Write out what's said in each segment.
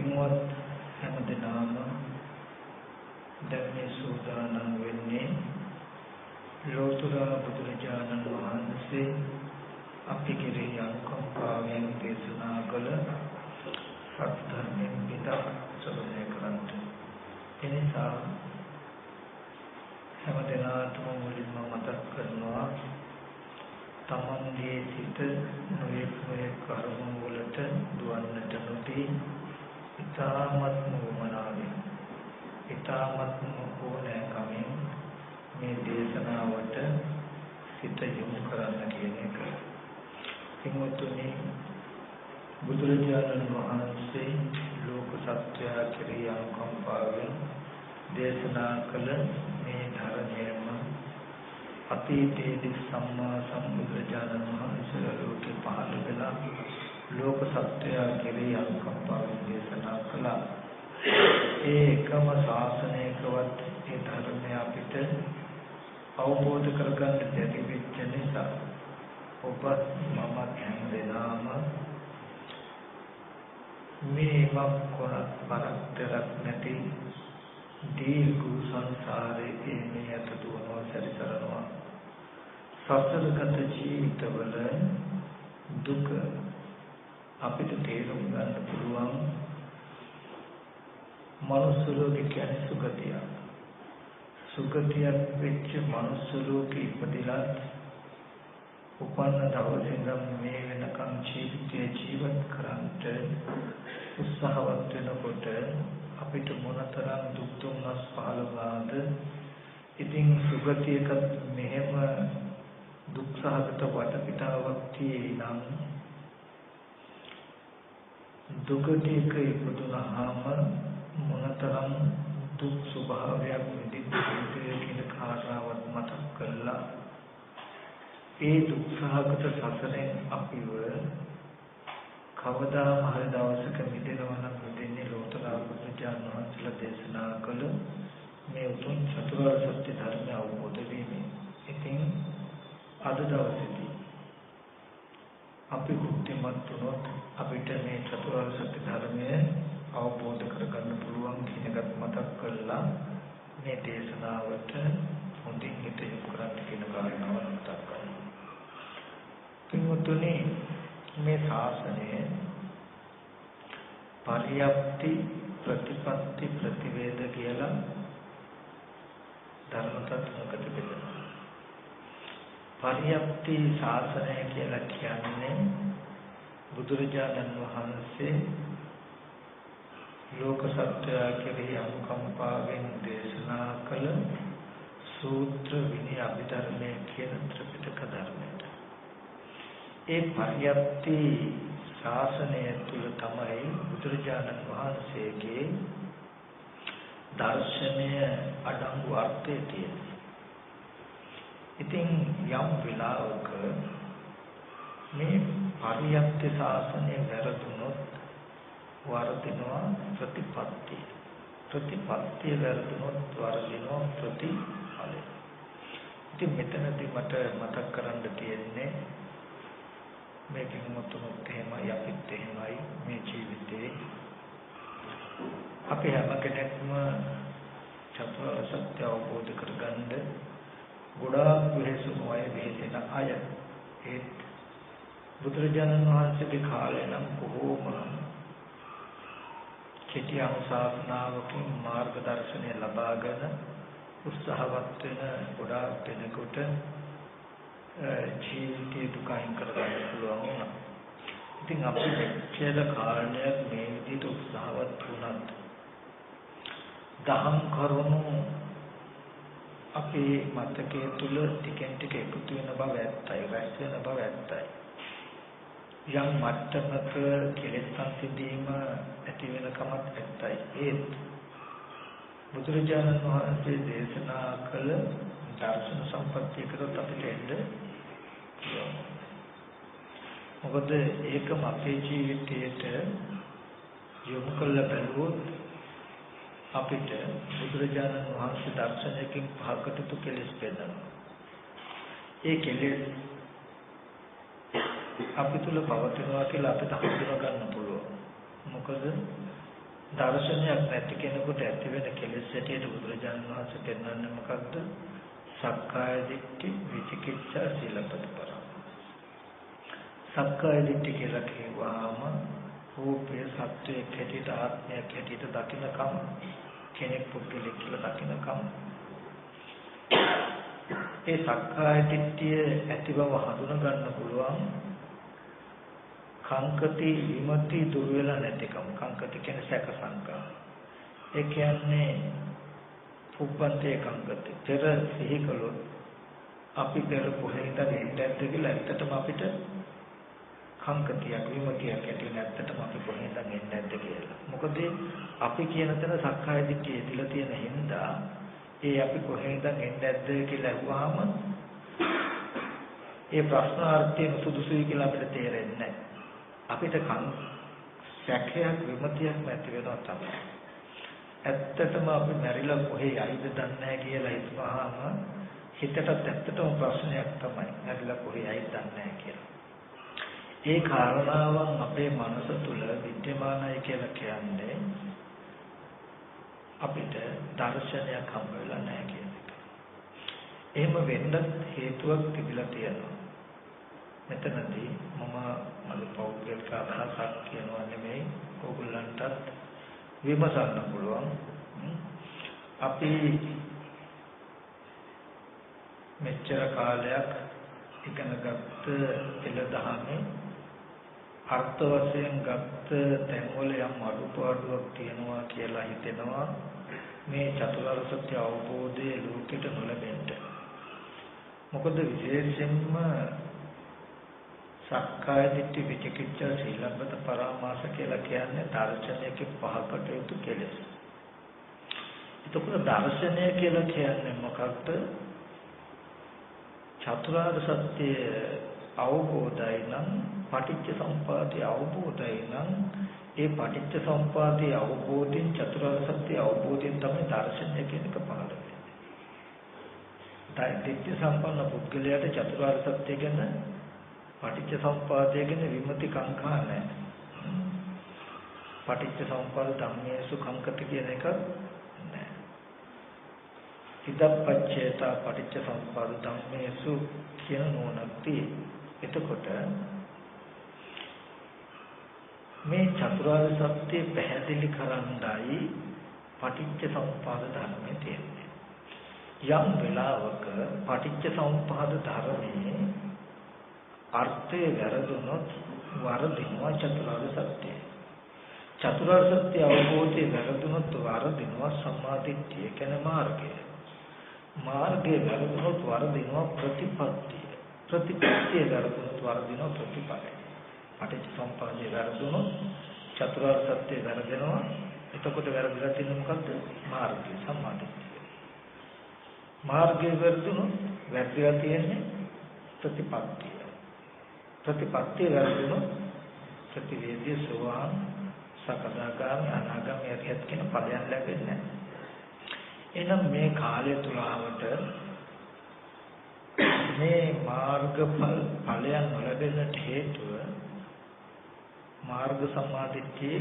පින්වත් හැමදෙනාම දැන් මේ සූදානම් වෙන්නේ ලෝතර බුදුරජාණන් වහන්සේ අපි කෙරෙහි අනුකම්පාවෙන් දේශනා කළ සත්‍යයෙන් පිටක් ශ්‍රවණය කරන්ට. එනිසා හැමදෙනාටම මුලින්ම මතක් කරනවා තමන්ගේ සිත නොයෙක් කර්ම වලට දුවන්නට නොදී ඉතාමත්ම වමනාවෙන් ඉතාමත්ම ඕනෑකමින් මේ දේශනාවට සිත යොමු කරන්න කියන එක. පින්වත්නි, බුදුරජාණන් වහන්සේ ලෝක සත්‍යය කෙරෙහි අනුකම්පාවෙන් දේශනා කළ මේ ධර්මයම අතීතයේදී සම්මා සම්බුදුරජාණන් වහන්සේ ලෝකේ පහළ වෙලා ලෝක සත්‍යය කෙරෙහි අනුකම්පාවෙන් දේශනා කළා. ඒ එකම ශාසනයකවත් ඒ ධර්මය අපිට අවබෝධ කරගන්න බැරි වෙච්ච නිසා ඔබ මම හැමදෙනාම මේ වක්කොරක් පරක්තරක් නැති දීර්ඝ සංසාරයේ මේ අත දුවනවා සැරිසරනවා. සසරගත ජීවිතවල දුක අපිට තේරුම් ගන්න පුළුවන්. මනුස්ස ලෝකේ කියන්නේ සුගතිය. සුගතියක් වෙච්ච මනුස්ස ලෝකේ ඉපදිලත් උපන්න දවසේ ඉඳන් මේ වෙනකම් ජීවත් කරන්ට උත්සාහවත් වෙනකොට අපිට මොනතරම් දුක් දුම්නස් පහළ වුණාද. ඉතින් සුගතියකත් මෙහෙම දුක්සහගත වටපිටාවක් තියෙයි නම් දුගතියක ඉපදුනහම මොනතරම් දුක් ස්වභාවයක් විඳින්නද කියන කාරණාවත් මතක් කළා. ඒ දුක්සහගත සසරෙන් අපිව කවදාම හරි දවසක මිදෙනවා නම් මිදෙන්නේ ලෝතර බුදුරජාණන් වහන්සේලා දේශනා කළ මේ උතුම් චතුරාර්ය සත්‍ය ධර්මය අවබෝධ වීමෙන්. ඉතින් අද දවසේදී අපි බුද්ධිමත් වුණොත් අපිට මේ චතුරාර්ය සත්‍ය ධර්මය අවබෝධ කරගන්න පුළුවන් කියන එකත් මතක් කරලා මේ දේශනාවට හොඳින් හිත යොමු කරන්න කියන කාරණාව මතක් කරනවා. පින්වත්නි, මේ ශාසනය පරියප්ති ප්‍රතිපත්ති ප්‍රතිවේද කියලා ධර්ම තත්ත්වයකට බෙදෙනවා. පරියප්ති ශාසනය කියලා කියන්නේ බුදුරජාණන් වහන්සේ ලෝක සත්‍යය කෙරෙහි අනුකම්පාවෙන් දේශනා කළ සූත්‍ර විනය අභිධර්මයේ කියන ත්‍රිපිටක ධර්මයට. ඒ පරියප්ති ශාසනය තුල තමයි බුදුරජාණන් වහන්සේගේ දර්ශනය අඩංගු අර්ථය තියෙන්නේ. ඉතින් යම් වෙලාවක මේ පරියප්ති ශාසනය වැරදුනොත් වර්ධිනවා ප්‍රතිපත්තිය වැරදුනොත් වර්ධිනවා ප්‍රතිඵලය. ඉතින් මෙතනදී මට මතක් කරන්න තියෙන්නේ මේකෙන් මුතුත් එහෙමයි අපිත් එහෙමයි මේ ජීවිතේ අපි හැම කෙනෙක්ම චතුරාර්ය සත්‍ය අවබෝධ කරගන්න ගොඩාක් වෙහෙසුමයි වෙහෙසෙන අය. ඒත් බුදුරජාණන් වහන්සේගේ කාලේ නම් කොහොම කෙටි අනුශාසනාවකින් මාර්ගදර්ශනය ලබාගෙන උත්සාහවත් වෙන ගොඩාක් දෙනෙකුට ජීවිතේ දුකයින් කරගන්න පුළුවන් වුණා. ඉතින් අපි මෙච්චර කාලයක් මේ විදිහට උත්සාහවත් වුණත් දහම් කරුණු අපේ මතකයේ තුල ටිකෙන් ටික එකතු වෙන බව ඇත්තයි, රැස් වෙන බව ඇත්තයි. යම් මට්ටමක කෙලෙස් සංසිඳීම ඇති වෙන කමත් ඇත්තයි. ඒත් බුදුරජාණන් වහන්සේ දේශනා කළ දර්ශන සම්පත්තියකට අපිට එන්න මොකද ඒකම අපේ ජීවිතයට යොමු කළ බැලුවොත් අපිට බුදුරජාණන් වහන්සේ දර්ශනයකින් පහකට කෙලෙස් පෙන්නනවා. ඒ කෙලෙස් අපි තුල පවතිනවා කියලා අපිට හඳුනා ගන්න පුළුවන්. මොකද දර්ශනයක් නැති කෙනෙකුට ඇති වෙන කෙලෙස් ඇටියට බුදුරජාණන් වහන්සේ පෙන්වන්නේ මොකක්ද? සක්කාය දිට්ඨි, විචිකිච්ඡා, සීලබ්බත පරාමාස. සක්කාය දිට්ඨි කියලා කියවහම රූපය සත්‍යයක් හැටියට, ආත්මයක් හැටියට දකින්නකම, කෙනෙක් පුද්ගලෙක් කියලා දකින්නකම, ඒ සක්කාය දිට්ඨිය ඇති බව හඳුනා ගන්න පුළුවන් කාංකති විමති දුර වෙලා නැතිකම. කාංකති කියන්නේ සැක සංකා. ඒ කියන්නේ උපන්තේ කාංකති. පෙර සිහි කළොත් අපි පෙර කොහෙන්ද ඉඳද්ද කියලා ඇත්තටම අපිට කාංකතියක් විමතියක් ඇති නැත්තටම අපි කොහෙන්ද ඉඳද්ද කියලා. මොකද අපි කියන තැන සක්කාය දිට්ඨිය ඇතිලා තියෙන හින්දා ඒ අපි කොහෙන්ද ඉඳද්ද කියලා අහුවාම ඒ ප්‍රශ්නාර්ථයෙන් සුදුසුයි කියලා අපිට තේරෙන්නේ නැහැ. අපිට සැකයක් විමතියක් නැති වෙනවා තමයි. ඇත්තටම අපි මැරිලා කොහේ යයිද දන්නේ නැහැ කියලා හිතුවාම හිතටත් ඇත්තටම ප්‍රශ්නයක් තමයි. මැරිලා කොහේ යයිද දන්නේ නැහැ කියලා. ඒ කාරණාවන් අපේ මනස තුල විද්‍යමානයි කියලා කියන්නේ අපිට දර්ශනයක් හම්බ වෙලා නැහැ කියන එක. එහෙම වෙන්න හේතුවක් තිබිලා තියෙනවා. මෙතනදී මම මගේ පෞද්ගලික අදහසක් කියනවා නෙමෙයි, ඕගොල්ලන්ටත් විමසන්න පුළුවන්. අපි මෙච්චර කාලයක් ඉගෙනගත්ත එළදහමේ අර්ථ වශයෙන් ගත්ත තැන්වල යම් අඩුපාඩුවක් තියෙනවා කියලා හිතෙනවා මේ චතුරාර්ය සත්‍ය අවබෝධයේ ලෝකෙට නොලැබෙන්න. මොකද විශේෂයෙන්ම සක්කාය දිට්ඨි, විචිකිච්ඡා, සීලබ්බත පරාමාස කියලා කියන්නේ දර්ශනයක පහකට යුතු කෙලෙස්. එතකොට දර්ශනය කියලා කියන්නේ මොකක්ද? චතුරාර්ය සත්‍ය අවබෝධය නම් පටිච්ච සමුප්පාදයේ අවබෝධය නම් ඒ පටිච්ච සමුප්පාදයේ අවබෝධයෙන් චතුරාර්ය සත්‍ය අවබෝධයෙන් තමයි දර්ශනය කියන එක පහළ වෙන්නේ. දිට්ඨි සම්පන්න පුද්ගලයාට චතුරාර්ය සත්‍ය ගැන පටිච්ච සමුප්පාදය ගැන විමති කාංකා නැහැ. පටිච්ච සමුප්පාද ධම්මේසු කාංකති කියන එක නැහැ. ඉදප්පච්චේත පටිච්ච සමුප්පාද ධම්මේසු කියන නෝනක්ති. එතකොට මේ චතුරාර්ය සත්‍ය පැහැදිලි කරන්නයි පටිච්ච සමුප්පාද ධර්මයේ තියෙන්නේ. යම් වෙලාවක පටිච්ච සමුප්පාද ධර්මයේ අර්ථය වැරදුනොත් වරදිනවා චතුරාර්ය සත්‍යය. චතුරාර්ය සත්‍ය අවබෝධය වැරදුනොත් වරදිනවා සම්මාදිට්ඨිය කියන මාර්ගය. මාර්ගය වැරදුනොත් වරදිනවා ප්‍රතිපත්තිය. ප්‍රතිපත්තිය වැරදුනොත් වරදිනවා ප්‍රතිපලය. පටිච්ච සමුප්පාදය වැරදුනොත් චතුරාර්ය සත්‍ය වැරදෙනවා. එතකොට වැරදිලා තියෙන්නේ මොකද්ද? මාර්ගය, සම්මාදිට්ඨිය. මාර්ගය වැරදුනොත් වැරදිලා තියෙන්නේ ප්‍රතිපත්තිය. ප්‍රතිපත්තිය වැරදුනොත් ප්‍රතිවේදී සෝවාන්, සකදාගාමී, අනාගාමී යතියත් කියන ඵලයන් ලැබෙන්නේ නැහැ. එහෙනම් මේ කාලය තුලවට මේ මාර්ගඵල ඵලයන් නොලැබෙන්නට හේතුව මාර්ග සම්මාදිට්ඨිය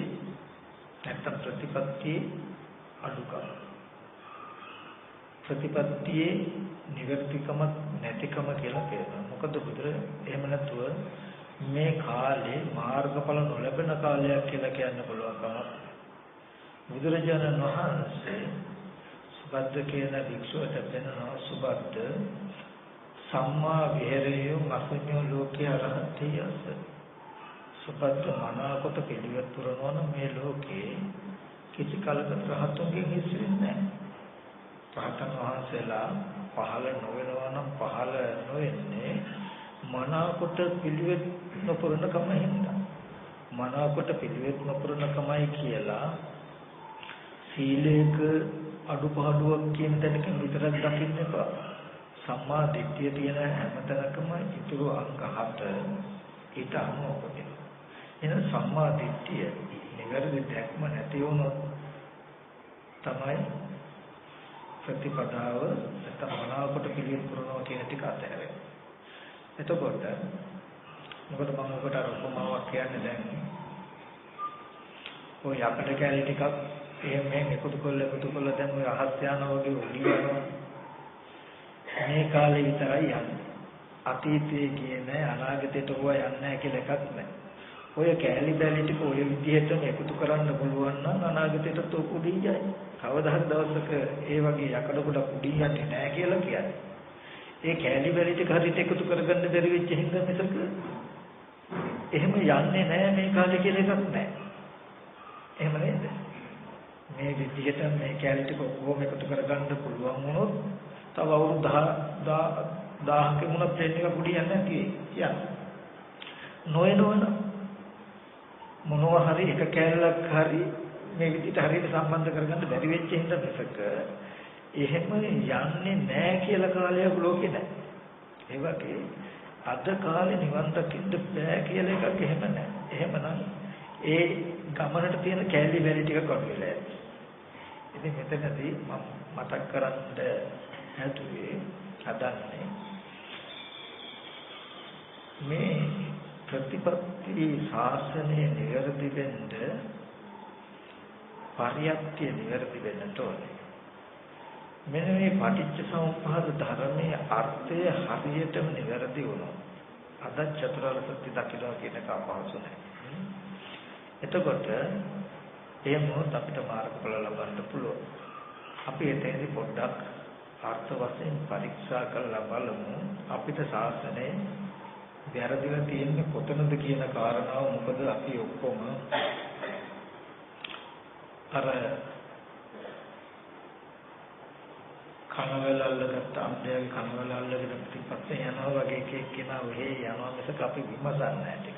නැත්නම් ප්‍රතිපත්තියේ අඩුකම. ප්‍රතිපත්තියේ නිවර්තිකම නැතිකම කියලා කියනවා. මොකද එහෙම නැතුව මේ කාලේ මාර්ගඵල නොලැබෙන කාලයක් කියලා කියන්න පුළුවන් කමක්. බුදුරජාණන් වහන්සේ සුබද්ද කියන වික්ෂුවට දෙනවා සුබද්ද සම්මා විහෙරේ මසඤ්ඤෝ ලෝකේ අරහතියස. සුබද්ද මනාකොට පිළිවෙත් පුරනවා නම් මේ ලෝකේ කිසි කලකට රහතුන්ගෙන් හිස් වෙන්නේ නැහැ. රහතන් වහන්සේලා පහළ නොවෙනවා නම් පහළ නොවෙන්නේ මනාකොට පිළිවෙත් නොපුරන කම හින්දා. මනාකොට පිළිවෙත් නොපුරන කමයි කියලා සීලේක අඩුපාඩුවක් කියන තැනකින් විතරක් දකින්න එපා. සම්මා දිට්ඨිය තියෙන හැමතැනකම ඊටු අංග 7 ඊට අනුව උපදිනවා. එහෙනම් සම්මා දිට්ඨිය නිවැරදි දැක්ම නැති වුණොත් තමයි ප්‍රතිපදාව නැත්නම් මනාවකට පිළිවෙත් පුරනවා කියන ටික අතහැරෙන්නේ. එතකොට මොකද මම ඔබට අර උපමාවක් කියන්නේ දැන් ඔය යකඩ කැලේ ටිකක් එහෙම එකතු කරලා දැන් ඔය අහස් යනවා වගේ ඔලියනවා. මේ කාලේ විතරයි යන්නේ. අතීතයේ කියන්නේ අනාගතයට හොවා යන්නේ නැහැ කියලා එකක් නැහැ. ඔය කැලි බැලි ටික ඔය විදිහටම එකතු කරන්න පුළුවන් නම් අනාගතයට උඩින් යයි. කවදා හරි දවසක ඒ වගේ යකඩ කොට උඩින් යන්නේ නැහැ කියලා කියන්නේ. ඒ කැලි බැලි ටික හරියට එකතු කරගන්න බැරි වෙච්ච හින්දා මිසක එහෙම යන්නේ නැහැ මේ කාලේ කියලා එකක් නැහැ. එහෙම නේද? මේ විදිහට මේ කැලි ටික ඔක්කොම එකතු කරගන්න පුළුවන් වුණොත් තව අවුරුදු 1000ක මුණ ප්ලේන් එක උඩින් යන්නේ නැති වෙයි. නොයනවන මොනවා හරි එක කැලලක් හරි මේ විදිහට හරියට සම්බන්ධ කරගන්න බැරි වෙච්ච හින්දා මිසක එහෙම යන්නේ නැහැ කියලා කාලයක් ලෝකේ නැහැ. ඒ වගේ අද කාලේ නිවන් දකින්න බෑ කියලා එකක් එහෙම නැහැ. එහෙමනම් ඒ ගමනට තියෙන කැලි බැලි ටික කොට වෙලා යනවා. ඉතින් මෙතනදී මම මතක් කරන්න හැදුවේ හදන්නේ මේ ප්‍රතිපත්ති ශාසනය නිවැරදි වෙන්න පරියක්තිය නිවැරදි වෙන්නට ඕනේ. මෙන්න මේ පටිච්චසමුප්පාද ධර්මයේ අර්ථය හරියටම නිවැරදි වුණොත් අද චතුරාර්ය සත්‍ය දකිනවා කියන එක අපහසු නැහැ. එතකොට ඒ මොහොත අපිට මාර්ගඵල ලබන්න පුළුවන්. අපි එතනදී පොඩ්ඩක් අර්ථ වශයෙන් පරීක්ෂා කරලා බලමු අපිට ශාසනයේ වැරදිලා තියෙන්නේ කොතනද කියන කාරණාව. මොකද අපි ඔක්කොම අර කනවල අල්ලගත්ත අම්බේ කනවල අල්ලගෙන පිටපස්සේ යනවා වගේ කෙනා ඔහේ යනවා මිසක අපි විමසන්නේ නැහැ ටික.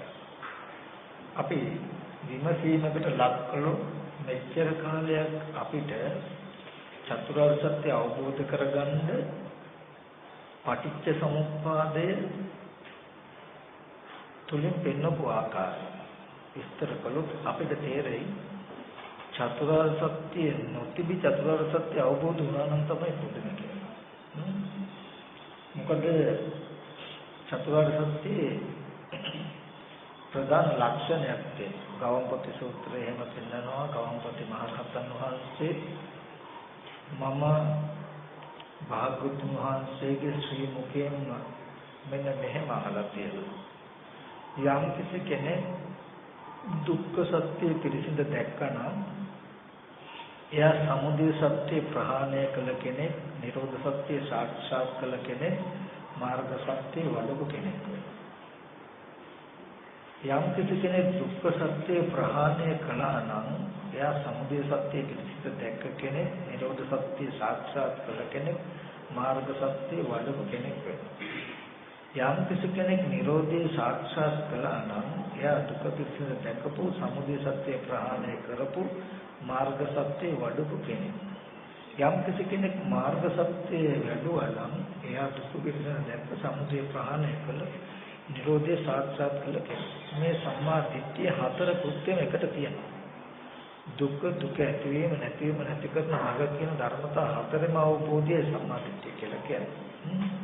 අපි විමසීමකට ලක් කළොත් මෙච්චර කාලයක් අපිට චතුරාර්ය සත්‍ය අවබෝධ කරගන්න පටිච්ච සමුප්පාදය තුලින් පෙන්වපු ආකාරය විස්තර කළොත් අපිට තේරෙයි චතුරාර්ය සත්‍ය නොතිබි චතුරාර්ය සත්‍ය අවබෝධ වුණා නම් තමයි පුදුම කියන්නේ. මොකද චතුරාර්ය සත්‍යයේ ප්‍රධාන ලක්ෂණයක් තියෙනවා. ගවම්පති සූත්‍රයේ එහෙම පෙන්නනවා. ගවම්පති මහරහතන් වහන්සේ මම භාග්‍යවතුන් වහන්සේගේ ශ්‍රී මුඛයෙන් මෙන්න මෙහෙම අහලා තියෙනවා. යම් කිසි කෙනෙක් දුක්ඛ සත්‍ය පිළිසිඳ දැක්කනම් එයා සමුදය සත්‍ය ප්‍රහාණය කළ කෙනෙක්, නිරෝධ සත්‍ය සාක්ෂාත් කළ කෙනෙක්, මාර්ග සත්‍ය වඩපු කෙනෙක්. යම් කිසි කෙනෙක් දුක්ඛ සත්‍ය ප්‍රහාණය කළා නම් එයා සමුදය සත්‍ය පිළිසිඳ දැක්ක කෙනෙක්, නිරෝධ සත්‍ය සාක්ෂාත් කළ කෙනෙක්, මාර්ග සත්‍ය වඩපු කෙනෙක් වෙනවා. යම් කිසි කෙනෙක් නිරෝධය සාක්ෂාත් කළා නම් එයා දුක පිළිසිඳ දැකපු, සමුදය සත්‍ය ප්‍රහාණය කරපු, මාර්ග සත්‍ය වඩපු කෙනෙක්. යම් කිසි කෙනෙක් මාර්ග සත්‍ය වැඩුවා නම් එයා දුක පිළිසිඳ දැක්ක, සමුදය ප්‍රහාණය කළ, නිරෝධය සාක්ෂාත් කළ කෙනෙක්. මේ සම්මා දිට්ඨිය හතර කෘත්‍යම එකට තියෙනවා. දුක ඇතිවීම නැතිවීම නැති කරන මාර්ග කියන ධර්මතා හතරම අවබෝධය සම්මා දිට්ඨිය කියලා කියන්නේ.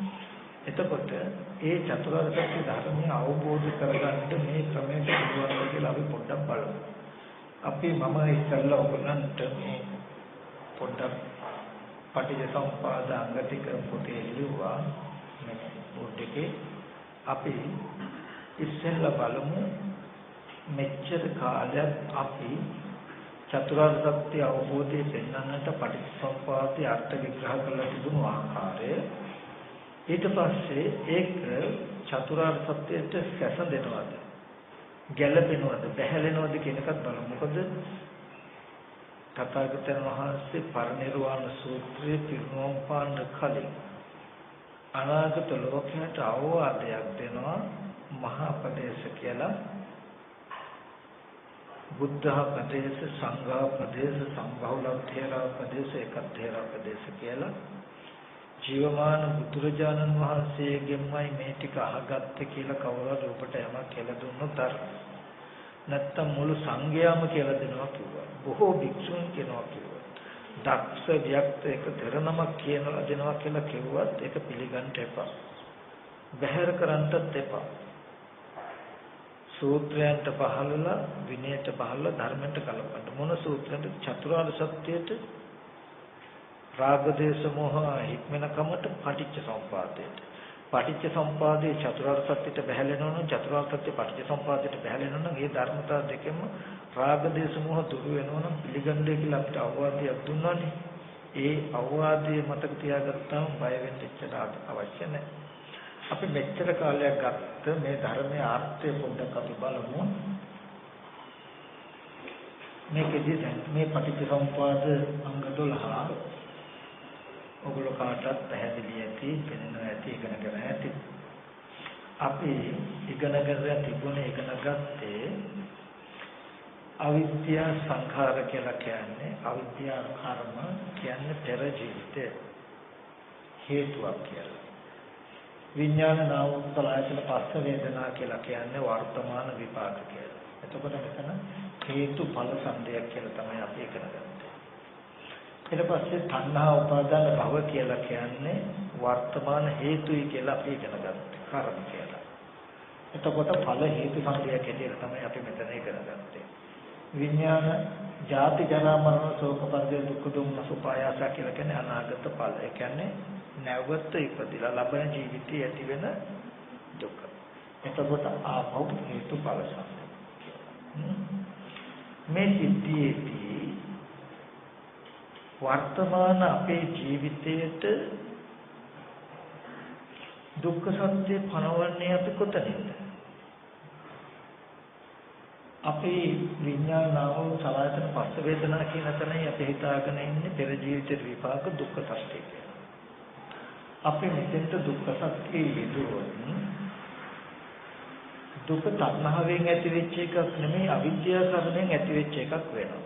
එතකොට ඒ චතුරාර්ය සත්‍ය ධර්මය අවබෝධ කරගන්න මේ ක්‍රමයට පුළුවන් කියලා අපි පොඩ්ඩක් බලමු. අපි මම ඉස්සෙල්ලා ඔයගලන්ට මේ පොඩ්ඩක් පටිච්චසමුප්පාද අංග ටික පොතේ ලියුවා. මේ පොතේ අපි ඉස්සෙල්ලා බලමු මෙච්චර කාලයක් අපි චතුරාර්ය සත්‍ය අවබෝධය පෙන්වන්නට පටිච්චසමුප්පාදයේ අර්ථ විග්‍රහ කරලා තිබුණු ආකාරය. ඊට පස්සේ ඒක චතුරාර්ය සත්‍යයට සැසඳෙනවද, ගැළපෙනවද, බැහැලෙනවද කියන එකත් බලමු. මොකද තථාගතයන් වහන්සේ පරිනිර්වාණ සූත්‍රයේ පිරිනොම් පාන්න කලින් අනාගත ලෝකයට අවවාදයක් දෙනවා. මහා ප්‍රදේශ කියලා බුද්ධ ප්‍රදේශ, සංඝ ප්‍රදේශ, සම්බහුල තේරා ප්‍රදේශ, ඒකතේරා ප්‍රදේශ කියලා ජීවමාන බුදුරජාණන් වහන්සේගෙන්මයි මේ ටික අහගත්තේ කියලා කවුරුහරි ඔබට යමක් කියලා දුන්නොත් නැත්තම් මුළු සංඝයාම කියලා දෙනවා කිව්වා. බොහෝ භික්ෂුන් කියනවා කිව්වා. දක්ෂ වික්ත එක දරනමක් කියනවා දෙනවා කියලා කිව්වත් ඒක පිළිගන්න එපා. බැහැර කරන්නත් එපා. සූත්‍රයන්ට පහළලා විනයට පහළලා ධර්මයට කලපන්න මොන සූත්‍රයන්ට චතුරාර්ය සත්‍යයට රාග දේශ මොහ හික්මන කමට පටිච්ච සමුප්පාදයට පටිච්ච සමුප්පාදයේ චතුරාර්ය සත්‍යයට බැහැලෙනවා නම් චතුරාර්ය සත්‍ය පටිච්ච සමුප්පාදයට බැහැලෙනවා නම් මේ ධර්මතා දෙකෙන්ම රාග දේශ මොහ දුරු වෙනවා නම් පිළිගන්නේ කියලා අපිට අවවාදයක් දුන්නානේ ඒ අවවාදයේ මතක තියාගත්තාම බය වෙන්න ඉච්චට අවශ්‍ය නැහැ අපි මෙච්චර කාලයක් ගත්ත මේ ධර්මයේ ආර්ථය පොඩ්ඩක් අපි බලමු මේකදී දැන් මේ පටිච්චසමුප්පාද අංග 12 ඔගොල්ලෝ කාටත් පැහැදිලි ඇති වෙනවා ඇති ඉගෙනගෙන ඇති අපි ඉගෙනගෙන තිබුණේ ඉගෙන ගත්තේ අවිද්‍යා සංඛාර කියලා කියන්නේ අවිද්‍යා කර්ම කියන්නේ පෙර ජීවිතේ හේතුවක් කියලා විඥාන නාම උත්පලයන් පස්ස වේදනා කියලා කියන්නේ වර්තමාන විපාක කියලා. එතකොට මෙතන හේතුඵල සම්දයක් කියලා තමයි අපි ඉගෙන ගන්නේ. ඊට පස්සේ තණ්හා උපාදාන භව කියලා කියන්නේ වර්තමාන හේතුයි කියලා අපි ඉගෙන ගන්නවා. කර්ම කියලා. එතකොට ඵල හේතු සම්දයක් කියලා තමයි අපි මෙතන ඉගෙන ගන්නේ. විඥාන ජාති ජරා මරණ ශෝක පරිදේ දුක්ඛ දුම්නස උපායාස කියලා කියන්නේ අනාගත ඵල. ඒ කියන්නේ නැවත ඉපදිලා ලබන ජීවිතයේ ඇති වෙන දුක. එතකොට ආපහු හේතුඵල සම්පූර්ණ. මේ සිද්ධියේදී වර්තමාන අපේ ජීවිතයේට දුක්ඛ සත්‍ය පනවන්නේ අපි කොතනින්ද? අපේ විඥානාව සලආයතන පස්ස වේදනා කියන තැනයි අපි හිතාගෙන ඉන්නේ පෙර ජීවිතේ විපාක දුක්ඛ සත්‍ය කියලා. අපි මෙතෙන්ට දුක්ඛ සත්‍ය යෙදුවොත් දුක තණ්හාවෙන් ඇති වෙච්ච එකක් නෙමෙයි අවිද්‍යාව කර්මයෙන් ඇති වෙච්ච එකක් වෙනවා.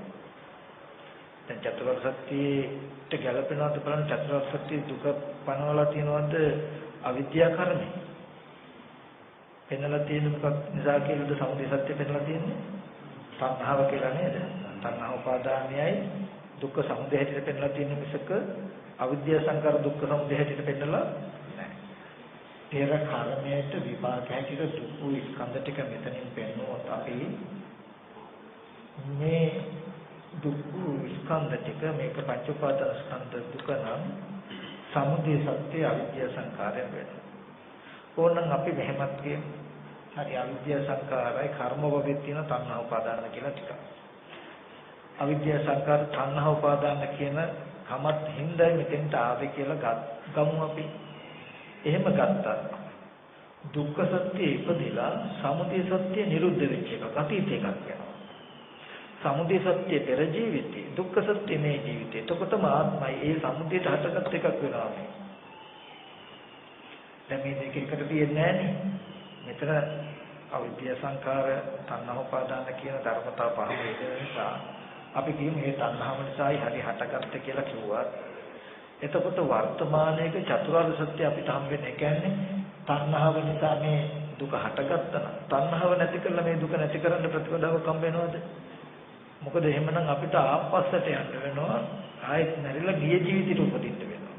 දැන් චතුරාර්ය සත්‍යයට ගැලපෙනවද බලන්න චතුරාර්ය සත්‍ය දුක පනවලා තියනවද අවිද්‍යාව කර්මය? පෙන්නලා තියෙන මොකක් නිසා කියලාද සමුදය සත්‍ය පෙන්නලා තියෙන්නේ? තණ්හාව කියලා නේද? තණ්හා උපාදානයයි දුක්ඛ සමුදය හැටියට පෙන්නලා තියෙන මිසක අවිද්‍යා සංකාර දුක්ඛ සමුදය හැටියට පෙන්නලා නැහැ. පෙර කර්මයට විපාක හැටියට දුක් ස්කන්ධ ටික මෙතනින් පෙන්වුවොත් අපි මේ දුක් ස්කන්ධ ටික මේක පංච උපාදාන ස්කන්ධ දුක නම් සමුදය සත්‍ය අවිද්‍යා සංකාරය වෙනවා. ඕනනම් අපි මෙහෙමත් කියමු. හරි අවිද්‍යා සංකාරයි කර්ම වගේ තියෙන තණ්හා උපාදාන කියලා ටික. අවිද්‍යා සංකාර තණ්හා උපාදාන කියන කමත් හින්දායි මෙතෙන්ට ආවේ කියලා ගමු අපි. එහෙම ගත්තා. දුක්ඛ සත්‍ය ඉපදිලා සමුදය සත්‍ය නිරුද්ධ වෙච්ච එක අතීත එකක් යනවා. සමුදය සත්‍ය පෙර ජීවිතේ දුක්ඛ සත්‍ය මේ ජීවිතේ. එතකොටම ආත්මයි ඒ සමුදයට හටගත් එකක් වෙනවා මේ. දැන් මේ දෙක එකට තියෙන්නේ නැහනේ. මෙතන අවිද්‍යා සංකාර තණ්හා උපාදාන කියන ධර්මතා පහ වේදන නිසා අපි කියමු මේ තණ්හාව නිසායි හරි හටගත්තේ කියලා කිව්වා. එතකොට වර්තමානයේක චතුරාර්ය සත්‍ය අපිට හම් වෙන්නේ කියන්නේ තණ්හාව නිසා මේ දුක හටගත්තා නම් තණ්හාව නැති කරලා මේ දුක නැති කරන්න ප්‍රතිපදාවක් හම් වෙනවද? මොකද එහෙමනම් අපිට ආපස්සට යන්න වෙනවා ආයෙත් නැරිලා ගිය ජීවිතයට උපදින්න වෙනවා.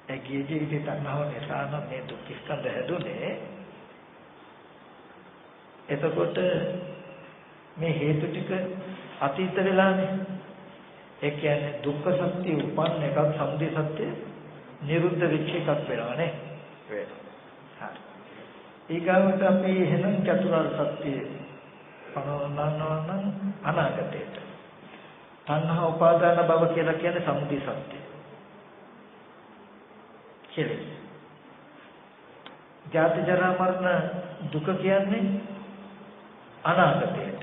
ඒ ගිය ජීවිතේ තණ්හාව නිසා නම් මේ දුක් ස්කන්ධ හැදුනේ. එතකොට මේ හේතු ටික අතීත වෙලානේ. ඒ කියන්නේ දුක්ඛ සත්‍ය උපන්න එකක් සමුදය සත්‍ය නිරුද්ධ වෙච්ච එකක් වෙනවා නේ. වෙනවා. හරි. ඊගාවට අපි එහෙනම් චතුරාර්ය සත්‍ය පනවනවා නම් අනාගතයට. තණ්හා උපාදාන භව කියලා කියන්නේ සමුදය සත්‍ය. කෙලෙස්. ජාති ජරා මරණ දුක කියන්නේ අනාගතයට.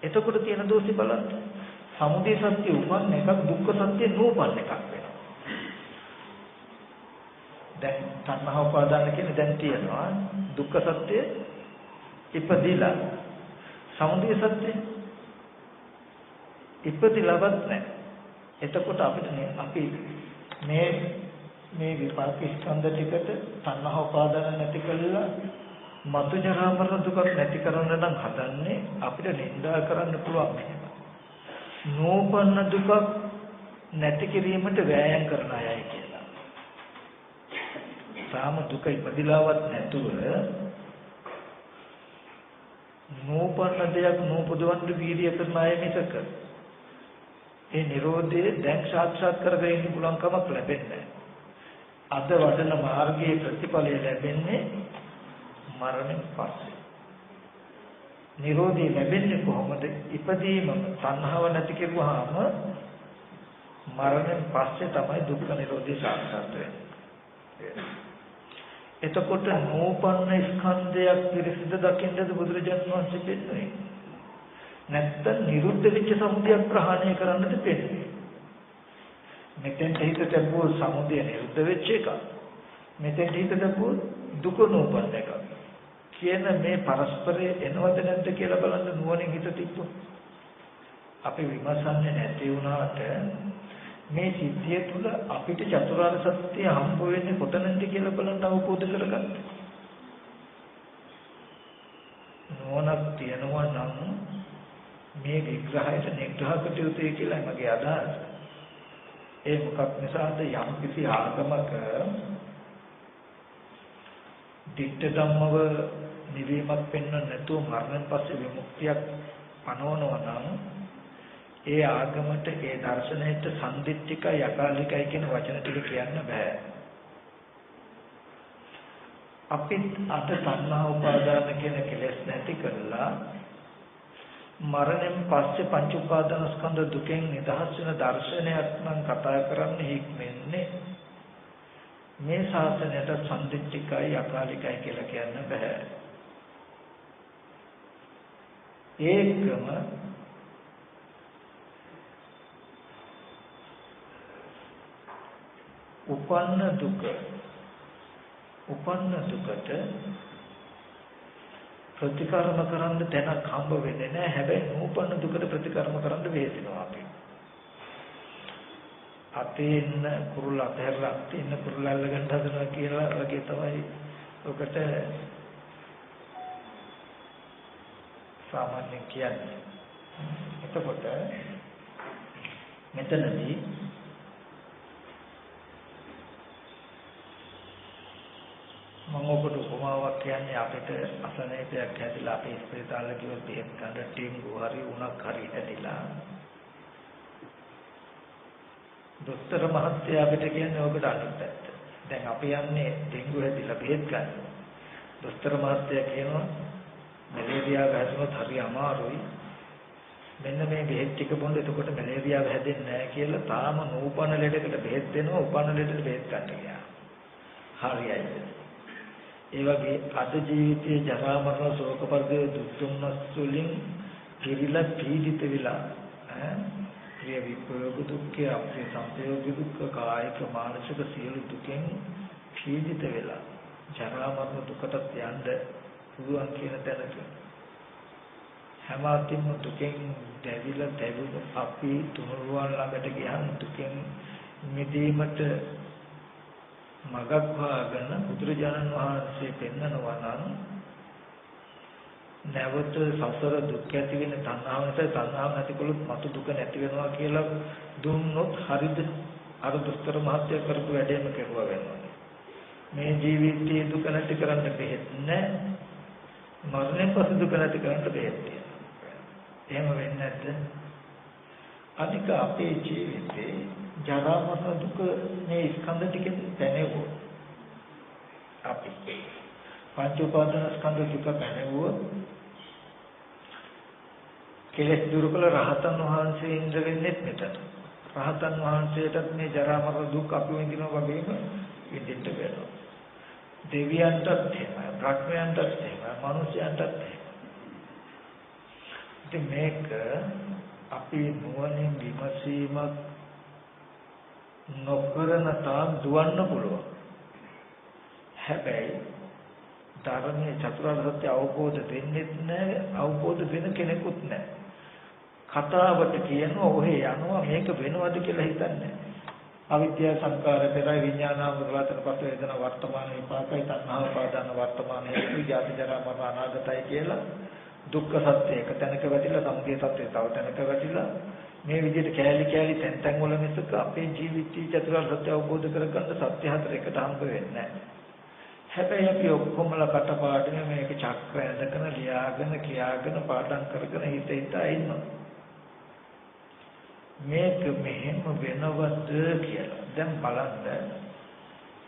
එතකොට තියෙන දෝෂي බලන්න. සමුදය සත්‍ය උපන්න එකක් දුක්ඛ සත්‍ය නූපන්න එකක් වෙනවා. දැන් තණ්හා උපාදාන කියන්නේ දැන් තියෙනවා දුක්ඛ සත්‍ය ඉපදිලා සමුදය සත්‍ය ඉපදිලවත් නැහැ. එතකොට අපිට අපි මේ විපාක ස්කන්ධ ටිකට තණ්හා උපාදාන නැති කළා මතු ජරා මරණ දුක නැති කරන්න නම් හදන්නේ අපිට නිඳා කරන්න පුළුවන් මෙහෙම. නෝපන්න දුක නැති කිරීමට වෑයම් කරන අයයි කියලා. සාම දුක ඉපදිලාවත් නැතුව නූපන්න දෙයක් නූපදවන්න වීර්ය කරන අය මිසක ඒ නිරෝධය දැන් සාක්ෂාත් කරගෙන ඉන්න පුළුවන් කමක් ලැබෙන්නේ නැහැ. අද වඩන මාර්ගයේ ප්‍රතිඵලය ලැබෙන්නේ මරණයෙන් පස්සේ. නිරෝධය ලැබෙන්නේ කොහොමද? ඉපදීම සංහව නැති කෙරුවාම මරණයෙන් පස්සේ තමයි දුක්ඛ නිරෝධය සාක්ෂාත් වෙන්නේ. එතකොට නූපන්න ස්කන්ධයක් පිරිසිදු දකින්නද බුදුරජාණන් වහන්සේ පෙන්වන්නේ. නැත්තම් නිරුද්ධ වෙච්ච සමුදයක් ප්‍රහාණය කරන්නද පෙන්වන්නේ. මෙතෙන් හිත තිබුව සමුදය නිරුද්ධ වෙච්ච එක. මෙතෙන් හිත තිබුව දුක නූපන්න එක. කියන මේ පරස්පරයේ එනවද නැද්ද කියලා බලන්න නුවණින් හිත තිබ්බොත් අපි විමසන්නේ නැති වුණාට මේ සිද්ධිය තුළ අපිට චතුරාර්ය සත්‍ය හම්බ වෙන්නේ කොතනද කියලා බලන්න අවබෝධ කරගන්න. නුවණක් තියනවා නම් මේ විග්‍රහයට නිග්‍රහ කටයුතුයි කියලා මගේ අදහස. ඒ මොකක් නිසාද යම් කිසි ආගමක දිට්ඨ ධම්මව නිවීමක් පෙන්වන්න නැතුව මරණයෙන් පස්සේ විමුක්තියක් පනවනවා නම් ඒ ආගමට ඒ දර්ශනයට සම්දිත්තිකයි අකාලිකයි කියන වචන ටික කියන්න බෑ. අපි අද තණ්හා උපාදාන කියන කෙලෙස් නැති කරලා මරණයෙන් පස්සේ පංච උපාදාන ස්කන්ධ දුකෙන් නිදහස් වෙන දර්ශනයක් නම් කතා කරන්නේ හික්මන්නේ මේ ශාසනයට සම්දිත්තිකයි අකාලිකයි කියලා කියන්න බෑ. ඒකම උපන්න දුකට ප්‍රතිකර්ම කරන්න තැනක් හම්බ වෙන්නේ නැහැ. හැබැයි නූපන්න දුකට ප්‍රතිකර්ම කරන්න වෙහෙසෙනවා අපි. අතේ ඉන්න කුරුල්ල අතහැරලා අතේ ඉන්න කුරුල්ල අල්ලගන්න හදනවා කියලා වගේ තමයි ඔකට සාමාන්‍යයෙන් කියන්නේ. එතකොට මෙතනදී මම ඔබට උපමාවක් කියන්නේ අපිට අසනීපයක් හැදිලා අපි ස්පිරිතාලේ ගියොත් බෙහෙත් ගන්න ටින්ගු හරි උණක් හරි හැදිලා දොස්තර මහත්තයා අපිට කියන්නේ ඔබට අනිත් පැත්ත. දැන් අපි යන්නේ ටින්ගු හැදිලා බෙහෙත් ගන්න. දොස්තර මහත්තයා කියනවා මැලේරියාව හැදුනොත් හරි අමාරුයි. මෙන්න මේ බෙහෙත් ටික බොන්න එතකොට මැලේරියාව හැදෙන්නේ නැහැ කියලා තාම නූපන්න ලෙඩකට බෙහෙත් දෙනවා උපන්න ලෙඩට බෙහෙත් ගන්න කියලා. හරියයි. ඒ වගේ අද ජීවිතයේ ජරා මරණ ශෝක පරිදේ දුක් දුම්නස් වලින් පිරීලා පීඩිත වෙලා ප්‍රිය විප්‍රයෝග දුක්ඛ අපේ සංපයෝග දුක්ඛ කායික මානසික සියලු දුකෙන් පීඩිත වෙලා ජරා මරණ දුකට යන්න පුළුවන් කියන තැනක හැම අතින්ම දුකෙන් දැවිලා අපි තුනුරුවන් ළඟට ගියන් දුකෙන් මිදීමට මගක් හොයාගෙන බුදුරජාණන් වහන්සේ පෙන්නනවා නම් නැවත සසර දුක් ඇති වෙන තණ්හාව නිසා තණ්හාව නැතිකොලොත් මතු දුක නැති වෙනවා කියලා දුන්නොත් හරිද? අර දුස්තර මහත්ය කරපු වැඩේම කෙරුවා වෙනවා. මේ ජීවිතයේ දුක නැති කරන්න බෙහෙත් නැහැ. මරණයෙන් පස්සේ දුක නැති කරන්න බෙහෙත් තියෙනවා. එහෙම වෙන්නේ නැද්ද? අනික අපේ ජීවිතේ ජරා මරණ දුක මේ ස්කන්ධ ටිකෙන් දැනෙවෝ. අපි පංච උපාදාන ස්කන්ධ දුක දැනෙවෝ. කෙලෙස් දුරු කළ රහතන් වහන්සේ ඉඳ වෙන්නේ මෙතන. රහතන් වහන්සේටත් මේ ජරා මරණ දුක් අපි විඳිනවා වගේම විඳින්න වෙනවා. දෙවියන්ටත් එහෙමයි, බ්‍රහ්මයන්ටත් එහෙමයි, මනුෂ්‍යයන්ටත් එහෙමයි. ඉතින් මේක අපි නුවණින් විමසීමක් නොකරන තාක් දුවන්න පුළුවන්. හැබැයි ධර්මයේ චතුරාර්ය සත්‍ය අවබෝධ වෙන්නේ නැහැ, අවබෝධ වෙන කෙනෙකුත් නැහැ. කතාවට කියනවා ඔහේ යනවා මේක වෙනවද කියලා හිතන්නේ. අවිද්‍යා සංකාර පෙරයි විඥානාව දුරතන පස්ස වේදනා වර්තමාන විපාකයි තණ්හා උපාදාන වර්තමාන හේතු ජාති ජරා මරණ අනාගතයි කියලා දුක්ඛ සත්‍ය එක තැනක වැටිලා සමුදය සත්‍ය තව තැනක වැටිලා මේ විදිහට කෑලි කෑලි තැන් තැන් වල මිසක අපේ ජීවිතී චතුරාර්ය සත්‍ය අවබෝධ කරගන්න සත්‍ය හතර එකට හම්බ වෙන්නේ නැහැ. හැබැයි අපි ඔක්කොමලා කටපාඩම් මේක චක්‍රය ඇදගෙන ලියාගෙන කියාගෙන පාඩම් කරගෙන හිතා ඉන්නවා. මේක මෙහෙම වෙනවද කියලා. දැන් බලන්න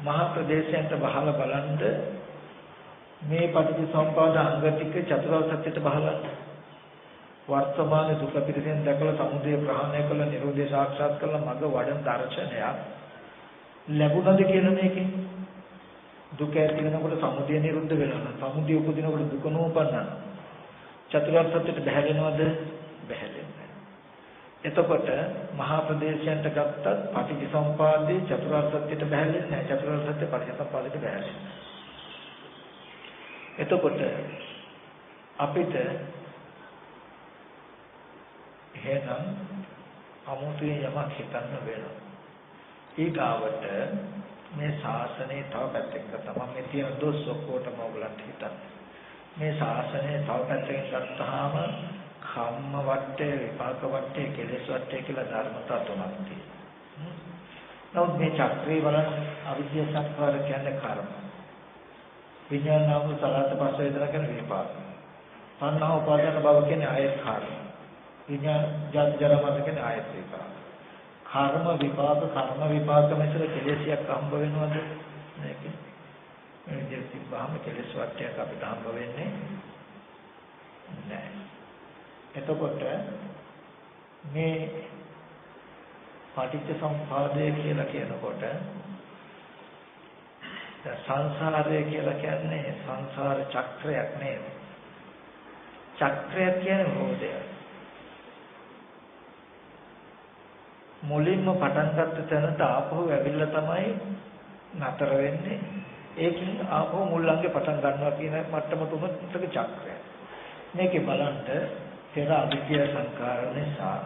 මහා ප්‍රදේශයන්ට බහලා බලන්න මේ පටිච්චසමුප්පාද අංග ටික චතුරාර්ය සත්‍යයට බහලා වර්තමාන දුක පිළිසෙන් දැකලා සමුදය ප්‍රහාණය කළ නිරෝධය සාක්ෂාත් කළ මඟ වඩන දර්ශනයක් ලැබුණද කියන මේකේ දුක ඇති වෙනකොට සමුදය නිරුද්ධ වෙනවා. සමුදය උපදිනකොට දුක නෝපන්න. චතුරාර්ය සත්‍යයට බැහැලෙනවද? බැහැලෙන්නේ. එතකොට මහා ප්‍රදේශයන්ට ගත්තත් පටිච්චසමුපාදේ චතුරාර්ය සත්‍යයට බැහැලෙන්නේ නැහැ. චතුරාර්ය සත්‍ය පටිච්චසමුපාදයට බැහැලෙන්නේ. එතකොට අපිට එහෙනම් අමුතුවෙන් යමක් හිතන්න වෙනවා. ඊගාවට මේ ශාසනය තව පැත්තකින් ගත්තා. මේ තියෙන දොස් ඔක්කොටම ඔයගලන්ට හිතන්න. මේ ශාසනය තව පැත්තකින් ගත්තාම කම්ම වට්ටේ, විපාක වට්ටේ, කෙලෙස් වට්ටේ කියලා ධර්මතා තුනක් තියෙනවා. නමුත් මේ චක්‍රේ බලන්න අවිද්‍යා සංස්කාර කියන්නේ කර්ම. විඥාන නාම සලත පස්ස වේදනා කියන විපාක. සංහා උපාදාන භව කියන්නේ ආයත් කර්ම. විඥාන ජාති ජරා මරණ කියන්නේ ආයත් විපාක. කර්ම විපාක මෙතන කෙලෙසියක් හම්බ වෙනවද? මේක මේ විදිහට තිබ්බාම කෙලෙස් වට්ටයක් අපිට හම්බ වෙන්නේ නැහැ. එතකොට මේ පටිච්ච සමුප්පාදය කියලා කියනකොට සංසාරය කියලා කියන්නේ සංසාර චක්‍රයක් නේද? චක්‍රය කියන්නේ මොකද? මුලින්ම පටන් ගත්ත තැනට ආපහු ඇවිල්ලා තමයි නතර වෙන්නේ. ඒකින් ආපහු මුල්ලංගේ පටන් ගන්නවා කියන මට්ටම තුනක චක්‍රය. මේකේ බලන්න පෙර අවිද්‍යා සංකාර නිසා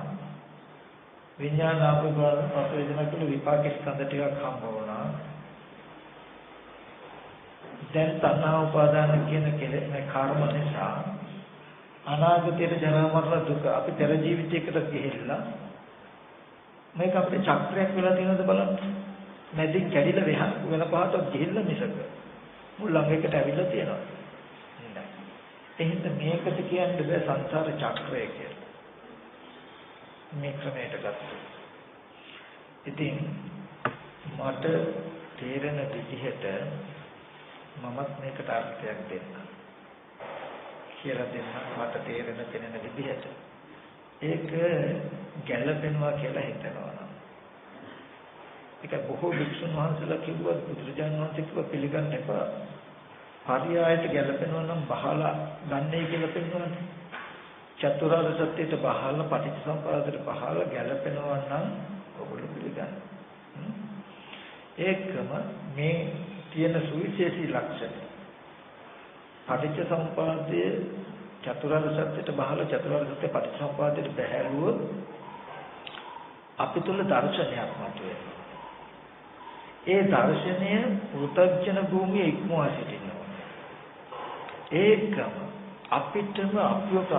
විඥාන ආපෝගාන පස්වේදනා කියන විපාක ස්කන්ධ ටිකක් හම්බ වුණා. දැන් තණ්හා උපාදාන කියන කෙලෙස් මේ කර්ම නිසා අනාගතයේ ජරා මරණ දුක අපි පෙර ජීවිතයකට ගිහිල්ලා මේක අපේ චක්‍රයක් වෙලා තියෙනවද බලන්න. මැදින් කැඩිලා වෙන පහට ගිහිල්ලා මිසක මුල්ලංගයකට ඇවිල්ලා තියෙනවා. එහෙනම් මේකට කියන්නේ බෑ සංසාර චක්‍රය කියලා. මේ ක්‍රමයට ගත්තා. ඉතින් මට තේරෙන විදිහට මමත් මේකට අර්ථයක් දෙන්න කියලා දෙන්න මට තේරෙන විදිහට. ඒක ගැළපෙනවා කියලා හිතනවා. ඒක බොහෝ වික්ෂුන් වහන්සේලා කිව්වත් බුදුරජාණන් වහන්සේ කිව්ව පිළිගන්න එපා. පරියායට ගැළපෙනවා නම් බහලා ගන්නයි කියලා පෙන්වන්නේ. චතුරාර්ය සත්‍යයට බහලා පටිච්චසමුප්පාදයට බහලා ගැළපෙනවා නම් ඔයගොල්ලෝ පිළිගන්න. ඒකම මේ තියෙන සුවිශේෂී ලක්ෂණ. පටිච්චසමුප්පාදයේ චතුරාර්ය සත්‍යයට බහලා චතුරාර්ය සත්‍ය පටිච්චසමුප්පාදයට බැහැලුවොත් අපි තුල දර්ශනයක් මතුවෙනවා. ඒ දර්ශනය පෘථග්ජන භූමියේ ඉක්මවා සිටිනවා. ඒකම අපිටම අපිව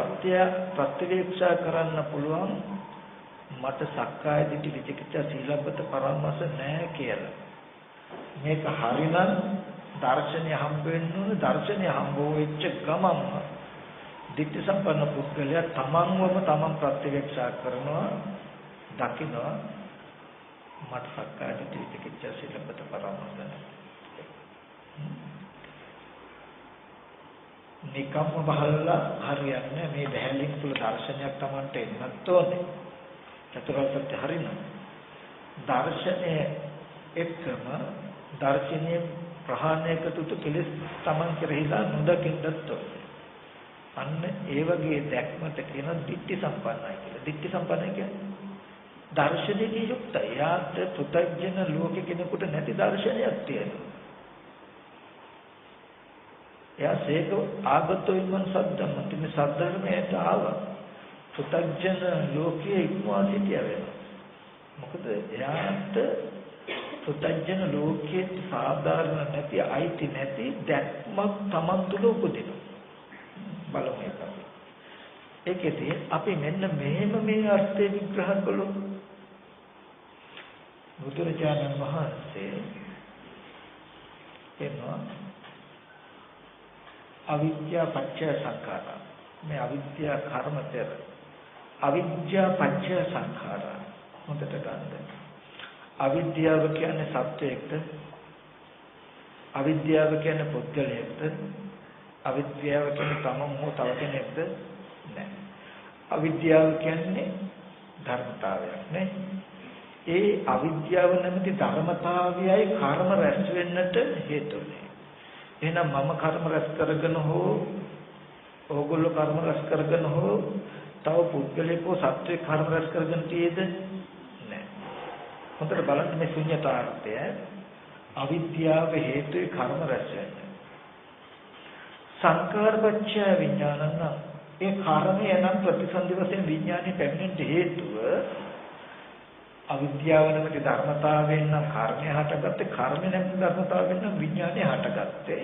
ප්‍රත්‍යවේක්ෂා කරන්න පුළුවන් මට සක්කාය දිට්ඨි විචිකිච්ඡා සීලබ්බත පරාමාස නැහැ කියලා. මේක හරිනම් දර්ශනය හම්බ වෙන්න ඕන. දර්ශනය හම්බ වෙච්ච ගමන්ම දිට්ඨි සම්පන්න පුද්ගලයා තමන්වම තමන් ප්‍රත්‍යවේක්ෂා කරනවා, දකිනවා මට සක්කාය දිට්ඨි විචිකිච්ඡා සීලබ්බත පරාමාස නැහැ. නිකම්ම බහලා හරියන්නේ මේ බැහැලින් තුල දර්ශනයක් Tamanට එන්නත් ඕනේ. චතුරාර්ය සත්‍ය හරිනම් දර්ශනය එක්කම දර්ශනීය ප්‍රහාණයකට කෙලෙස් Taman කෙරෙහිලා නොදකින්නත් ඕනේ. අන්න ඒ වගේ දැක්මට කියන දිට්ඨි සම්පන්නයි කියලා. දිට්ඨි සම්පන්නයි කියන්නේ දර්ශනයේ යුක්තය. යාත් පුතග්ජන ලෝකේ කෙනෙකුට නැති දර්ශනයක් තියෙනවා. එයා සේක ආගතෝ ඉමන් සද්දම තින සද්ධර්මයට ආවා. පුතග්ජන ලෝකයේ ඉක්මවා සිටියා වෙනවා. මොකද එයාට පුතග්ජන ලෝකයේ සාධාරණ නැති අයිති නැති දැක්මක් Taman තුල උපදිනවා. බලමු ඒක. ඒකෙදී අපි මෙන්න මෙහෙම මේ අර්ථය විග්‍රහ කළොත් බුදුරජාණන් වහන්සේ එනවා අවිද්‍යා පත්‍ය සංඛාරා. මේ අවිද්‍යා කර්මතර. අවිද්‍යා පත්‍ය සංඛාරා. හොඳට ගන්න. අවිද්‍යාව කියන්නේ සත්‍යයක්ද? අවිද්‍යාව කියන්නේ පුද්ගලයෙක්ද? අවිද්‍යාව කියන්නේ තමම හෝ තව කෙනෙක්ද? නැහැ. අවිද්‍යාව කියන්නේ ධර්මතාවයක් නේ. ඒ අවිද්‍යාව නැමැති ධර්මතාවයයි කර්ම රැස් වෙන්නට හේතුනේ. එහෙනම් මම කර්ම රැස් කරගෙන හෝ ඕගොල්ලෝ කර්ම රැස් කරගෙන හෝ තව පුද්ගලයෙකෝ සත්වයේ කර්ම රැස් කරගෙන තියෙද? නැහැ. හොඳට බලන්න මේ ශුන්‍යතාර්ථය. අවිද්‍යාව හේතුයි කර්ම රැස් වෙන්නේ. සංකාරපච්චය විඥානං. ඒ කර්මය නම් ප්‍රතිසන්දි වශයෙන් විඥානේ පැමිණෙන්න හේතුව අවිද්‍යාව නැමැති ධර්මතාවයෙන් නම් කර්මය හටගත්තේ, කර්ම නැමැති ධර්මතාවයෙන් නම් විඥානේ හටගත්තේ.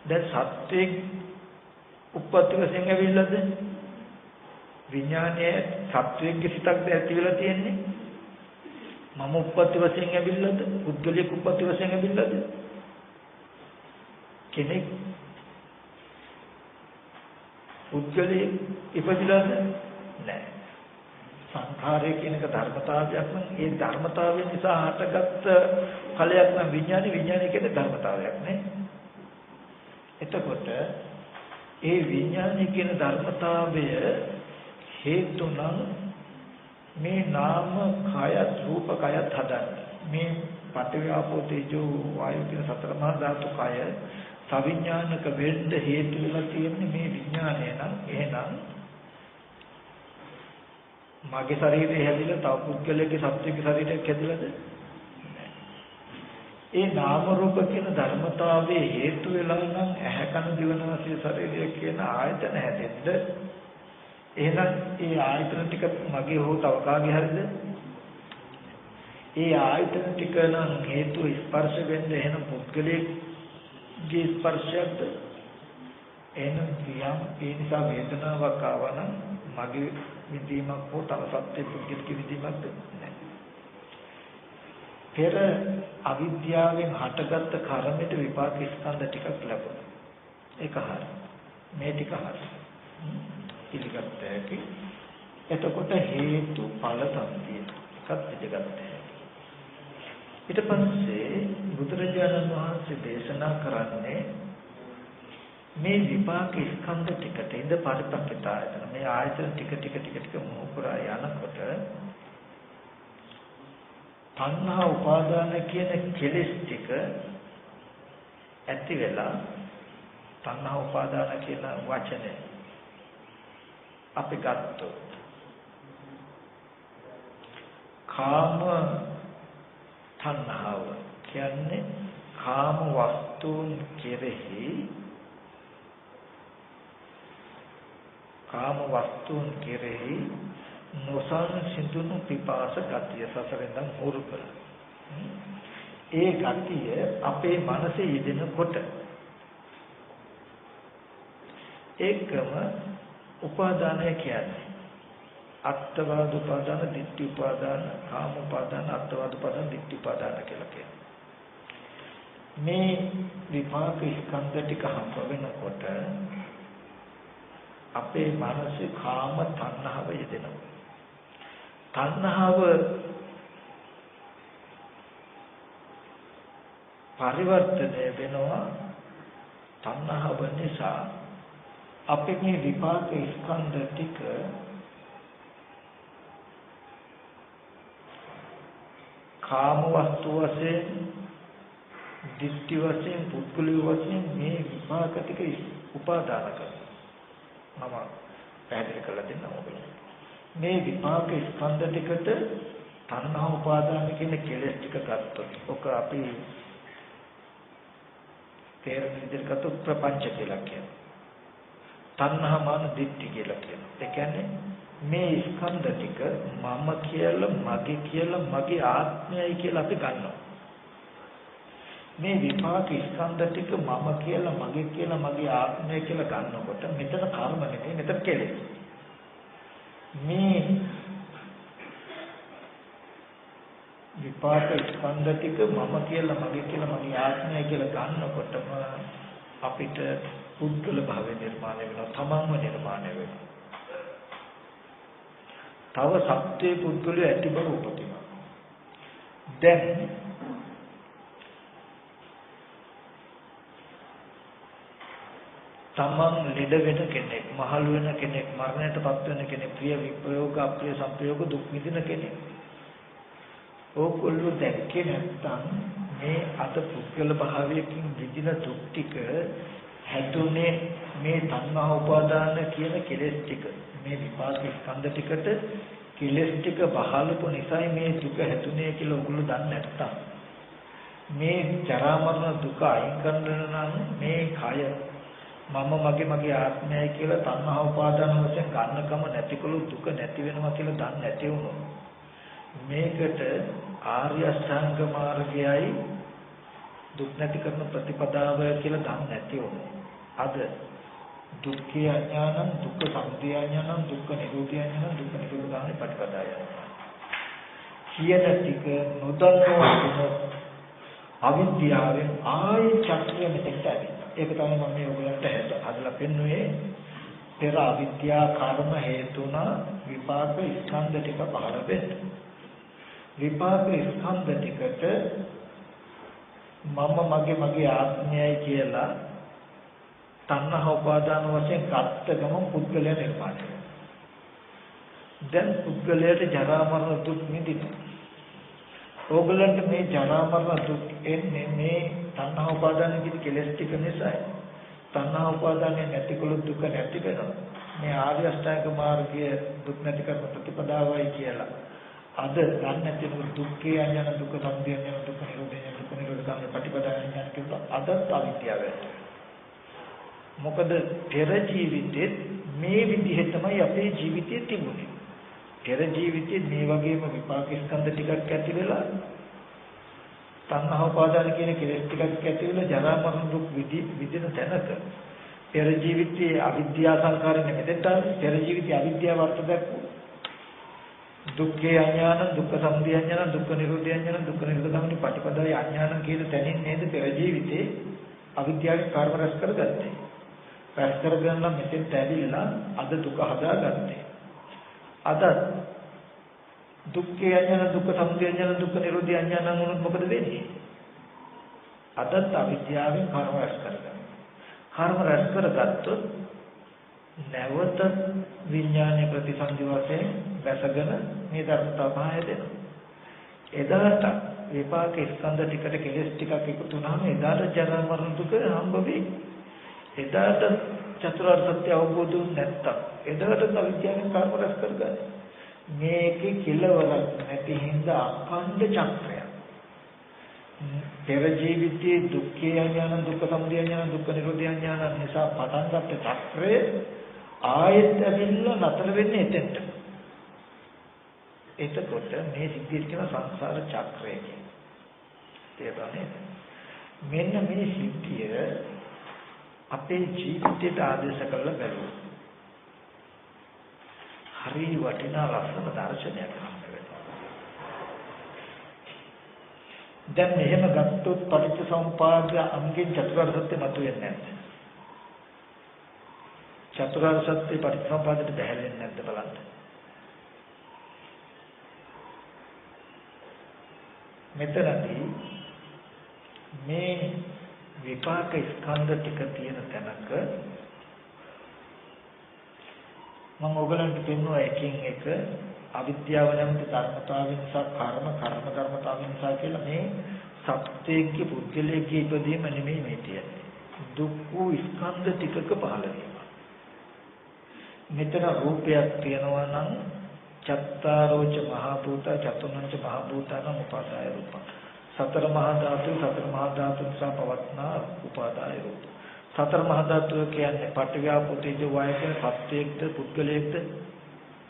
දැන් සත්‍යයේ උප්පත්ති වශයෙන් ඇවිල්ලාද? විඥානයේ සත්‍යයේ සිතක්ද ඇති වෙලා තියෙන්නේ? මම උප්පත්ති වශයෙන් ඇවිල්ලාද? පුද්ගලික උප්පත්ති වශයෙන් ඇවිල්ලාද? කෙනෙක් පුද්ගලික ඉපදිලාද? නැහැ. සංඛාරය කියන එක ධර්මතාවයක් නම් ඒ ධර්මතාවය නිසා හටගත්ත ඵලයක් නම් විඥානය කියන්නේ ධර්මතාවයක් නේ. එතකොට ඒ විඥානය කියන ධර්මතාවය හේතු නම් මේ නාම කයත් රූප කයත් හදන්නේ. මේ පඨවි ආපෝ තේජෝ වායු කියන සතර මහා ධාතු කය සවිඥානික වෙන්න හේතු වෙලා තියෙන්නේ මේ විඥානය නම්. එහෙනම් මගේ ශරීරය හැදිලා තව පුද්ගලයෙක්ගේ සත්වයේ ශරීරයක් හැදිලාද? ඒ නාම රූප කියන ධර්මතාවයේ හේතු වෙලා නම් ඇහැ කන දිව නාසය ශරීරය කියන ආයතන හැදෙන්න. එහෙනම් ඒ ආයතන ටික මගේ හෝ තව කාගේ හරිද? ඒ ආයතන ටික නම් හේතු ස්පර්ශ වෙන්න එහෙනම් පුද්ගලයෙක්ගේ ස්පර්ශයක්ද? එහෙනම් ක්‍රියාව ඒ නිසා වේදනාවක් ආවනම් මගේ විදීමක් හෝ තව සත්‍ය පුද්ගලික විදීමක්ද? නැහැ. පෙර අවිද්‍යාවෙන් හටගත්ත කර්මයට විපාක ස්කන්ධ ටිකක් ලැබුණා. ඒක හරි. මේ ටික හරි. පිළිගත්ත හැකි. එතකොට හේතු ඵල සම්පතිය එකත් පිළිගත්ත හැකි. ඊට පස්සේ බුදුරජාණන් වහන්සේ දේශනා කරන්නේ මේ විපාක ස්කන්ධ ටිකට ඉඳ පරිපක්කතායතන මේ ආයතන ටික මොහ පුරා යනකොට තණ්හා උපාදාන කියන කෙලෙස් ටික ඇති වෙලා තණ්හා උපාදාන කියන වචනේ අපි ගත්තොත් කාම තණ්හාව කියන්නේ කාම වස්තුන් කෙරෙහි කාම වස්තුන් කෙරෙහි නොසන්සිඳුණු පිපාස ගතිය සසරෙන් හුරු කළ. ඒ ගතිය අපේ මනසේ යෙදෙනකොට ඒකම උපාදානය කියන්නේ අත්වාද උපාදාන, ditthi උපාදාන, කාම උපාදාන, අත්වාද උපාදාන, ditthi උපාදාන කියලා කියනවා. මේ විපාක ස්කන්ධ ටික හම්බ වෙනකොට අපේ මනසේ කාම තණ්හාව යෙදෙනවා. තණ්හාව පරිවර්තනය වෙනවා. තණ්හාව නිසා අපේ මේ විපාක ස්කන්ධ ටික කාම වස්තු වශයෙන්, ditthi වශයෙන්, පුද්ගලික වශයෙන් මේ විපාක ටික උපාදාන කරනවා. මම පැහැදිලි කරලා දෙන්න ඕනේ. මේ විපාක ස්කන්ධ ටිකට තණ්හා උපාදාන කියන කෙලෙස් ටික ගත්තොත් ඔක අපි තේරුම් විදිහට ප්‍රපංච කියලා කියනවා. තණ්හා මාන දිට්ඨි කියලා කියනවා. ඒ කියන්නේ මේ ස්කන්ධ ටික මම කියලා, මගේ කියලා, මගේ ආත්මයයි කියලා අපි ගන්නවා. මේ විපාක ස්කන්ධ ටික මම කියලා, මගේ කියලා, මගේ ආත්මය කියලා ගන්නකොට මෙතන කර්ම නෙමෙයි, මෙතන කෙලෙස්. මේ විපාක ස්කන්ධ ටික මම කියලා, මගේ කියලා, මගේ ආත්මය කියලා ගන්නකොටම අපිට පුද්ගල භාවය නිර්මාණය වෙනවා, තමන්ම නිර්මාණය වෙනවා. තව සත්‍යයේ පුද්ගලයා ඇති බව උපදිනවා. දැන් තමන් ලෙඩ වෙන කෙනෙක්, මහලු වෙන කෙනෙක්, මරණයටපත් වෙන කෙනෙක්, ප්‍රිය විප්‍රයෝග, අප්‍රිය සංප්‍රයෝග දුක් විඳින කෙනෙක්. ඕගොල්ලෝ දැක්කේ නැත්නම් මේ අත පුද්ගල භාවයකින් විඳින දුක් ටික හැදුනේ මේ තණ්හා උපාදාන කියන කෙලෙස් ටික. මේ විපාක ස්කන්ධ ටිකට කෙලෙස් ටික බහලපු නිසායි මේ දුක හැදුනේ කියලා ඕගොල්ලෝ දන්නේ නැත්තම් මේ ජරා මරණ දුක අයින් කරන්න නම් මේ කය මම මගේ ආත්මයයි කියලා තණ්හා උපාදාන වශයෙන් ගන්නකම නැතිකොළු දුක නැති වෙනවා කියලා දන්නේ නැති වුණොත් මේකට ආර්ය අෂ්ටාංග මාර්ගයයි දුක් නැති කරන ප්‍රතිපදාව කියලා දන්නේ නැති වුණොත් අද දුක්ඛ අඥානං දුක්ඛ සමුදය අඥානං දුක්ඛ නිරෝධය අඥානං දුක්ඛ නිරෝධ ගාමී ප්‍රතිපදාය කියන ටික නොදන්නවා අවිද්‍යාවෙන් ආයි චක්‍රය මෙතෙන්ට ඇවිල්ලා. ඒක තමයි මම මේ ඔයගලන්ට හදලා පෙන්නුවේ. පෙර අවිද්‍යා කර්ම හේතුන විපාක ස්කන්ධ ටික පහළ වෙන්න. විපාක ස්කන්ධ ටිකට මම මගේ ආත්මයයි කියලා තණ්හා උපාදාන වශයෙන් ගත්ත ගමන් පුද්ගලයා නිර්මාණය වෙනවා. දැන් පුද්ගලයාට ජරා මරණ දුක් නිදිනවා. ඕගලන්ට මේ ජරා මරණ දුක් එන්නේ මේ තණ්හා උපාදාන කියන කෙලෙස් ටික නිසායි. තණ්හා උපාදානය නැතිකොළු දුක නැති වෙනවා. මේ ආර්ය අෂ්ටාංග මාර්ගයේ දුක් නැති කරන ප්‍රතිපදාවයි කියලා. අද ගන්න නැති දුක්ඛේ අඥාන දුක්ඛ සමුදය අඥාන දුක්ඛ නිරෝධය දුක්ඛ නිරෝධ ගාමී ප්‍රතිපදාව අඥාන කියන අදත් අවිද්‍යාව. මොකද පෙර ජීවිතේ මේ විදිහ තමයි අපේ ජීවිතයේ තිබුණේ. පෙර ජීවිතේ මේ වගේම විපාක ස්කන්ධ ටිකක් ඇති වෙලා තණ්හා උපාදාන කියන කෙලෙස් ටිකක් ඇති වෙලා ජරා මරණ දුක් විඳින තැනක පෙර ජීවිතයේ අවිද්‍යා සංකාරයෙන් මෙතෙන්ට පෙර ජීවිතයේ අවිද්‍යාව වර්ත දැක්වූ දුක්ඛේ අඥාන දුක්ඛ සමුදය අඥාන දුක්ඛ නිරෝධය අඥාන දුක්ඛ නිරෝධ ගාමී ප්‍රතිපදාවේ අඥාන කියන තැනින් නේද පෙර ජීවිතේ අවිද්‍යාවේ කර්ම රැස් කරගත්තේ. රැස් කරගෙන මෙතෙන්ට ඇවිල්ලා අද දුක හදාගත්තේ. අද දුක්ඛේ අඥාන දුක්ඛ සමුදය අඥාන දුක්ඛ නිරෝධය අඥාන වුණොත් මොකද වෙන්නේ? අදත් අවිද්‍යාවෙන් කර්ම රැස් කරගන්නවා. කර්ම රැස් කරගත්තොත් නැවත විඥානයේ ප්‍රතිසන්දි වශයෙන් වැසගෙන මේ ධර්මතාව හැදෙනවා. එදාට විපාක ස්කන්ධ ටිකට කෙලස් ටිකක් එකතු වුණාම එදාට ජරා මරණ දුක හම්බ වෙයි. එදාට චතුරාර්ය සත්‍ය අවබෝධ නැත්තම් එදාට අවිද්‍යාවෙන් කර්ම රැස් කරගන්න. මේකේ කෙලවරක් නැති හින්දා අඛණ්ඩ චක්‍රය. පෙර ජීවිතයේ දුක්ඛේ අඥාන දුක්ඛ සමුදය අඥාන දුක්ඛ නිරෝධය අඥාන නිසා පටන් ගත්ත චක්‍රය ආයෙත් ඇවිල්ලා නතර වෙන්නේ එතෙන්ට. එතකොට මේ සිද්ධිය කියන සංසාර චක්‍රය කියන්නේ. තේරුණානේ? මෙන්න මේ සිද්ධිය අපේ ජීවිතයට ආදේශ කරලා බලමු. හරි වටිනා ලස්සන දර්ශනයක් හම්බ වෙනවා. දැන් මෙහෙම ගත්තොත් පටිච්චසමුප්පාද අංගෙන් චතුරාර්ය සත්‍ය මතුවෙන්නේ නැද්ද? චතුරාර්ය සත්‍ය පටිච්චසමුප්පාදයට බැහැලෙන්නේ නැද්ද බලන්න. මෙතනදී මේ විපාක ස්කන්ධ ටික තියෙන තැනක මම ඔයගලන්ට පෙන්වුවා එකින් එක අවිද්‍යාව නැමැති ධර්මතාවය නිසා කර්ම ධර්මතාවය නිසා කියලා මේ සත්‍යයේ පුද්ගලයේ ඉපදීම නෙමෙයි මේ තියෙන්නේ. දුක් වූ ස්කන්ධ ටිකක පහළ වීම. මෙතන රූපයක් තියෙනවා නම් චත්තාරෝච මහා භූත චතුර්ණංච මහා භූතානම් උපාදාය රූප. සතර මහා ධාතු නිසා පවත්නා උපාදාය රූප. සතර මහා ධාතු කියන්නේ පඨවි තේජෝ වායු කියන සත්‍යයක්ද පුද්ගලයක්ද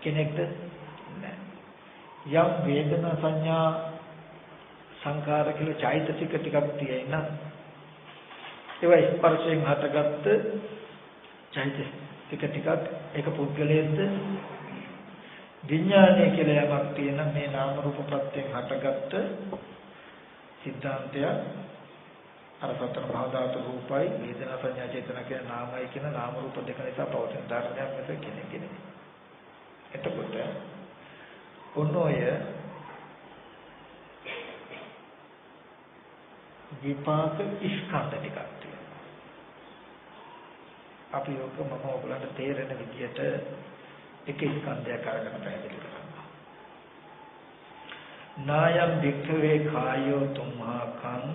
කෙනෙක්ද නැහැ. යම් වේදනා සංඥා සංකාර කියලා චෛතසික ටිකක් තියෙන ඒවා ස්පර්ශයෙන් හටගත්ත චෛතසික ටිකක් ඒක පුද්ගලයක්ද විඥානය කියලා යමක් තියෙන මේ නාම රූප ප්‍රත්‍යයෙන් හටගත්ත සිද්ධාන්තය අර සතර මහා ධාතු රූපයි වේදනා සංඥා චේතනා කියන නාමයි කියන නාම රූප දෙක නිසා පවතින ධර්මයක් මිස කෙනෙක් නෙමෙයි. එතකොට ඔන්නෝය විපාක ස්කන්ධ ටිකක් තියෙනවා. අපි ඔක මම ඔයගලන්ට තේරෙන විදිහට එක ස්කන්ධයක් අරගෙන පැහැදිලි කරනවා. නායම් වික්ඛවේ කායෝ තුම්හාකං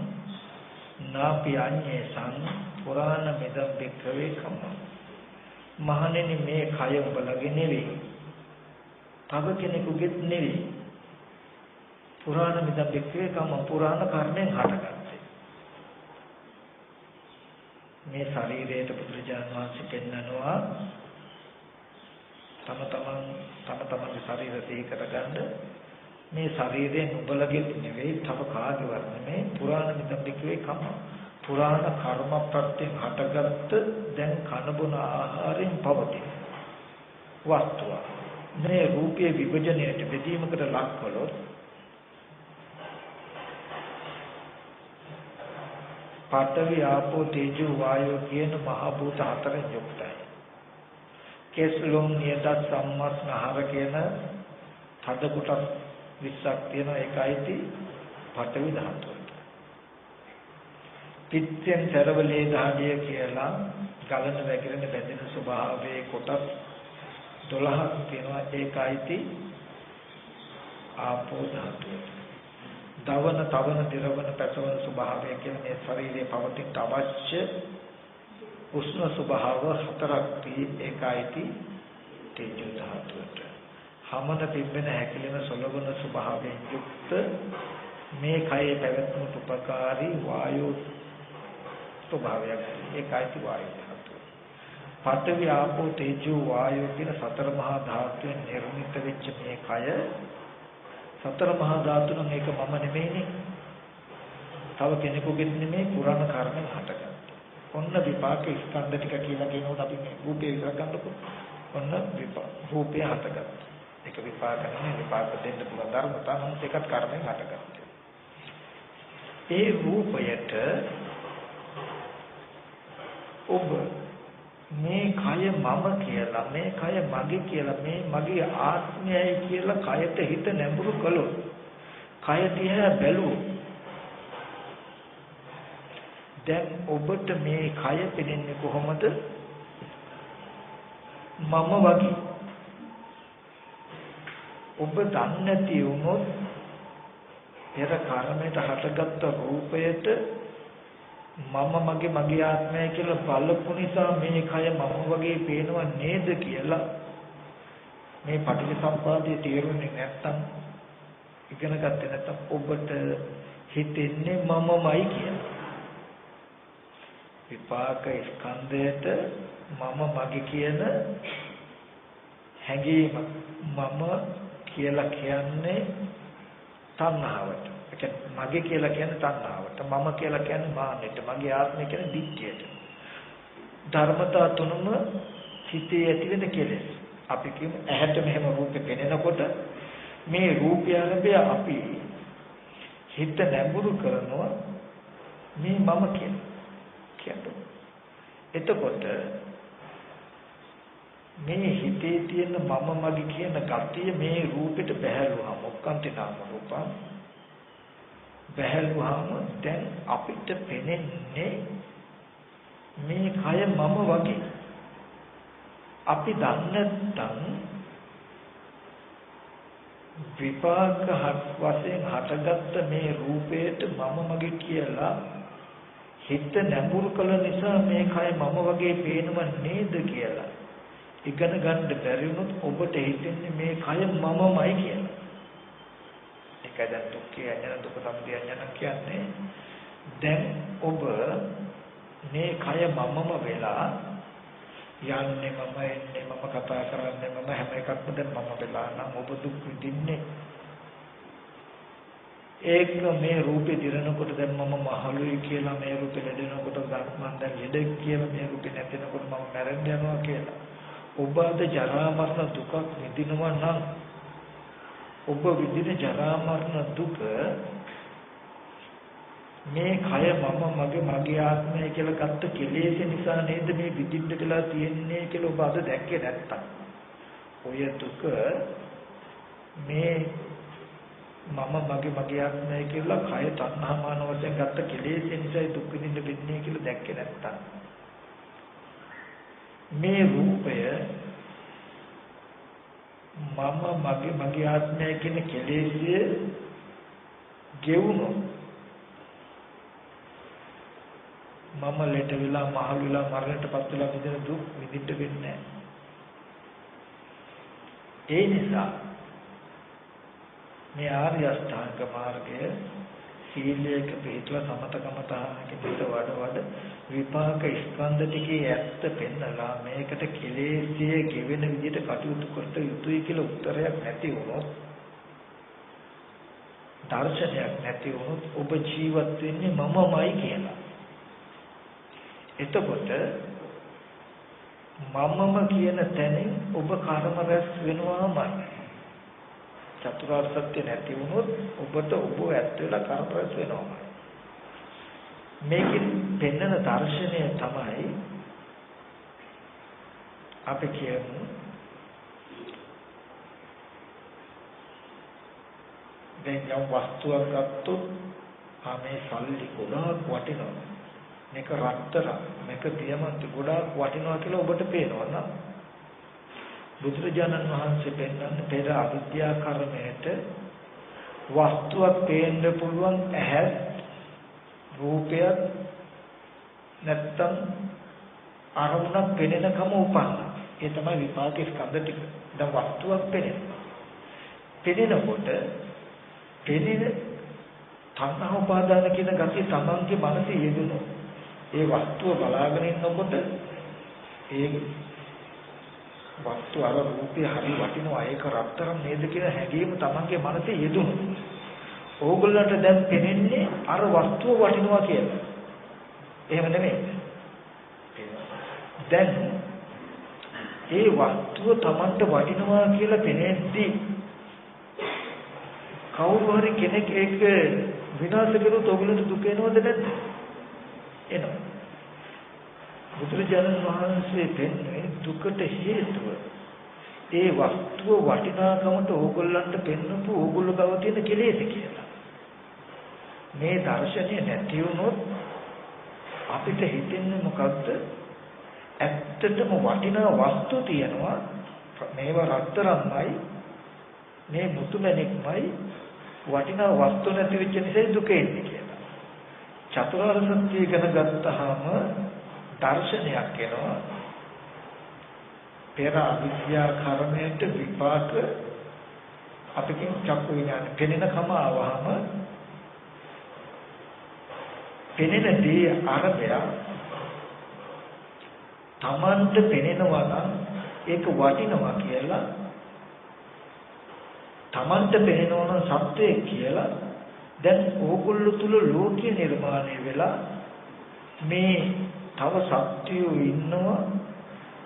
නාපි අඤ්ඤේසං පුරාණ මෙදම් වික්ඛවේ කම්ම. මහණෙනි මේ කය ඔබලගේ නෙවෙයි. තව කෙනෙකුගෙත් නෙවෙයි. පුරාණ මෙදම් වික්ඛවේ කම්ම පුරාණ කර්මෙන් හටගත්තේ. මේ ශරීරයට බුදුරජාණන් වහන්සේ පෙන්නනවා තම තමන්ගේ ශරීරය සිහි කරගන්න මේ ශරීරයෙන් උඹලගේ නෙවෙයි තව කාගේවත් නෙමෙයි පුරාණ මිත්‍තිකේ කම පුරාණ කර්ම ප්‍රත්‍යයෙන් හටගත්ත දැන් කන බොන ආහාරයෙන් පවතින වස්තුව මේ රූපයේ විභජනයට බෙදීමකට ලක් කළොත් පඨවි ආපෝ තේජෝ වායෝ කියන මහ භූත හතරෙන් යුක්තයි. කෙස්ලොම් නියත සම්මස්නහර කියන හද කොටස් 20ක් තියෙනවා ඒකයිති පඨවි ධාතුවට. පිත්තෙන් සරවලේ ධාඩිය කියලා ගලන වැగిරෙන බැඳෙන ස්වභාවයේ කොටස් 12ක් තියෙනවා ඒකයිති ආපෝ ධාතුවට. දවන තවන දිරවන පැසවන ස්වභාවය කියන මේ ශරීරයේ පවතින අවශ්‍ය උෂ්ණ ස්වභාව හතරක් තී ඒකයිති තේජෝ ධාතුවට. හමන පිම්බෙන හැකිලෙන සොලවන ස්වභාවයෙන් යුක්ත මේ කයේ පැවැත්මට උපකාරී වායු ස්වභාවයක් ඒකයිති වායු ධාතුව. පඨවි ආපෝ තේජෝ වායෝ කියන සතර මහා ධාතුන් නිර්මිත වෙච්ච මේ කය සතර මහා ධාතුන් මේක මම නෙමෙයිනේ. තව කෙනෙකුගෙත් නෙමෙයි පුරාණ කර්මෙන් හටගත්තා. ඔන්න විපාක ස්කන්ධ ටික කියලා කියනකොට අපි මේ රූපේ විතර ගන්නකො. ඔන්න විපාක රූපය හටගත්තා. ඒක විපාක නෙමෙයි විපාක දෙන්න පුළුවන් ධර්මතා නම් ඒකත් කර්මෙන් හටගත්තා. ඒ රූපයට ඔබ මේ කය මම කියලා මේ කය මගේ කියලා මේ මගේ ආත්මයයි කියලා කයට හිත නැඹුරු කළොත් කය දිහා බැලුවොත් දැන් ඔබට මේ කය පෙනෙන්නේ කොහොමද මම වගේ ඔබ දන්නේ නැති වුණොත් පෙර කර්මයට හටගත්ත රූපයට මම මගේ ආත්මය කියලා බලපු නිසා මේ කය මම වගේ පේනව නේද කියලා මේ පටිච්චසමුප්පාදයේ තේරුන්නේ නැත්තම් ඉගෙන ගත්තේ නැත්තම් ඔබට හිතෙන්නේ මමමයි කියලා. විපාක ස්කන්ධයට මම මගේ කියන හැඟීම මම කියලා කියන්නේ තණ්හාවට. මගේ කියලා කියන්නේ තණ්හාවට. මම කියලා කියන්නේ මානෙට. මගේ ආත්මය කියන්නේ දික්කයට. ධර්මතා තුනම හිතේ ඇති වෙන කෙලෙස්. අපි කියමු ඇහැට මෙහෙම රූපේ පෙනෙනකොට මේ රූපය ආරම්භය අපි හිත නැඹුරු කරනවා මේ මම කියන්නේ. එතකොට මේ හිතේ තියෙන මම මගේ කියන ගතිය මේ රූපෙට බැහැලුවාම ඔක්කාන්ති නාම රූපං බැහැලුවාම දැන් අපිට පෙනෙන්නේ මේ කය මම වගේ. අපි දන්නේ නැත්නම් විපාක වශයෙන් හටගත්ත මේ රූපයට මම මගේ කියලා හිත නැඹුරු කළ නිසා මේ කය මම වගේ පේනව නේද කියලා ඉගෙන ගන්න බැරි වුණොත් ඔබට හිතෙන්නේ මේ කය මමමයි කියලා. ඒකයි දැන් දුක්ඛය අඥාන දුක සමුදය අඥාන කියන්නේ දැන් ඔබ මේ කය මමම වෙලා යන්නේ මම එන්නේ මම කතා කරන්නේ මම හැම එකක්ම දැන් මම වෙලා නම් ඔබ දුක් විඳින්නේ. ඒක මේ රූපේ දිරනකොට දැන් මම මහලුයි කියලා මේ රූපේ ලැබෙනකොට මම දැන් ලෙඩ කියලා මේ රූපේ නැතිනකොට මම මැරෙන්න යනවා කියලා. ඔබ අද ජරා මරණ දුකක් විඳිනවා නම් ඔබ විඳින ජරා මරණ දුක මේ කය මම මගේ ආත්මය කියලා ගත්ත කෙලෙස් නිසා නේද මේ විදිහට කියලා තියෙන්නේ කියලා ඔබ අද දැක්කේ නැත්තම් ඔය දුක මේ මම මගේ ආත්මය කියලා කය තණ්හා මාන වශයෙන් ගත්ත කෙලෙස් නිසා දුක් විඳින්න වෙන්නේ කියලා දැක්කේ නැත්තම් මේ රූපය මම මගේ ආත්මය කියන කෙලෙස්ය ගෙවුණොත් මම ලෙඩ වෙලා මහලු වෙලා මරණයටපත් වෙලා විඳින දුක් විඳින්න වෙන්නේ නැහැ. ඒ නිසා මේ ආර්ය අෂ්ටාංග මාර්ගය සීලයක පිළිතුර සමතකමතාවක පිට වඩ විපාක ස්කන්ධ ටිකේ ඇත්ත පෙන්නලා මේකට කෙලෙසිය ගෙවෙන විදිහට කටයුතු කරට යුතුයි කියලා උත්තරයක් නැති වුණොත් දර්ශනයක් නැති වුණොත් ඔබ ජීවත් වෙන්නේ මමමයි කියලා. එතකොට මමම කියන තැනින් ඔබ කර්ම රැස් වෙනවාමයි. චතුරාර්ය සත්‍ය නැති වුණොත් ඔබට ඔබ ඇත්ත වෙලා කර්ම රැස් වෙනවාමයි. මේකෙන් පෙන්නන දර්ශනය තමයි අපි කියමු දැන් යම් වස්තුවක් ගත්තොත් මේ සල්ලි ගොඩාක් වටිනවා. මේක රත්තරන් මේක දියමන්ති ගොඩාක් වටිනවා කියලා ඔබට පේනවා නේද? බුදුරජාණන් වහන්සේ පෙන්නන්නේ පෙර අවිද්‍යා කර්මයට වස්තුවක් පේන්න පුළුවන් ඇහැ රූපයක් නැත්තම් අරමුණක් පෙනෙනකම උපන්නා. ඒ තමයි විපාක ස්කන්ධ ටික. දැන් වස්තුවක් පෙනෙනවා. පෙනෙනකොට පෙනෙන තණ්හා උපාදාන කියන ගතිය තමන්ගේ මනසේ යෙදුණා. ඒ වස්තුව බලාගෙන ඉන්නකොට ඒ වස්තු අර රූපේ හරි වටිනවා ඒක රත්තරන් නේද කියන හැඟීම තමන්ගේ මනසේ යෙදුණා. ඕගොල්ලන්ට දැන් පෙනෙන්නේ අර වස්තුව වටිනවා කියලා. එහෙම නෙමෙයි. දැන් ඒ වස්තුව තමන්ට වටිනවා කියලා පෙනෙද්දී කවුරු හරි කෙනෙක් ඒක විනාශ කළොත් ඕගොල්ලන්ට දුක එනවද නැද්ද? එනවා. බුදුරජාණන් වහන්සේ පෙන්වන්නේ දුකට හේතුව ඒ වස්තුව වටිනාකමට ඕගොල්ලන්ට පෙන්වපු ඕගොල්ලෝ බව තියෙන කෙලෙස් කියලා. මේ දර්ශනය නැති වුණොත් අපිට හිතෙන්නේ මොකද්ද? ඇත්තටම වටිනා වස්තු තියෙනවා මේවා රත්තරන්මයි මේ මුතුමැණික්මයි වටිනා වස්තු නැති වෙච්ච නිසා දුක එන්නේ කියලා. චතුරාර්ය සත්‍ය ඉගෙන ගත්තාම දර්ශනයක් එනවා. පෙර අවිද්‍යා කර්මයට විපාක අපිකින් චක්කු විඥාන පෙනෙනකම ආවහම පෙනෙන දේ ආරම්භය තමන්ට පෙනෙනවා නම් ඒක වටිනවා කියලා තමන්ට පෙනෙනවා නම් සත්‍යය කියලා දැන් ඕගොල්ලෝ තුල ලෝකය නිර්මාණය වෙලා මේ තව සත්‍යයෝ ඉන්නවා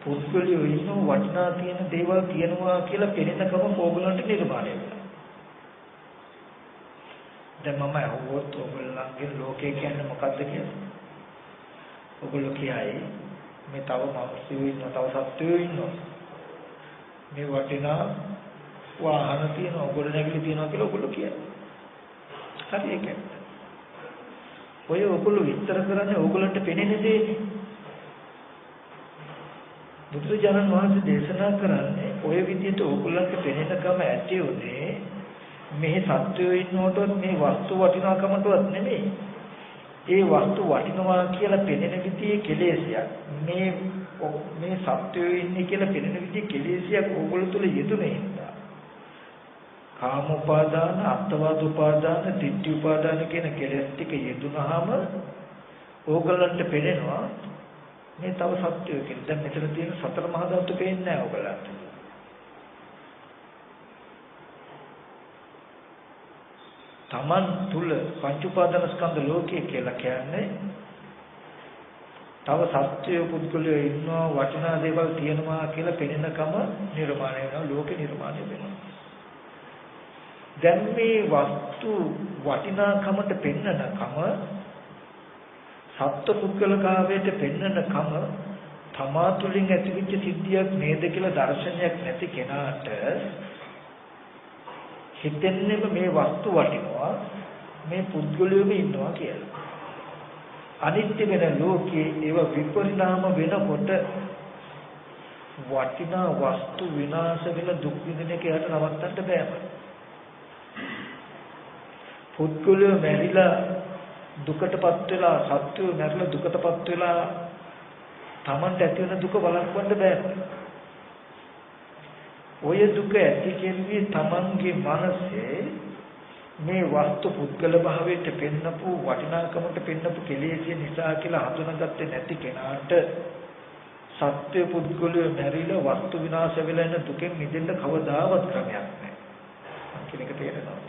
පුද්ගලයෝ ඉන්නවා වටිනා තියෙන දේවල් කියනවා කියලා පෙනෙනකම ඕගොල්ලන්ට නිර්මාණය වෙනවා. දැන් මම අහුවොත් ඕගොල්ලන්ගේ ලෝකය කියන්නේ මොකක්ද කියලා. ඕගොල්ලෝ කියයි මේ තව මිනිස්සු ඉන්නවා තව සත්වයෝ ඉන්නවා. මේ වටිනා වාහන තියෙනවා ඔයගොල්ලෝ නැගිලි තියෙනවා කියලා ඔයගොල්ලෝ කියනවා. හරි ඒකයි. ඔය ඔයගොල්ලෝ විස්තර කරන්නේ ඕගොල්ලන්ට පෙනෙන දේනේ. බුදුරජාණන් වහන්සේ දේශනා කරන්නේ ඔය විදිහට ඕගොල්ලන්ට පෙනෙනකම ඇති උනේ මේ සත්වයෝ ඉන්නකොටත් මේ වස්තු වටිනාකමටවත් නෙමෙයි. ඒ වස්තු වටිනවා කියලා පෙනෙන විදිහේ කෙලෙසයක්. මේ සත්වයෝ ඉන්නේ කියලා පෙනෙන විදිහේ කෙලෙසයක් ඕගොල්ලෝ තුල යෙදුනේ හින්දා. කාම උපාදාන, අත්වාද උපාදාන, ditthi උපාදාන කියන කෙලෙස් ටික යෙදුනහම ඕගොල්ලන්ට පෙනෙනවා මේ තව සත්‍යය කියලා. දැන් මෙතන තියෙන සතර මහා ධාතු පේන්නේ නැහැ ඔයගලන්ට. තමන් තුල පංච උපාදාන ස්කන්ධ ලෝකය කියලා කියන්නේ තව සත්‍යය පුද්ගලයෝ ඉන්නවා වටිනා දේවල් තියෙනවා කියලා පෙනෙනකම නිර්මාණය වෙනවා ලෝකේ නිර්මාණය වෙනවා. දැන් මේ වස්තු වටිනාකමට පෙන්නනකම සත්ව පුද්ගලකාවයට පෙන්වන කම තමා තුළින් ඇතිවෙච්ච සිද්ධියක් නේද කියලා දර්ශනයක් නැති කෙනාට හිතෙන්නේම මේ වස්තු වටිනවා මේ පුද්ගලයෙම ඉන්නවා කියලා. අනිත්‍ය වෙන ලෝකයේ ඒව විපරිණාම වෙනකොට වටිනා වස්තු විනාශ වෙන දුක් විඳින එක යට නවත්තන්න බෑම. පුද්ගලයා මැරිලා දුකටපත් වෙලා සත්‍යෝ මැරිලා දුකටපත් වෙලා තමන්ට ඇති වෙන දුක වළක්වන්න බෑ. ඔය දුක ඇති කෙරුවේ තමන්ගේ මනසේ මේ වස්තු පුද්ගල භාවයට පෙන්නපු වටිනාකමට පෙන්නපු කෙලෙසිය නිසා කියලා හඳුනාගත්තේ නැති කෙනාට සත්‍ය පුද්ගලය මැරිලා වස්තු විනාශ වෙලා යන දුකෙන් මිදෙන්න කවදාවත් ක්‍රමයක් නැහැ. කියන එක තේරෙනවා.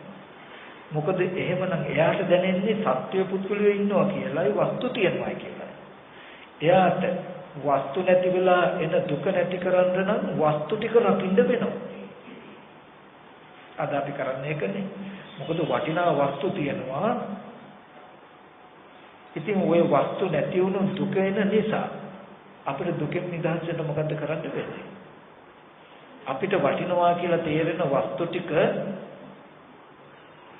මොකද එහෙමනම් එයාට දැනෙන්නේ සත්‍ය පුද්ගලය ඉන්නවා කියලායි වස්තු තියෙනවා කියලා. එයාට වස්තු නැති වෙලා එන දුක නැති කරන්න නම් වස්තු ටික රකින්න වෙනවා. අද අපි කරන්නේ ඒකනේ. මොකද වටිනා වස්තු තියෙනවා. ඉතින් ওই වස්තු නැති වුණු දුක එන නිසා අපිට දුකෙන් නිදහස් වෙන්න මොකද්ද කරන්න වෙන්නේ? අපිට වටිනවා කියලා තේරෙන වස්තු ටික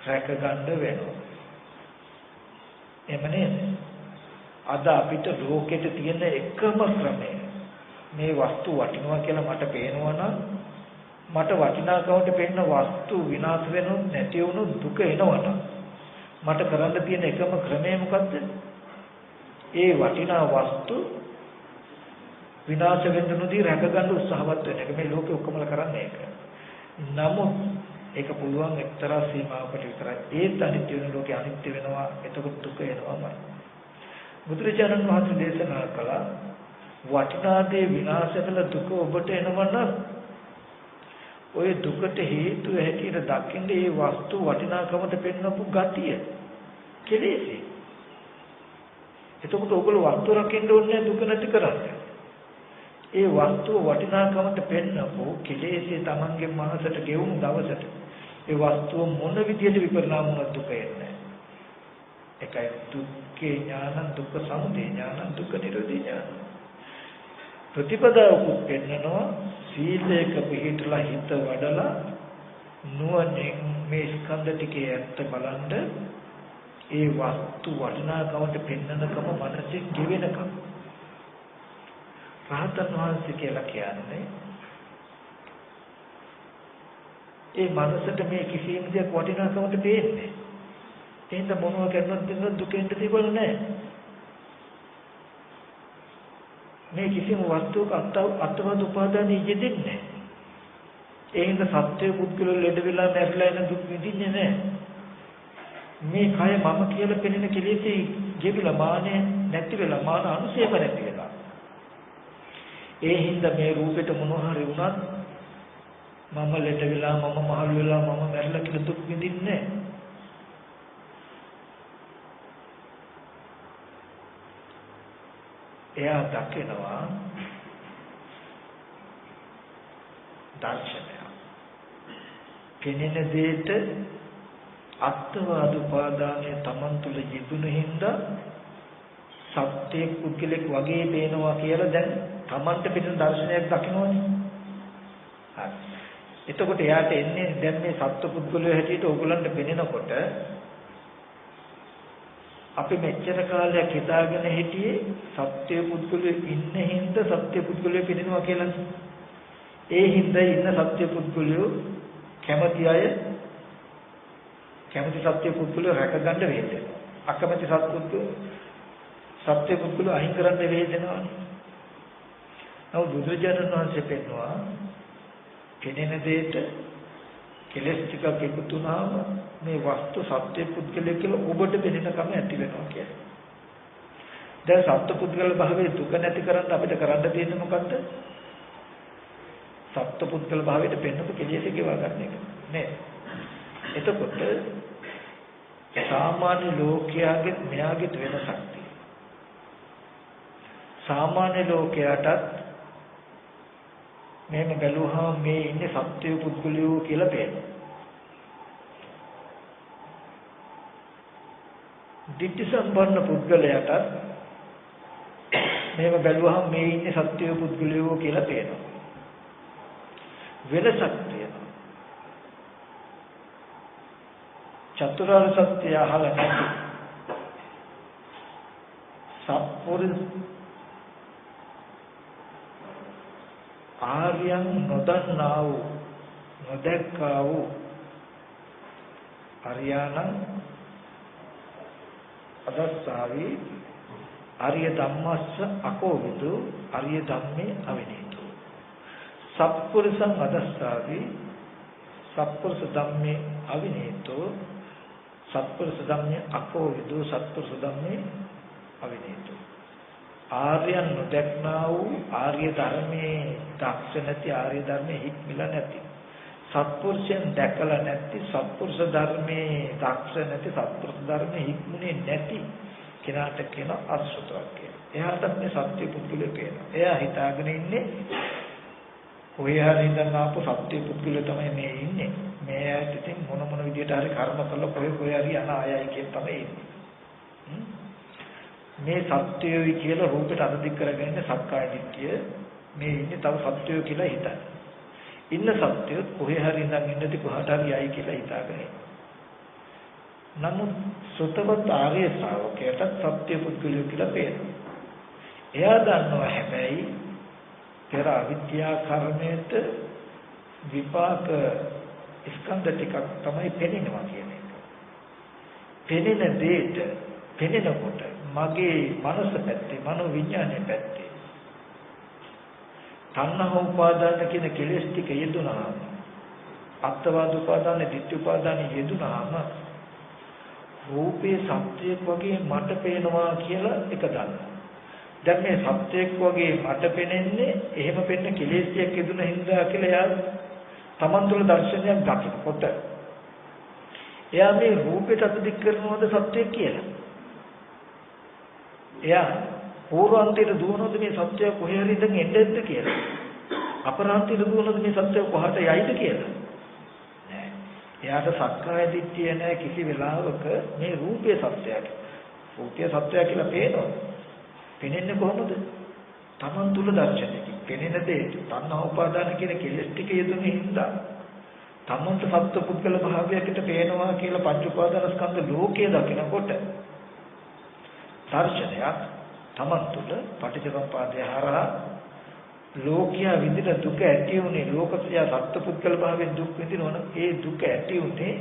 රැක ගන්න වෙනවා. එහෙම නේද? අද අපිට ලෝකෙට තියෙන එකම ක්‍රමය මේ වස්තු වටිනවා කියලා මට පේනවා නම් මට වටිනාකමට පෙන්න වස්තු විනාශ වෙනොත් නැති වුණොත් දුක එනවනම් මට කරන්න තියෙන එකම ක්‍රමය මොකද්ද? ඒ වටිනා වස්තු විනාශ වෙන්න නොදී රැක ගන්න උත්සාහවත් වෙන එක. මේ ලෝකෙ ඔක්කොමල කරන්නේ ඒක. නමුත් ඒක පුළුවන් එක්තරා සීමාවකට විතරයි. ඒත් අනිත්‍ය වෙන ලෝකෙ අනිත්‍ය වෙනවා. එතකොට දුක එනවාමයි. බුදුරජාණන් වහන්සේ දේශනා කළා වටිනා දේ විනාශ කළ දුක ඔබට එනවනම් ඔය දුකට හේතු හැටියට දකින්න මේ වස්තු වටිනාකමට පෙන්වපු ගතිය කෙලෙසි. එතකොට ඔයගොල්ලෝ වස්තු රකින්න ඕනේ දුක නැති කරන්නේ. ඒ වස්තුව වටිනාකමට පෙන්වපු කෙලෙසි තමන්ගේ මනසට ගෙවුණු දවසට ඒ වස්තුව මොන විදියට විපරිණාම වුණත් දුක එන්නේ. ඒකයි දුක්ඛේ ඥානං දුක්ඛ සමුදය ඥානං දුක්ඛ නිරෝධ ඥානං. ප්‍රතිපදාවකුත් පෙන්නනවා සීලයක පිළිහිටලා හිත වඩලා නුවණින් මේ ස්කන්ධ ටිකේ ඇත්ත බලන්ද ඒ වස්තු වටිනාකමට පෙන්නනකම මනසින් ගෙවෙනකම රහතන් වහන්සේ කියලා කියන්නේ ඒ මනසට මේ කිසිම දෙයක් වටිනාකමට පේන්නේ. එහෙනම් මොනවා කරනවද දුකෙන් තිබුණ නැහැ. මේ කිසිම වස්තුවක අත්වද උපාදානෙ යෙදෙන්නේ නැහැ. ඒ හින්දා සත්‍ය පුද්ගලෝ ලෙඩ වෙලා මැරිලා යන දුක් විඳින්නේ නැහැ. මේ කය මම කියලා පෙනෙන කෙලෙසි ජීවිලා මානෙ නැති වෙලා මාන අනුසේම නැති වෙලා. ඒ හින්දා මේ රූපෙට මොනවා හරි වුණත් මම ලෙඩ වෙලා මම මහලු වෙලා මම මැරිලා කියලා දුක් විඳින්නේ නැහැ. එයා දකිනවා දර්ශනය. කෙනෙන දෙයට අත්වාද උපාදානයේ Taman තුල යෙදුන හින්දා සත්‍ය පුද්ගලෙක් වගේ පේනවා කියලා දැන් Tamanට පිටින් දර්ශනයක් දකිනවනේ. හරි. එතකොට එයාට එන්නේ දැන් මේ සත්‍ය පුද්ගලයෝ හැටියට ඕගොල්ලන්ට පෙනෙනකොට අපි මෙච්චර කාලයක් හිතාගෙන හිටියේ සත්‍ය පුද්ගලයෝ ඉන්න හින්දා සත්‍ය පුද්ගලයෝ පෙනෙනවා කියලා. ඒ හින්දා ඉන්න සත්‍ය පුද්ගලයෝ කැමති අය කැමති සත්‍ය පුද්ගලයෝ රැක ගන්න වේදෙනවා. අකමැති සත්‍ය පුද්ගලයෝ අහිං කරන්න වේදෙනවානේ. නමුත් බුදුරජාණන් වහන්සේ පෙන්වනවා කෙනෙන දෙයට කෙලස් ටිකක් එකතු වුණාම මේ වස්තු සත්‍ය පුද්ගලය කියලා ඔබට පෙනෙනකම ඇති වෙනවා කියන්නේ. දැන් සත්‍ය පුද්ගල භාවයේ දුක නැති කරන්න අපිට කරන්න තියෙන්නේ මොකද්ද? සත්‍ය පුද්ගල භාවයට පෙන්නපු කෙලෙස් ගෙවා ගන්න එක. නේද? එතකොට සාමාන්‍ය ලෝකයාගේ මෙයාගේ වෙනසක් තියෙනවා. සාමාන්‍ය ලෝකයාටත් මේම බැලුවහම මේ ඉන්නේ සත්‍ය පුද්ගලයෝ කියලා පේනවා. ditthi සම්පන්න පුද්ගලයාට මේව බැලුවහම මේ ඉන්නේ සත්‍ය පුද්ගලයෝ කියලා පේනවා. වෙනසක් තියෙනවා. චතුරාර්ය සත්‍ය අහලා නැති සත්පුරුෂ ආර්යයන් නොදන්නා වූ නොදැක්කා වූ අරියාණං අදස්සාවි ආර්ය ධම්මස්ස අකෝවිදු ආර්ය ධම්මේ අවිනීතු සත්පුරුෂං අදස්සාවි සත්පුරුෂ ධම්මේ අවිනීතු සත්පුරුෂ ධම්මේ අකෝවිදු සත්පුරුෂ ධම්මේ අවිනීතු ආර්යයන් නොදැක්නා වූ ආර්ය ධර්මයේ දක්ෂ නැති ආර්ය ධර්මයේ හික්මිලා නැති සත්පුරුෂයන් දැකලා නැති සත්පුරුෂ ධර්මයේ දක්ෂ නැති සත්පුරුෂ ධර්මයේ හික්මුනේ නැති කෙනාට කියන අසුතවක් කියලා. එයාට මේ සත්‍ය පුද්ගලයා කියනවා. එයා හිතාගෙන ඉන්නේ කොහේ හරි ඉඳන් ආපු සත්‍ය පුද්ගලයා තමයි මේ ඉන්නේ. මේ ඇයිත් ඉතින් මොන මොන විදියට හරි කර්ම කළා කොහේ හරි යන අයයි කියන තමයි ඉන්නේ. මේ සත්‍යයයි කියලා රූපයට අදික් කරගෙන සක්කාය දිට්ඨිය මේ ඉන්නේ තව සත්‍යය කියලා හිතන්නේ. ඉන්න සත්‍යය කොහේ හරි ඉඳන් ඉන්නදී කොහට හරි යයි කියලා හිතාගෙන. නමුත් සුතවත් ආර්ය ශ්‍රාවකයට සත්‍ය පුද්ගලයෝ කියලා පේනවා. එයා දන්නවා හැබැයි පෙර අවිද්‍යා කර්මයට විපාක ස්කන්ධ ටිකක් තමයි පෙනෙනවා කියන එක. පෙනෙන දෙයට පෙනෙනකොට මගේ මනස පැත්තේ මනෝ විඥානයේ පැත්තේ තණ්හා උපාදාන කියන කෙලෙස් ටික යෙදුනහම අත්වාද උපාදාන ditthi උපාදාන යෙදුනහම රූපේ සත්‍යයක් වගේ මට පේනවා කියලා එක දන්නවා. දැන් මේ සත්‍යයක් වගේ මට පෙනෙන්නේ එහෙම පෙන්න කෙලෙස්යක් යෙදුන හින්දා කියලා එයා තමන් තුළ දර්ශනයක් දකිනකොට එයා මේ රූපයට අදික් කරනවද සත්‍යයක් කියලා. එයා පූර්වාන්තයට දුවනොත් මේ සත්‍යය කොහේ හරි ඉඳන් එන්නේද කියලා. අපරාන්තයට දුවනොත් මේ සත්‍යය කොහට යයිද කියලා. නෑ. එයාට සක්කාය දිට්ඨිය නෑ කිසි වෙලාවක මේ රූපේ සත්‍යයක්. රූපේ සත්‍යය කියලා පේනවා. පෙනෙන්නේ කොහොමද? තමන් තුල දර්ශනයකින්. පෙනෙන දේ තණ්හා උපාදාන කියන කෙලෙස් ටික යෙදුනේ හින්දා තමන්ට සත්‍ය පුද්ගල භාවයකට පේනවා කියලා පංච උපාදාන ස්කන්ධ ලෝකයේ දකිනකොට දර්ශනයක් තමන් තුළ පටිච්චසමුප්පාදය හරහා ලෝකයා විඳින දුක ඇති උනේ ලෝකසය සත්පුද්ගල භාවයෙන් දුක් විඳිනවන ඒ දුක ඇති උනේ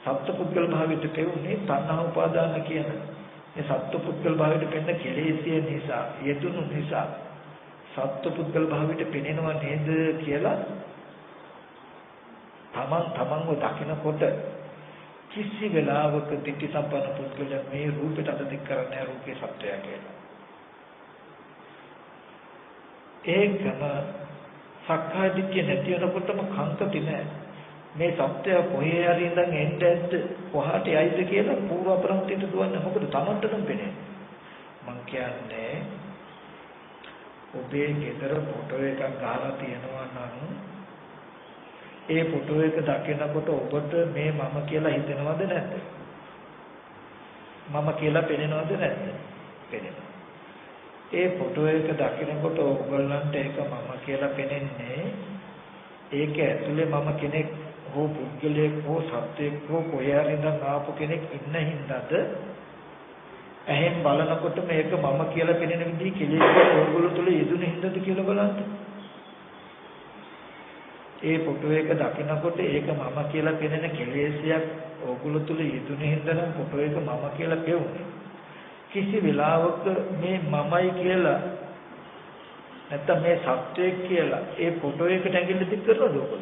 සත්පුද්ගල භාවයට පෙවුනේ තණ්හා උපාදාන කියන ඒ සත්පුද්ගල භාවයට පෙන්න කෙලෙසිය නිසා යෙදුණු නිසා සත්පුද්ගල භාවයට පෙනෙනව නේද කියලා තමන්ව දකිනකොට කිසි වෙලාවක ditthi සම්පන්න පුද්ගලයා මේ රූපයට අදික් කරන්නේ රූපේ සත්‍යය කියලා. ඒකම සක්කාය දිට්ඨිය නැති වෙනකොටම කංකති නෑ. මේ සත්‍යය කොහේ හරි ඉඳන් එන්න ඇද්ද කොහාට යයිද කියලා පූර්ව අපරන්තිට දුවන්නේ මොකද තමන්ටම පෙනේ. මං කියන්නේ ඔබේ ගෙදර ෆොටෝ එකක් ගහලා තියෙනවා නම් ඒ ෆොටෝ එක දකිනකොට ඔබට මේ මම කියලා හිතෙනවද නැද්ද? මම කියලා පේනවද නැද්ද? පේනවා. ඒ ෆොටෝ එක දකිනකොට ඔයගොල්ලන්ට ඒක මම කියලා පේන්නේ ඒක ඇතුලේ මම කෙනෙක් හෝ පුද්ගලයෙක් හෝ සත්වයෙක් හෝ කොහේ හරි ඉඳන් ආපු කෙනෙක් ඉන්න හින්දාද එහෙන් බලනකොට මේක මම කියලා පේන විදිහ කෙලෙස් ඔයගොල්ලෝ තුල යෙදුන හින්දාද කියලා බලන්න. ඒ ෆොටෝ එක දකිනකොට ඒක මම කියලා පෙනෙන කෙලෙසියක් ඕගොල්ලෝ තුල යෙදුනේ හින්දා ෆොටෝ එක මම කියලා පෙවුනේ. කිසි වෙලාවක මේ මමයි කියලා නැත්නම් මේ සත්‍යයක් කියලා ඒ ෆොටෝ එකට ඇඟිල්ල දික් කරනවද ඔයගොල්ලෝ?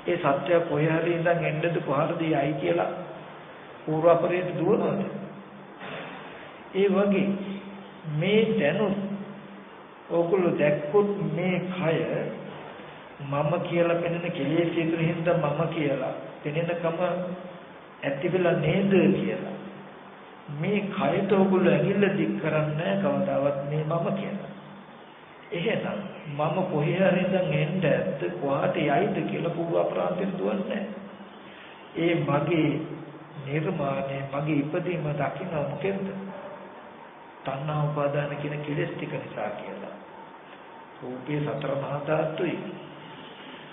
ඒ සත්‍යය කොහේ හරි ඉඳන් එන්නද කොහටද යයි කියලා පූර්වාපරයට දුවනවද? ඒ වගේ මේ දැනුත් ඕගොල්ලෝ දැක්කොත් මේ කය මම කියලා පෙනෙන කෙලෙස් ඉදිරි හින්දා මම කියලා පෙනෙනකම ඇති වෙලා නේද කියලා මේ කයට ඔයගොල්ලෝ ඇඟිල්ල දික් කරන්නේ කවදාවත් මේ මම කියලා. එහෙනම් මම කොහේ හරි ඉඳන් එන්න ඇත්ත කොහාට යයිද කියලා පූර්ව අප්‍රාන්තයට දුවන්නේ. ඒ මගේ නිර්මාණය මගේ ඉපදීම දකින්න මොකෙන්ද? තණ්හා උපාදාන කියන කෙලෙස් ටික නිසා කියලා. රූපේ සතර මහා ධාතුයි.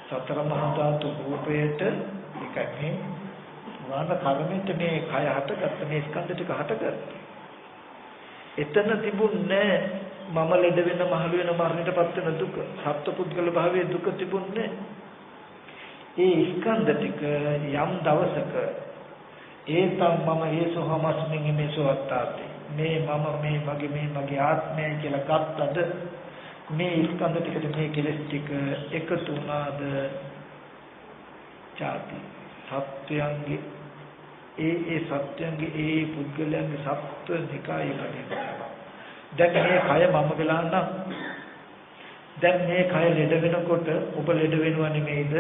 සතර මහා ධාතු රූපයට එකයි වාන කර්මෙට මේ කය හටගත්ත මේ ස්කන්ධ ටික හටගත්තා. එතන තිබුණේ මම ලෙඩ වෙන මහලු වෙන මරණයටපත් වෙන දුක. සත්පුද්ගල භාවයේ දුක තිබුණේ. ඒ ස්කන්ධ ටික යම් දවසක ඒතම් මම හේසොහමස්මින් මේසොවත්තාති. මේ මම මේ මගේ ආත්මය කියලා ගත්තද මේ ස්කන්ධ ටිකට මේ කෙලෙස් ටික එකතු වුණාද ඡාති සත්‍යංගේ ඒ සත්‍යංගේ ඒ පුද්ගලයන්ගේ සත්ව නිකායේ කඩේනවා. දැන් මේ කය මම වෙලා නම් දැන් මේ කය ලෙඩ වෙනකොට ඔබ ලෙඩ වෙනව නෙමෙයිද?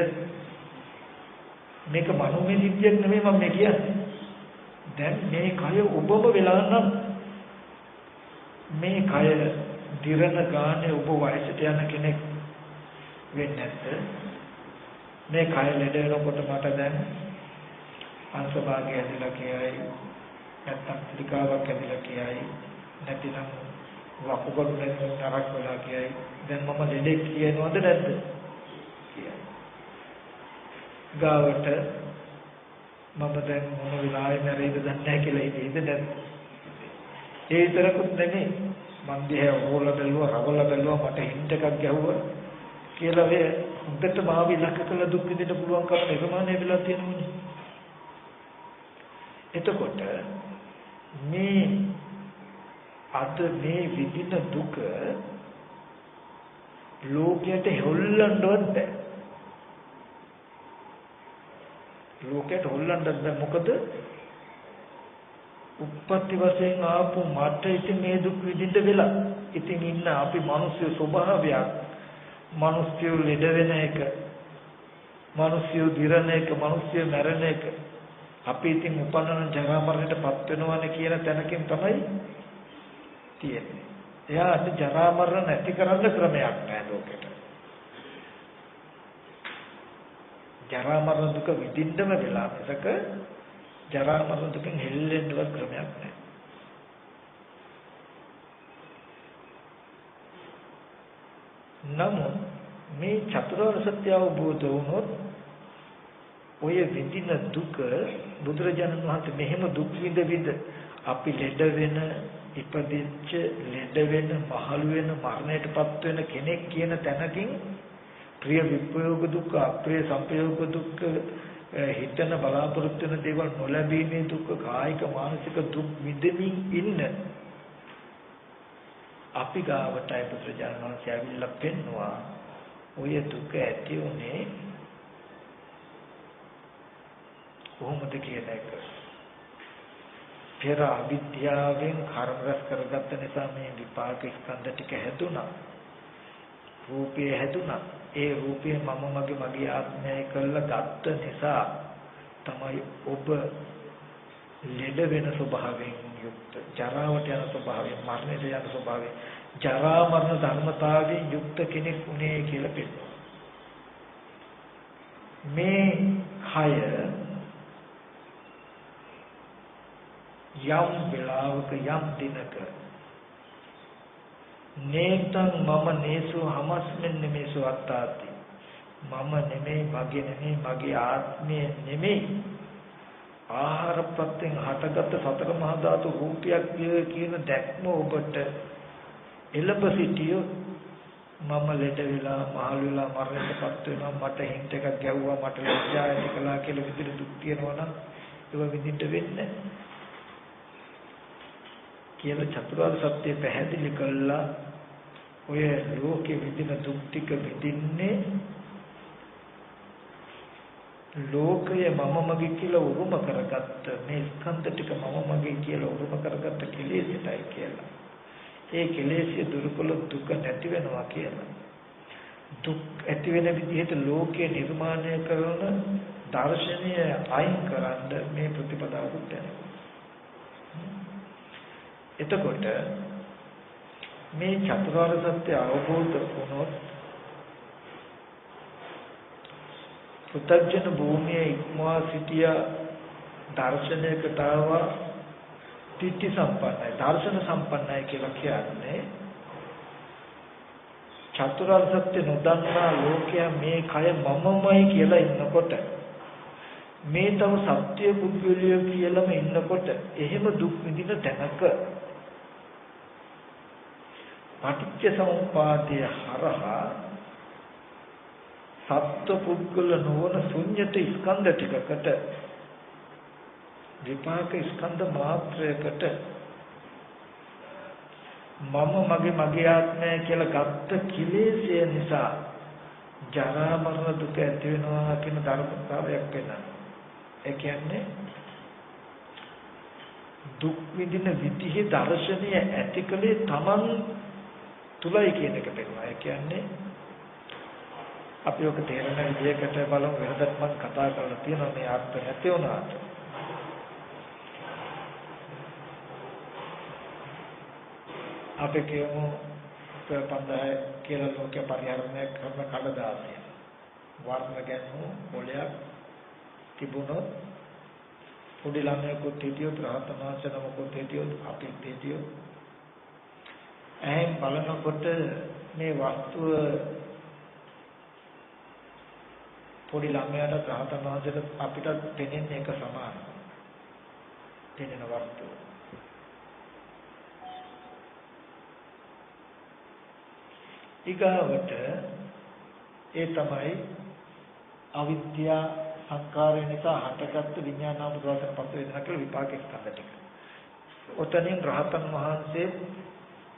මේක මනෝමය සිද්ධියක් නෙමෙයි මම කියන්නේ. දැන් මේ කය ඔබම වෙලා නම් මේ කය දිරන ගානේ ඔබ වයසට යන කෙනෙක් වෙන්නේ නැත්නම් මේ කය ලෙඩ වෙනකොට මට දැන් අංශභාගය ඇදලා කියයි නැත්නම් ත්‍රිකාවක් ඇදලා කියයි නැතිනම් වකුගඩු නරක් වෙලා කියයි දැන් මම ලෙඩෙක් කියනවද නැද්ද කියයි ගාවට මම දැන් මොන වෙලාවෙ මැරෙයිද දන්නේ නැහැ කියලා ඉතින්ද දැන් ඒ විතරකුත් නෙමෙයි මන් දිහා හොරලා බැලුවා රවලා බැලුවා මට හින්ට් එකක් ගැහුවා කියලා වෙ හුද්දට මාව ඉලක්ක කළ දුක් විඳින්න පුළුවන් කම නිර්මාණය වෙලා තියෙනවනේ. එතකොට මේ අද මේ විඳින දුක ලෝකයට හොල්ලන්නවත් බැහැ. ලෝකයට හොල්ලන්නවත් බැහැ මොකද උප්පත්ති වශයෙන් ආපු මට ඉතින් මේ දුක් විඳින්න වෙලා. ඉතින් ඉන්න අපි මිනිස්සු ස්වභාවයක් මිනිස්සු ලෙඩ වෙන එක මිනිස්සු දිරන එක මිනිස්සු මැරෙන එක අපි ඉතින් උපන්නන ජරා මරණයටපත් වෙනවනේ කියන තැනකින් තමයි තියෙන්නේ. එයාට ජරා මරණ නැති කරන්න ක්‍රමයක් නැහැ ලෝකෙට. ජරා මරණ දුක විඳින්නම වෙලා මිසක ජරා මරණ දුකෙන් හෙල්ලෙන්නවත් ක්‍රමයක් නැහැ. නමුත් මේ චතුරාර්ය සත්‍ය අවබෝධ වුණොත් ඔය විඳින දුක බුදුරජාණන් වහන්සේ මෙහෙම දුක් විඳ අපි ලෙඩ වෙන ඉපදිච්ච ලෙඩ වෙන මහලු වෙන මරණයටපත් වෙන කෙනෙක් කියන තැනකින් ප්‍රිය විප්‍රයෝග දුක් අප්‍රිය සංපයෝග දුක් හිතන බලාපොරොත්තු වෙන දේවල් නොලැබීමේ දුක් කායික මානසික දුක් විඳමින් ඉන්න අපි ගාවටයි බුදුරජාණන් වහන්සේ ආවිල්ලා පෙන්නවා ඔය දුක ඇති උනේ කොහොමද කියන එක. පෙර අවිද්‍යාවෙන් කර්ම රැස් කරගත්ත නිසා මේ විපාක ස්කන්ධ ටික හැදුනා. රූපය හැදුනා. ඒ රූපය මම මගේ ආත්මය කරලා ගත්ත නිසා තමයි ඔබ ලෙඩ වෙන ස්වභාවයෙන් යුක්ත, ජරාවට යන ස්වභාවයෙන්, මරණයට යන ස්වභාවයෙන්, ජරා මරණ ධර්මතාවයෙන් යුක්ත කෙනෙක් උනේ කියලා පෙන්නනවා. මේ කය යම් වෙලාවක යම් දිනක නේතං මම නේසු හමස්මෙන් නෙමේසු අත්තාති මම නෙමෙයි මගේ ආත්මය නෙමෙයි ආහාර ප්‍රත්‍යයෙන් හටගත් සතර මහා ධාතු රූපයක් කියන දැක්ම ඔබට එළඹ සිටියොත් මම ලෙඩ වෙලා මහලු වෙලා මරණයටපත් වෙනවා මට හින්ට එකක් ගැව්වා මට ලැජ්ජා ඇති කළා කියලා විදිහට දුක් තියෙනවා නම් ඒක විඳින්න වෙන්නේ කියලා චතුරාර්ය සත්‍ය පැහැදිලි කළා. ඔය ලෝකෙ විඳින දුක් ටික විඳින්නේ ලෝකය මම මගේ කියලා උරුම කරගත්ත මේ ස්කන්ධ ටික මම මගේ කියලා උරුම කරගත්ත කෙලෙසටයි කියලා. ඒ කෙලෙසිය දුරුකල දුක නැති වෙනවා කියලා. දුක් ඇති වෙන විදිහට ලෝකය නිර්මාණය කරන දර්ශනය අයින් කරන්න මේ ප්‍රතිපදාව උත්තරයි. එතකොට මේ චතුරාර්ය සත්‍ය අවබෝධ වුණොත් පුතග්ජන භූමියේ ඉක්මවා සිටිය දර්ශනයකට ආවා තිට්ඨි සම්පන්නයි දර්ශන සම්පන්නයි කියලා කියන්නේ චතුරාර්ය සත්‍ය නොදන්නා ලෝකයා මේ කය මමමයි කියලා ඉන්නකොට මේ තම සත්‍ය පුද්ගලිය කියලාම ඉන්නකොට එහෙම දුක් විඳින තැනක පටිච්ච සමුප්පාදය හරහා සත්ව පුද්ගල නොවන ශුන්්‍යත ස්කන්ධ ටිකකට විපාක ස්කන්ධ මාත්‍රයකට මම මගේ ආත්මය කියලා ගත්ත කිලේශය නිසා ජරා මරණ දුක ඇති වෙනවා කියන ධර්මතාවයක් වෙනවා. ඒ කියන්නේ දුක් විඳින විදිහේ දර්ශනය ඇතිකලේ Taman තුලයි කියන එක පෙන්නනවා. ඒ කියන්නේ අපි ඔක තේරෙන විදිහකට බලමු. වෙනදත් මම කතා කරලා තියෙනවා මේ ආත්ම නැති වුණාට. අපි කියමු පන්දහය කියලා ලෝකේ පරිහරණය කරන කඩදාසිය. වර්ණ ගැනීම පොළයක් තිබුණොත් පොඩි ළමයෙකුත් හිටියොත් රහතන් වහන්සේ නමකුත් හිටියොත් අපිත් හිටියොත් එහෙන් බලනකොට මේ වස්තුව පොඩි ළමයාට රහතන් වහන්සේට අපිට දෙන්නේ එක සමානයි. දෙන්න වස්තුව ඊගාවට ඒ තමයි අවිද්‍යා සංකාරය නිසා හටගත්තු විඥානාම දෝෂන පස්ස වේදනා කියලා විපාක ස්කන්ධ ටික. ඔතනින් රහතන් වහන්සේ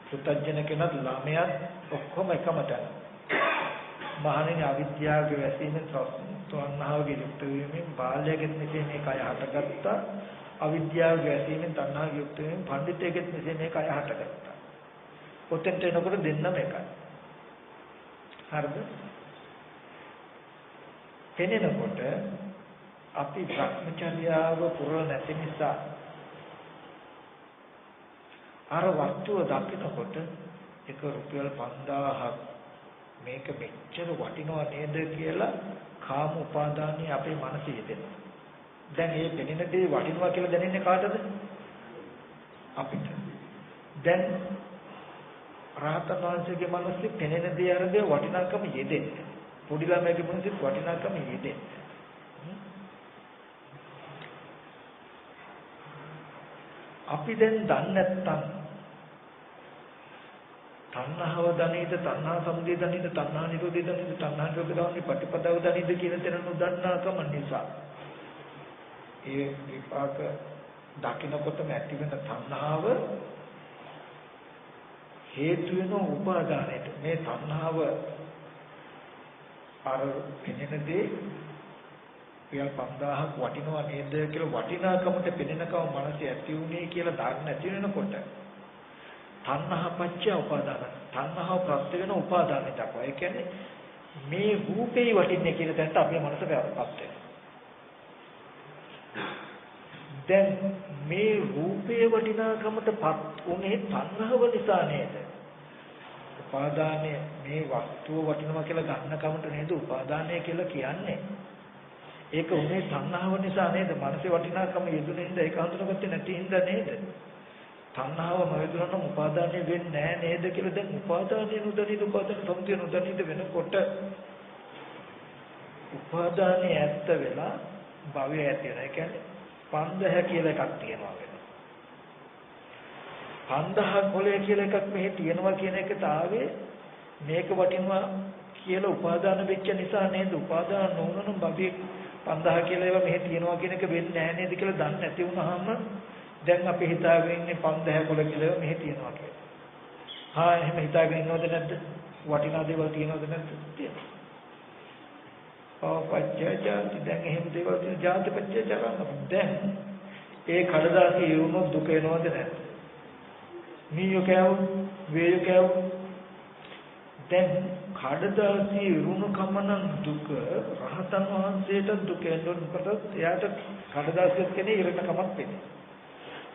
සුතජන කෙනෙක් ළමයාත් ඔක්කොම එකම තැන. මහණෙනි අවිද්‍යාවගේ වැසීමෙන් තණ්හාවගේ යුක්ත වීමෙන් බාල්‍යගෙත් මෙසේ මේ කය හටගත්තා. අවිද්‍යාවගේ වැසීමෙන් තණ්හාවගේ යුක්ත වීමෙන් පඬිතෙගෙත් මෙසේ මේ කය හටගත්තා. ඔතෙන්ට එනකොට දෙන්නම එකයි. හරිද? කෙනෙකුට අපි භ්‍රමචර්යාව පුරල නැති නිසා අර වස්තුව දකිනකොට එක රුපියල් 5000ක් මේක මෙච්චර වටිනවා නේද කියලා කාම උපාදානිය අපේ මනසේ යෙදෙනවා. දැන් මේ පෙනෙන දේ වටිනවා කියලා දැනෙන්නේ කාටද? අපිට. දැන් රහතන් වහන්සේගේ මනසේ පෙනෙන දේ අරදී වටිනාකම යෙදෙන්නේ. පොඩි ළමයාගේ මනසේ වටිනාකම යෙදෙන්නේ. අපි දැන් දන්නේ නැත්තම් තණ්හාව දනීද තණ්හා සමුදය දනීද තණ්හා නිරෝධය දනීද තණ්හා නිරෝධ ගාමී ප්‍රතිපදාව දනීද කියන තැන නොදන්නාකම නිසා ඒ විපාක දකින්නකොටම ඇති වෙන තණ්හාව හේතු වෙන උපාදානයට මේ තණ්හාව අර පෙනෙනදී පියල් 5000ක් වටිනවා නේද කියලා වටිනාකමට පෙනෙනකම මනසේ ඇති උනේ කියලා දාන්න නැති වෙනකොට තණ්හා පත්‍ය උපාදාන තණ්හාව ප්‍රත්‍ය වෙන උපාදානයට දක්වා. ඒ කියන්නේ මේ රූපේ වටින්නේ කියන තැනට අපේ මනස වැපත් වෙනවා. දැන් මේ රූපේ වටිනාකමටපත් උනේ තණ්හාව නිසා නේද? උපාදානය මේ වස්තුව වටිනවා කියලා ගන්න කමට නේද උපාදානය කියලා කියන්නේ. ඒක උනේ තණ්හාව නිසා නේද? මනසේ වටිනාකම යෙදුනේ හින්දා ඒක හඳුනගත්තේ නැති හින්දා නේද? තණ්හාව නොයදුනනම් උපාදානය වෙන්නේ නැහැ නේද කියලා දැන් උපාදානය නුදනිද උපාදාන සමුදය නුදනිද වෙනකොට උපාදානය ඇත්ත වෙලා භවය ඇති වෙනවා. ඒ කියන්නේ 5000 කියලා එකක් තියෙනවා වෙනවා. 5000 කොලේ කියලා එකක් මෙහි තියෙනවා කියන එකට ආවේ මේක වටිනවා කියලා උපාදාන වෙච්ච නිසා නේද? උපාදාන නොවුනනම් භවයේ 5000 කියලා ඒවා මෙහි තියෙනවා කියන එක වෙන්නේ නැහැ නේද කියලා දන්නේ නැති වුනහම දැන් අපි හිතාගෙන ඉන්නේ 5000 කොල කියලා මෙහි තියෙනවා කියලා. හා එහෙම හිතාගෙන ඉන්නවද නැද්ද? වටිනා දේවල් තියෙනවද නැද්ද? තියෙනවා. පච්චයාති දැන් එහෙම දේවල් තියෙන ජාති පච්චය කරන්න. දැන් ඒ කඩදාසි වුණොත් දුක එනවද නැද්ද? මීයෝ කෑවොත් වේයෝ කෑවොත් දැන් කඩදාසි රුණු කමන දුක රහතන් වහන්සේට දුක එනකොට එයාට කඩදාසියක් කෙනේ ඉරණ කමක් වෙන්නේ.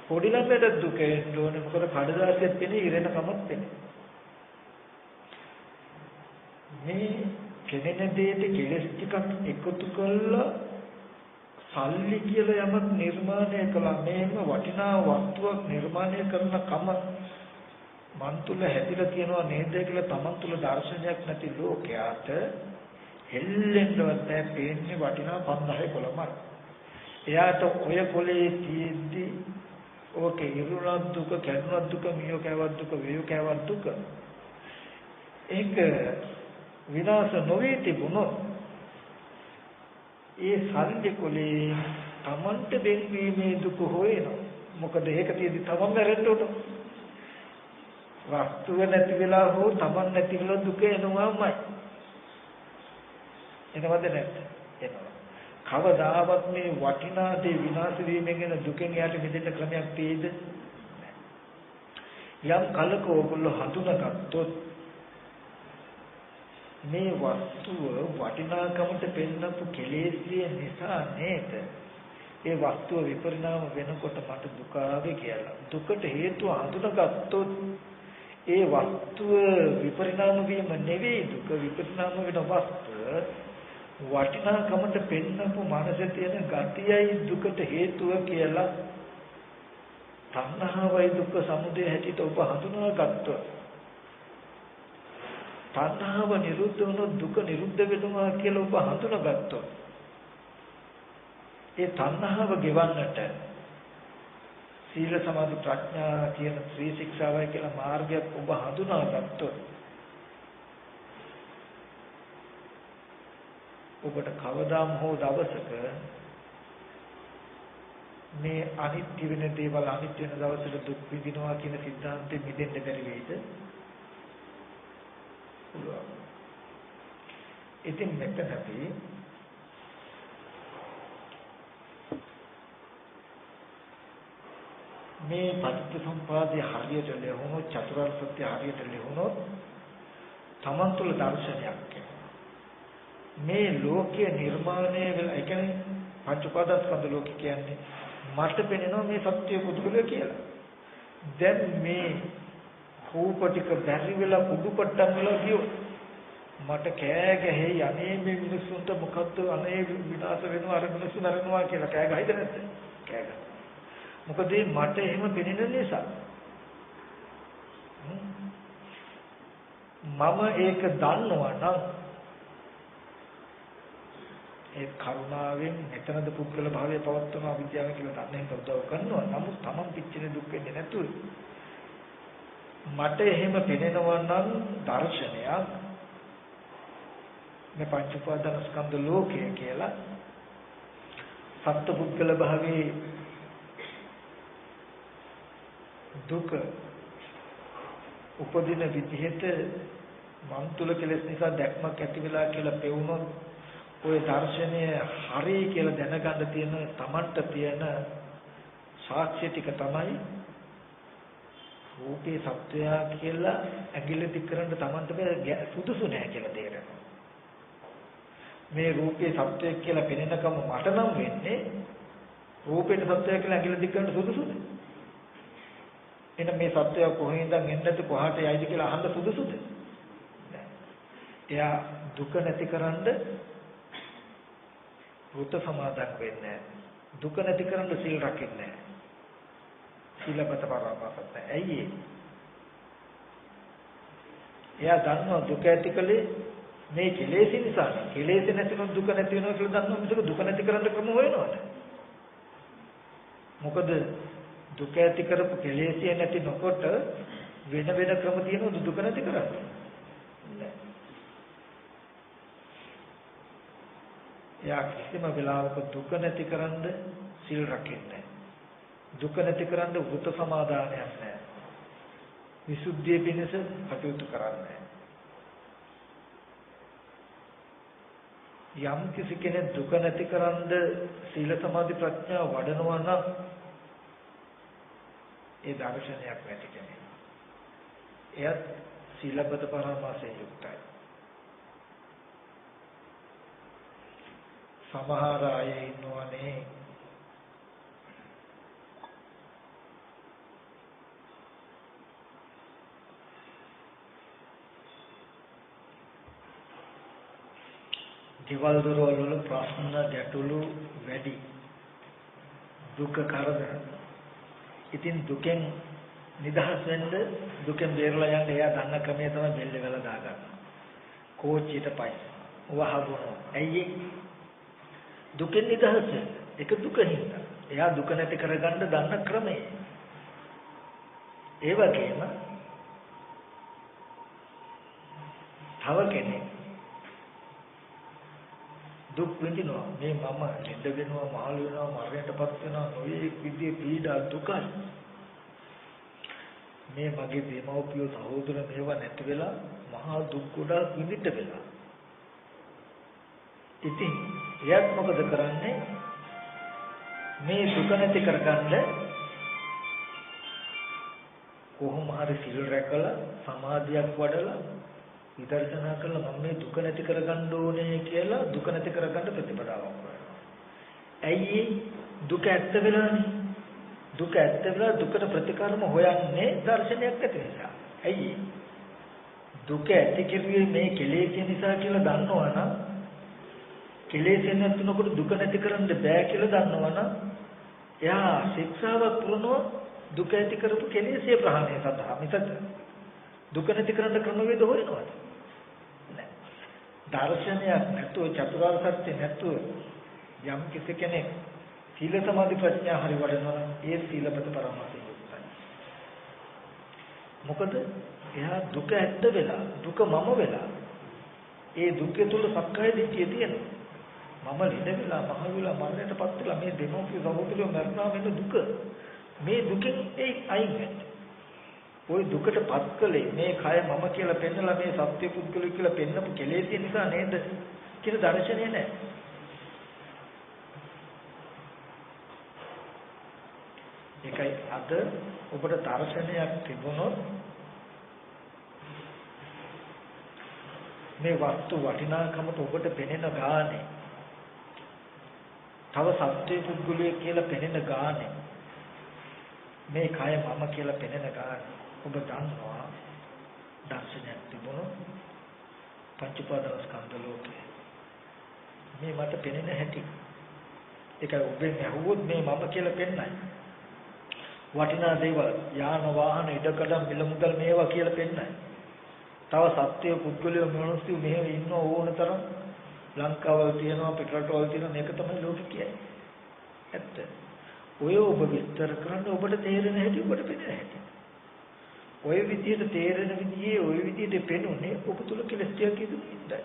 පොඩි ළමයට දුක එන්න ඕනේ මොකද කඩදාසියක් කෙනේ ඉරණ කමක් වෙන්නේ. මේ කෙනෙන දෙයට කෙලස් ටිකක් එකතු කරලා සල්ලි කියලා යමක් නිර්මාණය කළා මේම වටිනා වස්තුවක් නිර්මාණය කරන කම මන් තුල හැදිලා තියනවා නේද කියලා තමන් තුල දර්ශනයක් නැති ලෝකයාට හෙල්ලෙන්නවත් නැහැ පේන්නේ වටිනා 5000 කොළමයි. එයාට ඔය කොලේ තියෙද්දි ඕකේ ඉරුණක් දුක කැඩුණක් දුක මියෝ කෑවක් දුක වේයෝ කෑවක් දුක ඒක විනාශ නොවේ තිබුණොත් ඒ සල්ලි කොලේ තමන්ට දෙන්නේ දුක හොයනවා. මොකද ඒක තියෙදි තමන් මැරෙන්න උන. වස්තුව නැති වෙලා හෝ තමන් නැති වෙලා දුක එනවාමයි. එනවද නැද්ද? එනවා. කවදාවත් මේ වටිනා දේ විනාශ වීමෙන් එන දුකෙන් යාට මිදෙන්න ක්‍රමයක් තියෙද? යම් කලක ඕගොල්ලෝ හඳුනාගත්තොත් මේ වස්තුව වටිනාකමට පෙන්නපු කෙලෙසිය නිසා නේද? ඒ වස්තුව විපරිණාම වෙනකොට මට දුක ආවේ කියලා. දුකට හේතුව හඳුනාගත්තොත් ඒ වස්තුව විපරිණාම වීම නෙවෙයි දුක විපරිණාම වෙන වස්තුව වටිනාකමට පෙන්නපු මනසේ තියෙන ගතියයි දුකට හේතුව කියලා තණ්හාවයි දුක්ඛ සමුදය හැටියට ඔබ හඳුනාගත්තොත් තණ්හාව නිරුද්ධ වුණොත් දුක නිරුද්ධ වෙනවා කියලා ඔබ හඳුනාගත්තොත් ඒ තණ්හාව ගෙවන්නට සීල සමාධි ප්‍රඥා කියන ත්‍රි ශික්ෂාවයි කියලා මාර්ගයක් ඔබ හඳුනාගත්තොත් ඔබට කවදාම හෝ දවසක මේ අනිත්‍ය වෙන දේවල් අනිත්‍ය වෙන දවසට දුක් විඳිනවා කියන සිද්ධාන්තෙ මිදෙන්න බැරි වෙයිද? පුළුවන්. ඉතින් මෙතනදී මේ පටිච්චසමුප්පාදේ හරියට ලැබුණොත් චතුරාර්ය සත්‍ය හරියට ලැබුණොත් තමන් තුළ දර්ශනයක් මේ ලෝකයේ නිර්මාණය වෙලා ඒ කියන්නේ පංච උපාදානස්කන්ධ ලෝක කියන්නේ මට පෙනෙනවා මේ සත්‍ය පුදුකල කියලා. දැන් මේ කෝපටික බැරි වෙලා කුඩුපට්ටම් වෙලා ගියොත් මට කෑ ගැහෙයි අනේ මේ මිනිස්සුන්ට මොකද්ද අනේ විනාශ වෙනවා අර මිනිස්සු නරනවා කියලා කෑ ගහයිද නැද්ද? කෑ ගහ. මොකද මට එහෙම පෙනෙන නිසා මම ඒක දන්නවා නම් ඒ කරුණාවෙන් මෙතනද පුද්ගල භාවය පවත්වන අවිද්‍යාව කියලා දන්නේ උදව් කරනවා. නමුත් තමන් පිච්චෙන දුක් වෙන්නේ නැතුව මට එහෙම පෙනෙනවා නම් දර්ශනයක් මේ පංච උපාදානස්කන්ධ ලෝකය කියලා සත්ත්ව පුද්ගල භාවයේ දුක උපදින විදිහට මන් තුල කෙලෙස් නිසා දැක්මක් ඇති වෙලා කියලා පෙවුනොත් ඔය දර්ශනය හරි කියලා දැනගන්න තියෙන තමන්ට තියෙන සාක්ෂි ටික තමයි රූපේ සත්‍යය කියලා ඇඟිල්ල දික් කරන්න තමන්ට සුදුසු නෑ කියලා තේරෙනවා. මේ රූපේ සත්‍යය කියලා පෙනෙනකම මට නම් වෙන්නේ රූපේට සත්‍යය කියලා ඇඟිල්ල දික් කරන්න සුදුසුද? එන මේ සත්‍යය කොහෙන්ද එන්නද කොහාට යයිද කියලා අහන්න සුදුසුද? එයා දුක නැතිකරන්න වෘත සමාදන් වෙන්නේ දුක නැතිකරන්න සීල් රකින්නේ සීලපත පරාමාසත් ඇයි එයා දන්නවා දුක ඇතිකලේ මේ කෙලෙස් නිසා කෙලෙස් නැතිනම් දුක නැති වෙනවා කියලා දන්නවා මිසක දුක නැති කරන්න ක්‍රම හොයනවද? මොකද දුක ඇති කරපු කෙලෙස් නැති නොකොට වෙන වෙන ක්‍රම තියෙනවද දුක නැති කරන්න? එයා කිසිම වෙලාවක දුක නැති කරන්න සිල් රකින්නේ දුක නැති කරන්න වෘත සමාදානයක් නැහැ. විසුද්ධිය පිණිස කටයුතු කරන්නේ. යම් කිසි කෙනෙක් දුක නැති කරන්න සීල සමාධි ප්‍රඥා වඩනවා නම් ඒ දර්ශනයක් නැති කෙනෙක්. එයත් සීලබ්බත පරාමාසයෙන් යුක්තයි. සමහර අය ඉන්නවනේ දේවල් දරවල ප්‍රශ්න ගැටලු වැඩි දුක්ඛ කරදර. ඉතින් දුකෙන් නිදහස් වෙන්න දුකෙන් බේරලා යන්න එයා දන්න ක්‍රමය තමයි බෙල්ල වල දාගන්න. කෝච්චියට පයි. වහබුණා. ඇයි දුකෙන් නිදහස් වෙන්න? ඒක දුකින්. එයා දුක නැති කරගන්න දන්න ක්‍රමය. ඒ වගේම තව කෙනෙක් දුක් විඳිනවා මේ මම ලෙඩ වෙනවා මහලු වෙනවා මරණයටපත් වෙනවා නොයේ විදිහේ පීඩා දුකයි මේ මගේ දෙමව්පියෝ සහෝදර මේවා නැති වෙලා මහා දුක් ගොඩක් විඳින්න වෙලා ඉතින් එයාත් මොකද කරන්නේ මේ දුක නැති කරගන්න කොහොම හරි සිල් රැකලා සමාධියක් වඩලා විදර්ශනා කළා මම මේ දුක නැති කරගන්න ඕනේ කියලා දුක නැති කරගන්න ප්‍රතිපදාවක් කරනවා. ඇයි දුක ඇත්ත වෙලානේ? දුක ඇත්ත වෙලා දුකට ප්‍රතිකාරම හොයන්නේ දර්ශනයක් ඇති නිසා. ඇයි? දුක ඇති කිරුවේ මේ කෙලෙස් නිසා කියලා දන්නවනම් කෙලෙස් නැතුනකොට දුක නැති කරන්න බෑ කියලා දන්නවනම් එයා ශික්ෂාවක් පුරනවා දුක ඇති කරපු කෙලෙස්ේ ප්‍රහාණය සඳහා මිසක් දුක නැති කරන්න ක්‍රමවේද හොයනවාද? දර්ශනයක් නැතුව චතුරාර්ය සත්‍ය නැතුව යම් කෙනෙක් සීල සමාධි ප්‍රඥා හරි වඩනවා ඒ සීලපත පරමාර්ථය යොක්තයි. මොකද එයා දුක ඇත්ත වෙලා දුක මම වෙලා ඒ දුක තුල සක්කාය දිට්ඨිය තියෙනවා. මම ලෙඩ වෙලා මහ වෙලා මරණයටපත් වෙලා මේ දෙමෝපිය සහෝදරයෝ මරණා වෙන දුක මේ දුකෙන් ඒ අයින් වෙන්න. ওই දුකටපත් කලේ මේ කය මම කියලා පෙන්නලා මේ සත්‍ය පුද්ගලෙක් කියලා පෙන්නපු කෙලෙස් නිසා නේද කියලා දර්ශනේ නැහැ. ඒකයි අද ඔබට දර්ශනයක් තිබුණොත් මේ වස්තු වටිනාකමට ඔබට පෙනෙන ගානේ තව සත්‍ය පුද්ගලයෙක් කියලා පෙනෙන ගානේ මේ කය මම කියලා පෙනෙන ගානේ ඔබ දන්නවා දර්ශනයක් තිබුණොත් පංච උපාදානස්කන්ධ ලෝකේ මේ මට පෙනෙන හැටි ඒකයි ඔබෙන් අහුවොත් මේ මම කියලා පෙන්නයි වටිනා දේවල් යාන වාහන ඉඩකඩම් මිල මුදල් මේවා කියලා පෙන්නයි තව සත්‍ය පුද්ගලයෝ මිනිස්සු මෙහෙම ඉන්න ඕන තරම් ලංකාවල තියෙනවා පිටරටවල තියෙනවා මේක තමයි ලෝකෙ කියන්නේ ඇත්ත ඔය ඔබ විස්තර කරන්න ඔබට තේරෙන හැටි ඔබට පෙනෙන හැටි ඔය විදිහට තේරෙන විදිහේ ඔය විදිහට පෙනුනේ ඔබ තුල කෙලස් ටිකක් ඉඳලා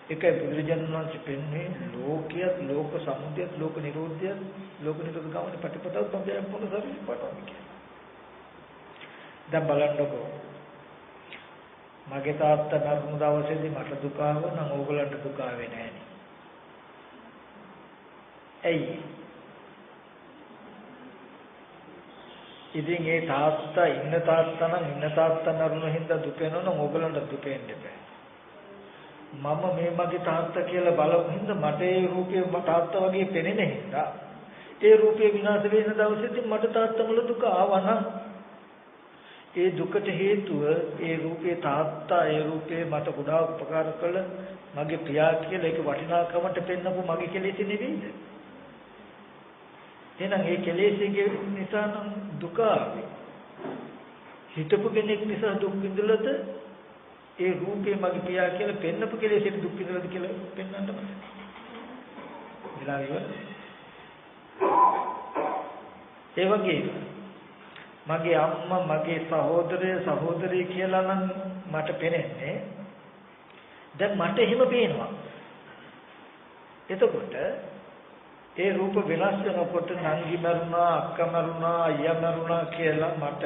ඒකයි බුදුරජාණන් වහන්සේ පෙන්වන්නේ ලෝකයක් ලෝක සමුදයක් ලෝක නිරෝධයක් ලෝක නිරෝධ ගමනේ ප්‍රතිපදාව තමයි මොන සාරිස් පාඩම් කියන්නේ දැන් බලන්නකෝ මගේ තාත්තා මරුණු දවසේදී මට දුක ආවා නම් ඕගලන්ට දුක ආවේ නැහැ ඇයි ඉතින් ඒ තාත්තා ඉන්න තාත්තා නම් ඉන්න තාත්තා නරුණ හින්දා දුක වෙනවනම් ඕගලන්ට දුක එන්න බෑ. මම මේ මගේ තාත්තා කියලා බලපු හින්දා මට ඒ රූපේ තාත්තා වගේ පෙනෙන හින්දා ඒ රූපේ විනාශ වෙන දවසේදී මට තාත්තමල දුක ආවනම් ඒ දුකට හේතුව ඒ රූපේ තාත්තා ඒ රූපේ මට ගොඩාක් උපකාර කළ මගේ පියා කියලා ඒක වටිනාකමට පෙන්නපු මගේ කෙලෙස් නෙවෙයිද? එහෙනම් ඒ කෙලෙස්ගේ නිසා නම් දුක ආවේ. හිතපු කෙනෙක් නිසා දුක් විඳලද ඒ රූපේ මගේ පියා කියලා පෙන්නපු කෙලෙස්ට දුක් විඳලද කියලා පෙන්වන්න බෑ. විලාවිව. ඒ වගේ මගේ අම්මා මගේ සහෝදරය කියලා නම් මට පෙනෙන්නේ. දැන් මට එහෙම පේනවා. එතකොට ඒ රූප වෙනස් වෙනකොට නංගි මරුණා අක්කා මරුණා අයියා මරුණා කියලා මට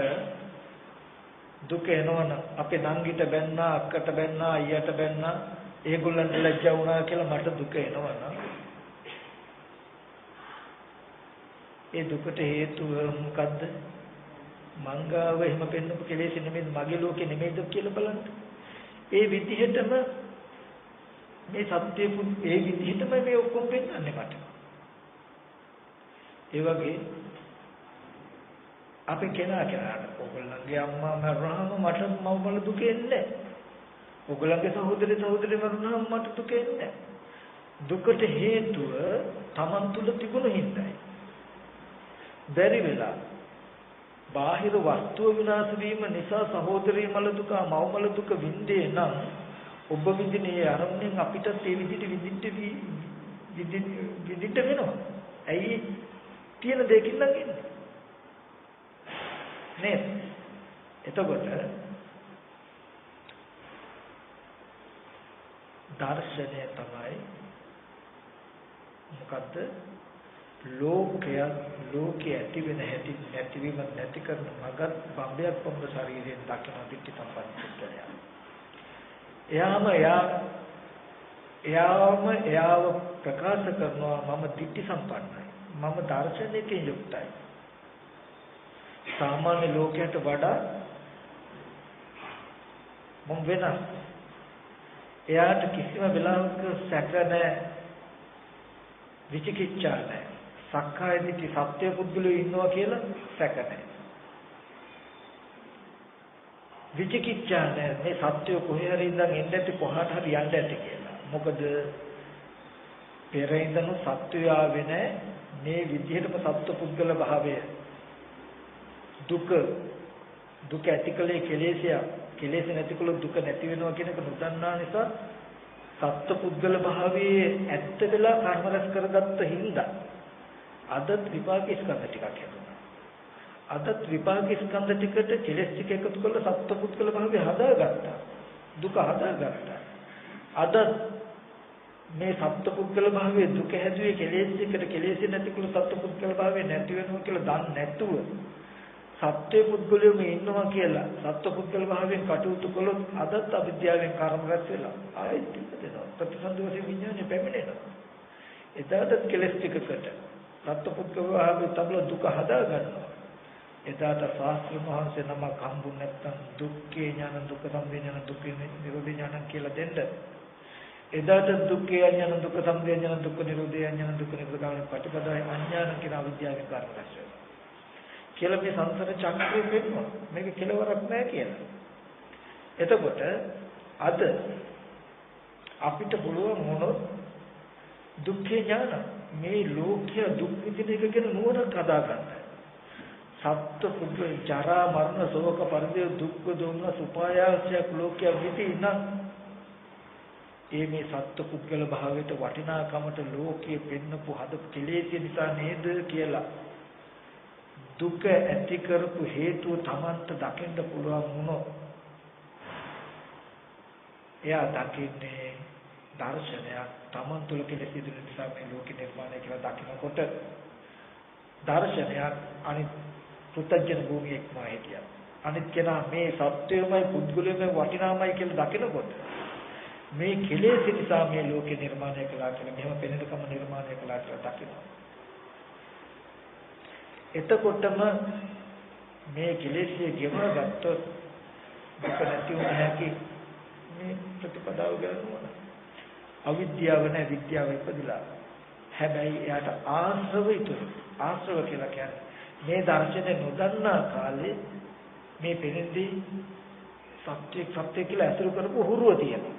දුක එනවනම් අපේ නංගිට බැන්නා අක්කට බැන්නා අයියට බැන්නා ඒගොල්ලන්ට ලැජ්ජා වුණා කියලා මට දුක එනවනම් ඒ දුකට හේතුව මොකද්ද මංගාව එහෙම පෙන්නපු කෙලෙස් නෙමෙයි මගේ ලෝකෙ නෙමෙයිද කියලා බලන්න ඒ විදිහටම මේ සත්‍ය ඒ විදිහටම මේ ඔක්කොම පෙන්නන්නේ මට ඒ වගේ අපි කෙනාට ඔයගොල්ලන්ගේ අම්මා මරුණාම මට මව්බල දුක එන්නේ ඔයගොල්ලන්ගේ සහෝදරි මරුණාම මට දුක එන්නේ දුකට හේතුව Taman තුල තිබුණු හින්දායි බැරි වෙලා බාහිර වස්තුව විනාශ වීම නිසා සහෝදරී මල දුක මව මල දුක විඳේ නම් ඔබ විඳිනේ අරමුණෙන් අපිට ඒ විදිහට විඳින්න වෙනවා. ඇයි තියෙන දෙකින් නම් ඉන්නේ නේද? එතකොට දර්ශනය තමයි මොකද්ද? ලෝකයේ ඇති වෙන හැටි නැතිවීම නැති කරන මගත් බම්බයක් පොම්බ ශරීරයෙන් දකින දිට්ඨි සම්පන්න පුද්ගලයා. එයාව ප්‍රකාශ කරනවා මම දිට්ඨි සම්පන්නයි. මම දර්ශනයකින් යුක්තයි. සාමාන්‍ය ලෝකයට වඩා මම වෙනස්. එයාට කිසිම වෙලාවක සැක නැහැ. විචිකිච්ඡා නැහැ. සක්කාය දිට්ඨි සත්‍ය පුද්ගලයෝ ඉන්නවා කියලා සැක නැහැ. විචිකිච්ඡා නැහැ. මේ සත්‍ය කොහේ හරි ඉඳන් එන්න ඇති කොහාට හරි යන්න ඇති කියලා. මොකද පෙර ඉඳන් සත්‍යය ආවේ නැහැ. මේ විදිහටම සත්‍ය පුද්ගල භාවය දුක ඇතිකලේ කෙලෙස් නැතිකල දුක නැති වෙනවා කියන එක නොදන්නා නිසා සත්‍ය පුද්ගල භාවයේ ඇත්ත වෙලා කර්ම රැස් කරගත්ත හින්දා අදත් විපාක ස්කන්ධ ටිකක් හැදුනා. අදත් විපාක ස්කන්ධ ටිකට කෙලෙස් ටික එකතු කරලා සත්‍ය පුද්ගල භාවය හදාගත්තා. දුක හදාගත්තා. අද මේ සත්‍ය පුද්ගල භාවයේ දුක හැදුවේ කෙලෙස් එකට කෙලෙස් නැතිකල සත්‍ය පුද්ගල භාවය නැති වෙනවා කියලා දන්නේ නැතුව සත්‍ය පුද්ගලයෙම ඉන්නවා කියලා සත්‍ය පුද්ගල භාවයෙන් කටයුතු කළොත් අදත් අවිද්‍යාවෙන් කර්ම රැස් වෙලා ආයෙත් ඉපදෙනවා. ප්‍රතිසන්දෝෂේ විඥානේ පැමිණෙනවා. එදාට කෙලෙස් ටිකකට සත්‍ය පුද්ගල භාවයේ තබල දුක හදා ගන්නවා. එදාට ශාස්ත්‍ර මහන්සේ නමක් හම්බුනේ නැත්නම් දුක්ඛේ ඥාන දුක්ඛ සමුදය ඥාන දුක්ඛ නිරෝධ ඥාන කියලා දෙන්න. එදාට දුක්ඛේ ඥාන දුක්ඛ සමුදය ඥාන දුක්ඛ නිරෝධ ඥාන දුක්ඛ නිරෝධ ගාමී ප්‍රතිපදාවේ අඥාන කියන අවිද්‍යාවෙන් කර්ම රැස් වෙනවා. කියලා මේ සංසාර චක්‍රය වෙනවා. මේක කෙලවරක් නැහැ කියලා. එතකොට අද අපිට පුළුවන් මොනොත් දුක්ඛේ ඥාන මේ ලෝකය දුක් විඳින එක ගැන නුවණක් හදා ගන්න. සත්‍ය පුද්ගල ජරා මරණ ශෝක පරිදේ දුක්ඛ දෝමන සුපායාසයක් ලෝකය විඳින මේ සත්‍ය පුද්ගල භාවයට වටිනාකමට ලෝකයේ පෙන්නපු හදපු කෙලෙස් නිසා නේද කියලා දුක ඇති කරපු හේතුව Tamanට දකින්න පුළුවන් වුණොත් එයා දකින්නේ දර්ශනයක් Taman තුල කෙලෙස් ඉදිරි නිසා මේ ලෝක නිර්මාණය කියලා දකිනකොට දර්ශනයක් අනිත් පුතජන භූමියක්ම හිටියා අනිත් කෙනා මේ සත්‍යයමයි පුද්ගලයමයි වටිනාමයි කියලා දකිනකොට මේ කෙලෙස් නිසා මේ ලෝක නිර්මාණය කළා කියලා මෙහෙම පෙනෙනකම නිර්මාණය කළා කියලා දකිනවා. එතකොටම මේ කෙලෙස්ය ගෙවන ගත්තොත් දුක නැති වුණ හැකි මේ ප්‍රතිපදාව ගන්නවා. අවිද්‍යාව නැ විද්‍යාව ඉපදිලා. හැබැයි එයාට ආශ්‍රව ඉතුරු. ආශ්‍රව කියලා කියන්නේ මේ දර්ශනේ නොදන්නා කාලේ මේ පෙරෙන්දී සත්‍ය කියලා අසුරු කරපු හුරුව තියෙනවා.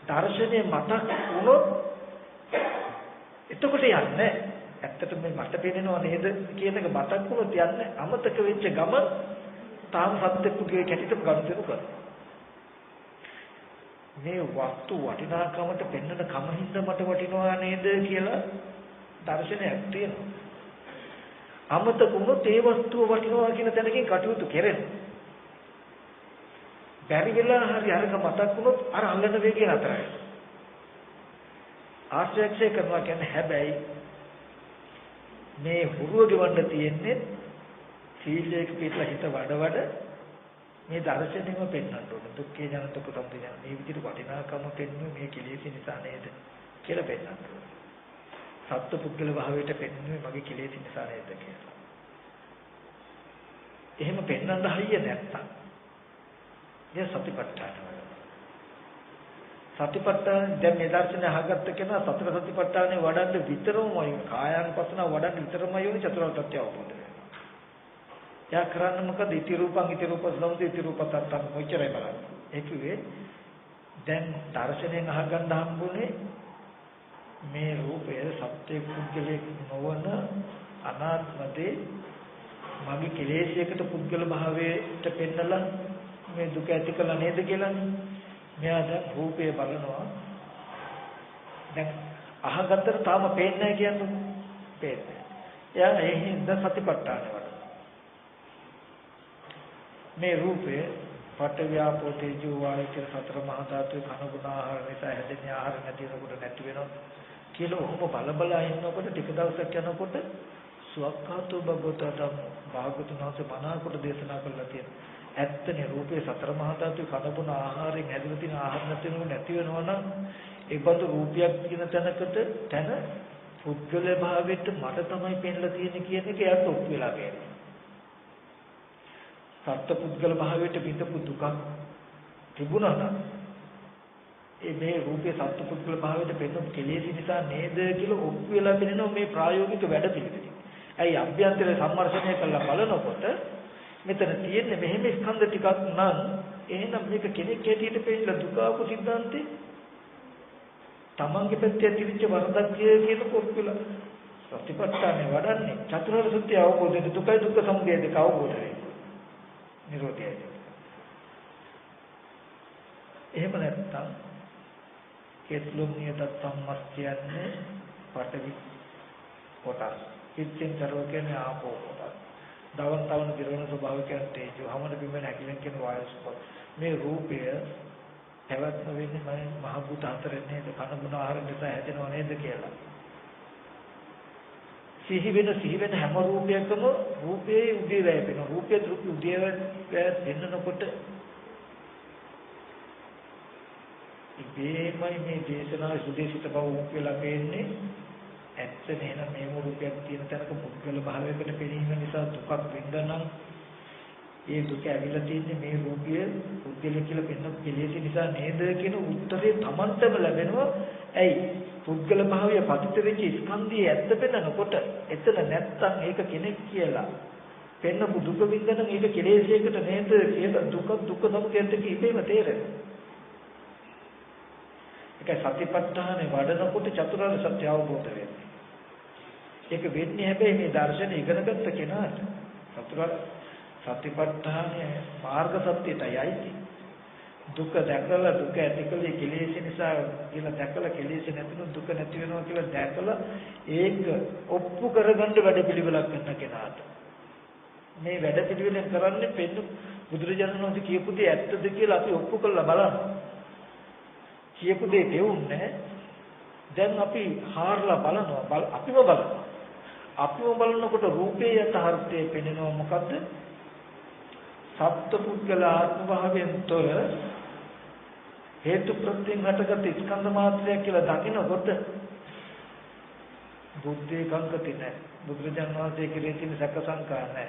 දර්ශනේ මතක් වුණොත් එතකොට යන්නේ ඇත්තටම මේ මට පේනව නේද කියන එක මතක් වුණොත් යන්නේ අමතක වෙච්ච ගම තාම සත්‍ය පුදුවේ කැටිට ගනුදෙනු කරනවා. මේ වස්තු වටිනාකමට පෙන්වන කමින්ද මට වටිනවා නේද කියලා දර්ශනයක් තියෙනවා. අමතක වුණොත් ඒ වස්තුව වටිනවා කියන තැනකින් කටයුතු කෙරෙනවා. බැරි වෙලා හරි අරක මතක් වුණොත් අර අල්ලන වේගය නතරයි. ආශ්‍රයක්ෂය කරනවා කියන්නේ හැබැයි මේ හුරුව ගෙවන්න තියෙන්නේ සීලයක පිටලා හිත වඩ මේ දර්ශනෙම පෙන්වන්න ඕනේ. දුක්ඛේ ඥාන දුක්ඛ සමුදය ඥාන මේ විදිහට වටිනාකම පෙන්වන්නේ මේ කෙලෙස් නිසා නේද කියලා පෙන්වන්න ඕනේ. සත්‍ය පුද්ගල භාවයට පෙන්වන්නේ මගේ කෙලෙස් නිසා නේද කියලා. එහෙම පෙන්වන්න හයිය නැත්තම් ඒ සතිපට්ඨාන වල. සතිපට්ඨාන දැන් මේ දර්ශනය අහගත්ත කෙනා සතර සතිපට්ඨානේ වඩන්න විතරමයි කායानुපස්සන වඩන්න විතරමයි යෝනි චතුරාර්ය සත්‍ය අවබෝධ වෙනවා. යා කරන්නේ මොකද? ඉති රූපං ඉති රූප සමුදය ඉති රූප තත්තං මොච්චරයි බලන්න. ඒ කිව්වේ දැන් දර්ශනයෙන් අහගන්න හම්බුනේ මේ රූපය සත්‍ය පුද්ගලෙක් නොවන අනාත්මදී මගේ කෙලෙසයකට පුද්ගල භාවයට පෙන්නලා මේ දුක ඇති කළා නේද කියලා. මෙයා දැන් රූපය බලනවා. දැන් අහගත්තට තාම පේන්නේ නැහැ කියන්නේ. පේන්නේ. එයා ඒ හින්දා සතිපට්ඨාන වල. මේ රූපය පඨව්‍යාපෝ තේජෝ වායු කියලා සතර මහා ධාතුවේ කන ගුණ ආහාර නිසා හැදෙන ආහාර නැති වෙනකොට නැති වෙනවා කියලා ඔහොම බලබලා ඉන්නකොට ටික දවසක් යනකොට සුවක්ඛාතෝ භගවතට භාගතුනාසේ මනාකොට දේශනා කළා තියෙනවා. ඇත්තනේ රූපේ සතර මහා ධාතුවේ කන ගුණ ආහාරයෙන් හැදෙලා තියෙන ආහාර නැති වෙනවා නම් ඒ බඳු රූපයක් කියන තැන පුද්ගල භාවයට මට තමයි පෙන්ලා තියෙන්නේ කියන එක එයාට ඔප්පු වෙලා ගියා. සත්‍ය පුද්ගල භාවයට පිටපු දුකක් තිබුණා නම් ඒ මේ රූපේ සත්‍ය පුද්ගල භාවයට පෙන්නු කෙලෙස් නිසා නේද කියලා ඔප්පු වෙලා පෙනෙනවා මේ ප්‍රායෝගික වැඩ පිළිවෙල. ඇයි අභ්‍යන්තර සම්මර්ෂණය කළා බලනකොට මෙතන තියෙන්නේ මෙහෙම ස්කන්ධ ටිකක් නම් එහෙනම් මේක කෙනෙක් හැටියට පෙන්නලා දුක ආපු සිද්ධාන්තේ තමන්ගේ පැත්තේ තිරිච්ච වරදක් කියන කොප්පුල සතිපට්ඨානේ වඩන්නේ චතුරාර්ය සත්‍ය අවබෝධයෙන් දුකයි දුක්ඛ සමුදය දෙක අවබෝධ වෙයි. නිරෝධයයි. එහෙම නැත්නම් කෙත්ලොම් නියත සම්මස්තියන්නේ පටවි කොටස්. පිටින් කරව කියන්නේ ආපෝ කොටස්. දවන් තවන දිරවන ස්වභාවිකයන් තේජෝ හැමද බිමෙන් හැකිලෙන් කියන වායස් කොට. මේ රූපය පැවැත්ම වෙන්නේ මහ භූත හතරෙන් නේද කන බුන ආහාර නිසා හැදෙනව නේද කියලා. සිහි වෙන හැම රූපයකම රූපයේ උදේ වැය වෙන රූපයේ ත්‍ෘප්ති උදේ වැය දෙන්නකොට ඉබේමයි මේ දේශනාවේ සුදේශිත බව කියලා පේන්නේ. ඇත්ත නේනම් මේ රූපයක් තියෙන තැනක පුද්ගල භාවයකට පෙනීම නිසා දුකක් විඳනනම් ඒ දුක ඇවිල්ලා තියෙන්නේ මේ රූපය පුද්ගල කියලා පෙන්න කෙලෙස් නිසා නේද කියන උත්තරේ Tamanටම ලැබෙනවා. ඇයි පුද්ගල භාවය පතිත වෙච්ච ස්කන්ධයේ ඇත්ත පෙන්නකොට එතන නැත්තම් ඒක කෙනෙක් කියලා පෙන්නපු දුක විඳනනම් ඒක කෙලෙස්යකට නේද කියලා දුක සමුදයත් එක්ක ඉබේම තේරෙනවා. ඒක සතිපට්ඨානේ වඩනකොට චතුරාර්ය සත්‍ය අවබෝධ වෙනවා. ඒක වෙන්නේ හැබැයි මේ දර්ශන ඉගෙනගත්ත කෙනාට චතුරාර්ය සතිපට්ඨානේ මාර්ග සත්‍යයයි. දුක දැකලා දුක ඇතිකලේ කෙලෙස් නිසා කියලා දැකලා කෙලෙස් නැතිනු දුක නැති වෙනවා කියලා දැකලා ඒක ඔප්පු කරගන්න වැඩ පිළිවෙලක් කරන කෙනාට මේ වැඩ පිළිවෙලෙන් කරන්නේ පෙන්නු බුදුරජාණන් වහන්සේ කියපු දේ ඇත්තද කියලා අපි ඔප්පු කරලා බලන්න. කියපු දේ දෙවුන්නේ දැන් අපි හාරලා බලනවා අපිම බලනකොට රූපේ යථාර්ථයේ පෙනෙනවා මොකද්ද? සත්පුද්ගල ආත්ම භාවයෙන් තොර හේතු ප්‍රත්‍යයෙන් හටගත් ස්කන්ධ මාත්‍රය කියලා දකිනකොට බුද්ධේ කංකති නැහැ. බුදුරජාණන් වහන්සේ කෙරෙහි තියෙන සැක සංකා නැහැ.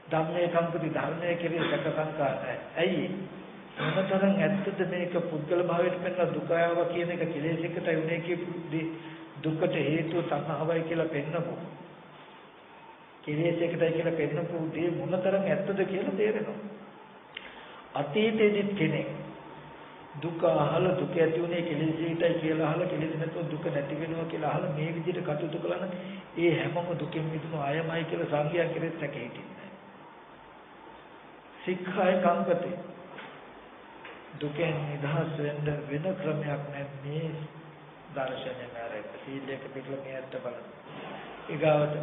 ධම්මේ කංකති ධර්මයේ කෙරෙහි සැක සංකා නැහැ. ඇයි? මොනතරම් ඇත්තද මේක පුද්ගල භාවයට පෙන්න දුක ආවා කියන එක කෙලෙසයකටයි උනේ කියපු දුකට හේතුව තණ්හාවයි කියලා පෙන්නපො. කෙලෙසයකටයි කියලා පෙන්නපු දේ මොනතරම් ඇත්තද කියලා තේරෙනවා. අතීතයේදී කෙනෙක් දුක අහලා දුක ඇති උනේ කෙලෙසයටයි කියලා අහලා කෙලෙස නැතුව දුක නැති වෙනවා කියලා අහලා මේ විදිහට කටයුතු කළා නම් ඒ හැමම දුකෙන් මිදුණු අයමයි කියලා සංගය කෙරෙත් සැක හිටින්නේ. සික්ඛාය කංකතේ දුකෙන් නිදහස් වෙන්න වෙන ක්‍රමයක් නැහැ මේ දර්ශනය නරක සීලයක පිළිමයට බලන්න. ඊගාවට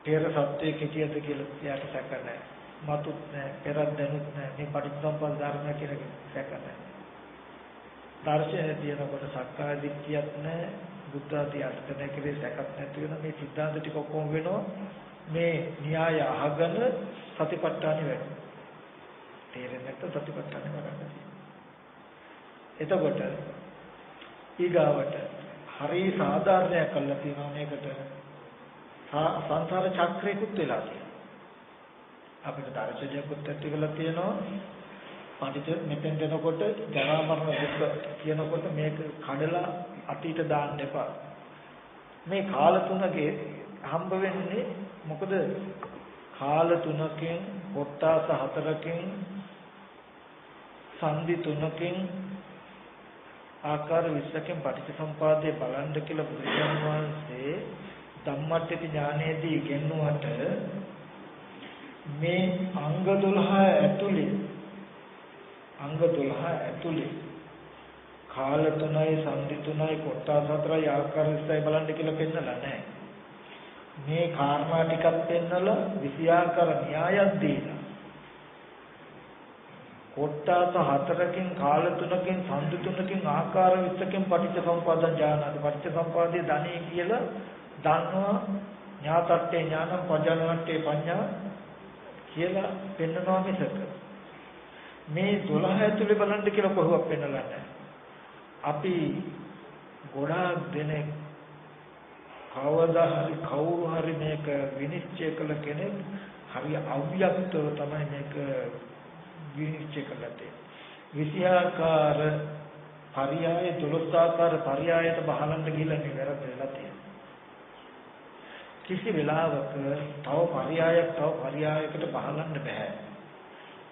පෙර සත්‍යයේ කිතියද කියලා යාට සැක නැහැ. මතුත් නැහැ පෙරක් දැනුත් නැහැ මේ පටිච්චසමුප්පාද ධර්මය කියලා සැක නැහැ. දර්ශනය තියෙනකොට සක්කාය දිට්ඨියක් නැහැ බුද්ධ ආදී අර්ථන කෙරේ සැකක් නැති වෙන මේ සිද්ධාන්ත ටික කොහොම වෙනවා මේ න්‍යාය අහගෙන සතිපට්ඨානෙ වෙනවා. තේරෙන්නේ නැත්නම් සතිපට්ඨානෙ වඩන්න. එතකොට ඊගාවට හරි සාධාරණයක් කළා තියෙනවා මේකට සංසාර චක්‍රයකුත් වෙලා තියෙනවා. අපිට දර්ශනයකුත් ඇති වෙලා තියෙනවා. පඬිත මෙතෙන් දෙනකොට ජරා මරණ දුක කියනකොට මේක කඩලා අතීත දාන්න එපා. මේ කාල තුනකේ හම්බ වෙන්නේ මොකද කාල තුනකින් කොටස් හතරකින් සංදි තුනකින් ආකාර 20කින් පටිච්චසමුපාදයේ බලන්න කියලා බුදුරජාණන් වහන්සේ ධම්මට්ටි ඥානයේදී ගෙන්නුවට මේ අංග 12 ඇතුලේ කාල 3යි සංදි 3යි කොටස් 4යි ආකාර 20යි බලන්න කියලා පෙන්නලා නැහැ. මේ කාරණා ටිකක් පෙන්නලා 20 ආකාර න්‍යායක් දීලා කොටස් 4කින් කාල 3කින් සංදි 3කින් ආකාර 20කින් පටිච්චසමුප්පාදං ඥානයි පටිච්චසමුපාදයේ ධනෙ කියලා දන්නවා ඥාතට්ඨේ ඥානං පජානවට්ඨේ පඤ්ඤා කියලා පෙන්නනවා මිසක මේ 12 ඇතුලේ බලන්න කියලා කොහොමද පෙන්නලා නැහැ. අපි ගොඩාක් දෙනෙක් කවදා හරි කවුරු හරි මේක විනිශ්චය කළ කෙනෙක් හරි අව්‍යක්තව තමයි මේක විනිශ්චය කළා තියෙන්නේ. 20 ආකාර පරියාය 12 ආකාර පරියායට බහලන්න ගිහිල්ලා මේ වැරද්ද වෙලා තියෙනවා. කිසි වෙලාවක තව පරියායකට බහලන්න බෑ.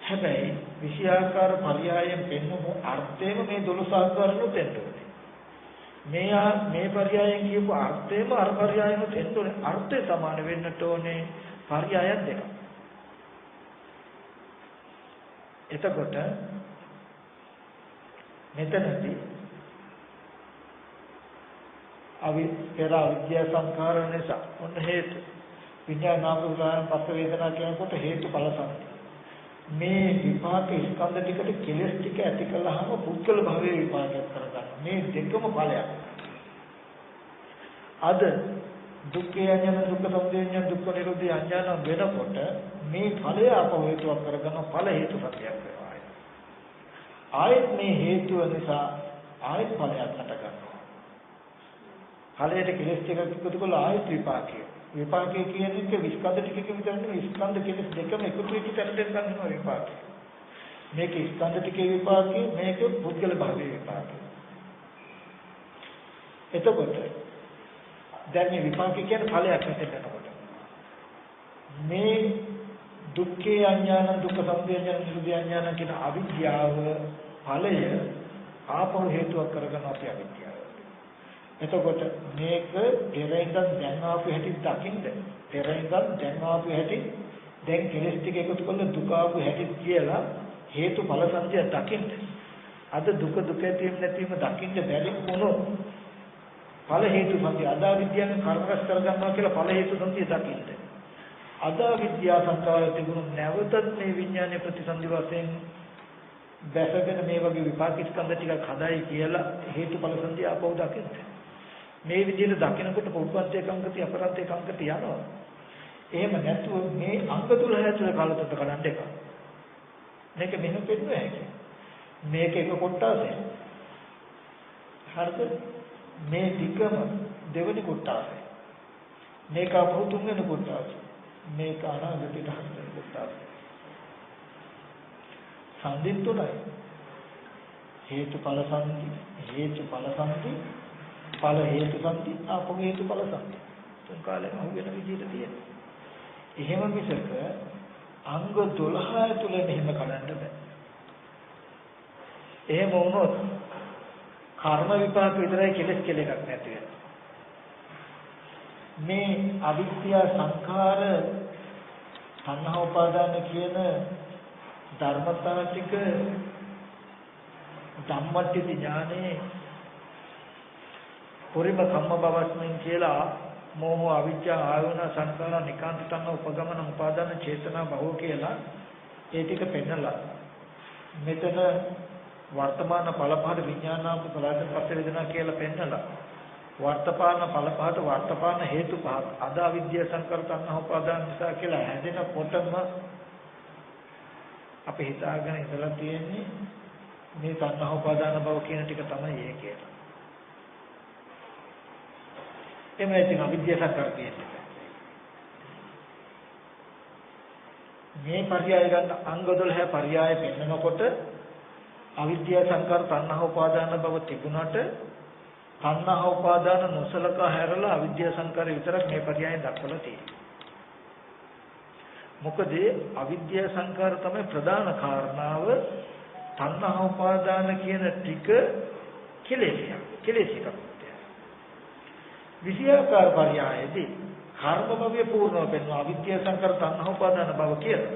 හැබැයි 20 ආකාර පරියායෙන් පෙන්වපු අර්ථයම මේ 12 ආකාරවලට දෙන්නේ. මේ පරියායෙන් කියපු අර්ථයම අර පරියායෙම දෙන්නේ. අර්ථය සමාන වෙන්නට ඕනේ පරියායක් දෙක. එතකොට මෙතනදී පෙර අවිද්‍යා සංඛාර නිසා ඔන්න හේතු විඥානාම උදාහරණ පස්ස වේදනා කියනකොට හේතුඵල සම්පත මේ විපාක ස්කන්ධ ටිකට කෙලස් ටික ඇති කළාම පුද්ගල භවයේ විපාකයක් කරගන්න මේ දෙකම ඵලයක් අද දුක්ඛ අඥාන දුක්ඛ සමුදය අඥාන දුක්ඛ නිරෝධය අඥාන වෙනකොට මේ ඵලය අප හේතුවක් කරගන්න ඵල හේතු සත්‍යයක් වෙනවා ආයත් මේ හේතුව නිසා ආයත් ඵලයක් හට ගන්නවා ඵලයට කෙලස් ටික එකතු කළා ආයත් විපාකය කියන්නේ ස්කන්ධ ටිකකින් විතර නෙවෙයි ස්කන්ධ කෙලස් දෙකම එකතු වෙච්ච තැනට ගන්නවා විපාකය මේක ස්කන්ධ ටිකේ විපාකය මේක පුද්ගල භාවයේ විපාකය එතකොට දැන් මේ විපාකය කියන්නේ ඵලයක් නැතනකොට මේ දුක්ඛේ අඥාන දුක්ඛ සමුදය අඥාන නිරෝධය අඥාන කියන අවිද්‍යාව ඵලය ආපහු හේතුවක් කරගෙන අපි අවිද්‍යාව එතකොට මේක පෙරින්දන් දැන් ආපු හැටි දකින්න පෙරින්දන් දැන් ආපු හැටි දැන් කෙලස් ටික එකතු කරලා දුක ආපු හැටි කියලා හේතු ඵල සංජය දකින්න අද දුක දුක ඇතිවීම නැතිවීම දකින්න බැරි වුණොත් ඵල හේතු සංජය අදා විද්‍යාවෙන් කර්ම රැස් කරගන්නවා කියලා ඵල හේතු සංජය දකින්න අදා විද්‍යා සංකාර තිබුණු නැවතත් මේ විඥානයේ ප්‍රතිසන්දි වශයෙන් දැසගෙන මේ වගේ විපාක ස්කන්ධ ටිකක් හදායි කියලා හේතු ඵල සංජය ආපහු දකින්න මේ විදිහට දකිනකොට පුරුපන්තේ කංකති අපරන්තේ කංකති යනවා. එහෙම නැතුව මේ අංග 12 ඇතුළේ කාලතොට කඩන්න එක. මේක මෙහෙම පෙන්නු හැකියි. මේක එක කොටසක්. හරිද? මේ දිගම දෙවෙනි කොටස. මේක අපහු තුන්වෙනි කොටස. මේක අනාගතයට හතරවෙනි කොටස. සංදිත් තුනයි. හේතුඵල සංදි ඵල හේතු සංදි ආපහු හේතු ඵල සංදි තුන් කාලෙම අහු වෙන විදිහට තියෙනවා. එහෙම මිසක අංග 12 ඇතුලේ මෙහෙම කඩන්න බෑ. එහෙම වුණොත් කර්ම විපාක විතරයි කෙලස් එකක් නැති වෙනවා. මේ අවිද්‍යා සංඛාර සංහව උපාදාන කියන ධර්මතා ටික ධම්මට්ටි ඥානේ පුරිම කම්ම බවස්මින් කියලා මෝහ අවිජ්ජා ආයෝන සංකාර නිකාන්ත තම උපගමන උපාදාන චේතනා බහුව කියලා ඒ ටික පෙන්නලා මෙතන වර්තමාන ඵල පහට විඥානාම සලයන් පස්සේ වේදනා කියලා පෙන්නලා වර්තමාන ඵල පහට වර්තමාන හේතු පහක් අද අවිද්‍යා සංකාර තණ්හා උපාදාන නිසා කියලා හැදෙනකොටම අපි හිතාගෙන ඉඳලා තියෙන්නේ මේ තණ්හා උපාදාන බව කියන ටික තමයි ඒ කියන්නේ. එමේ තියෙන අවිද්‍යා සංකාර කියන්නේ. මේ පරියාය ගන්න අංග 12 පරියාය පෙන්නකොට අවිද්‍යා සංකාර තණ්හා උපාදාන බව තිබුණාට තණ්හා උපාදාන නොසලකා හැරලා අවිද්‍යා සංකාරය විතරක් මේ පරියායෙන් දක්වලා තියෙනවා. මොකද අවිද්‍යා සංකාර තමයි ප්‍රධාන කාරණාව තණ්හා උපාදාන කියන ටික කෙලෙසයක්. විෂයාකාර පරියායදී කර්ම භවයේ පූර්ණව පෙන්වනවා අවිද්‍යා සංකාර තණ්හා උපාදාන භව කියලා.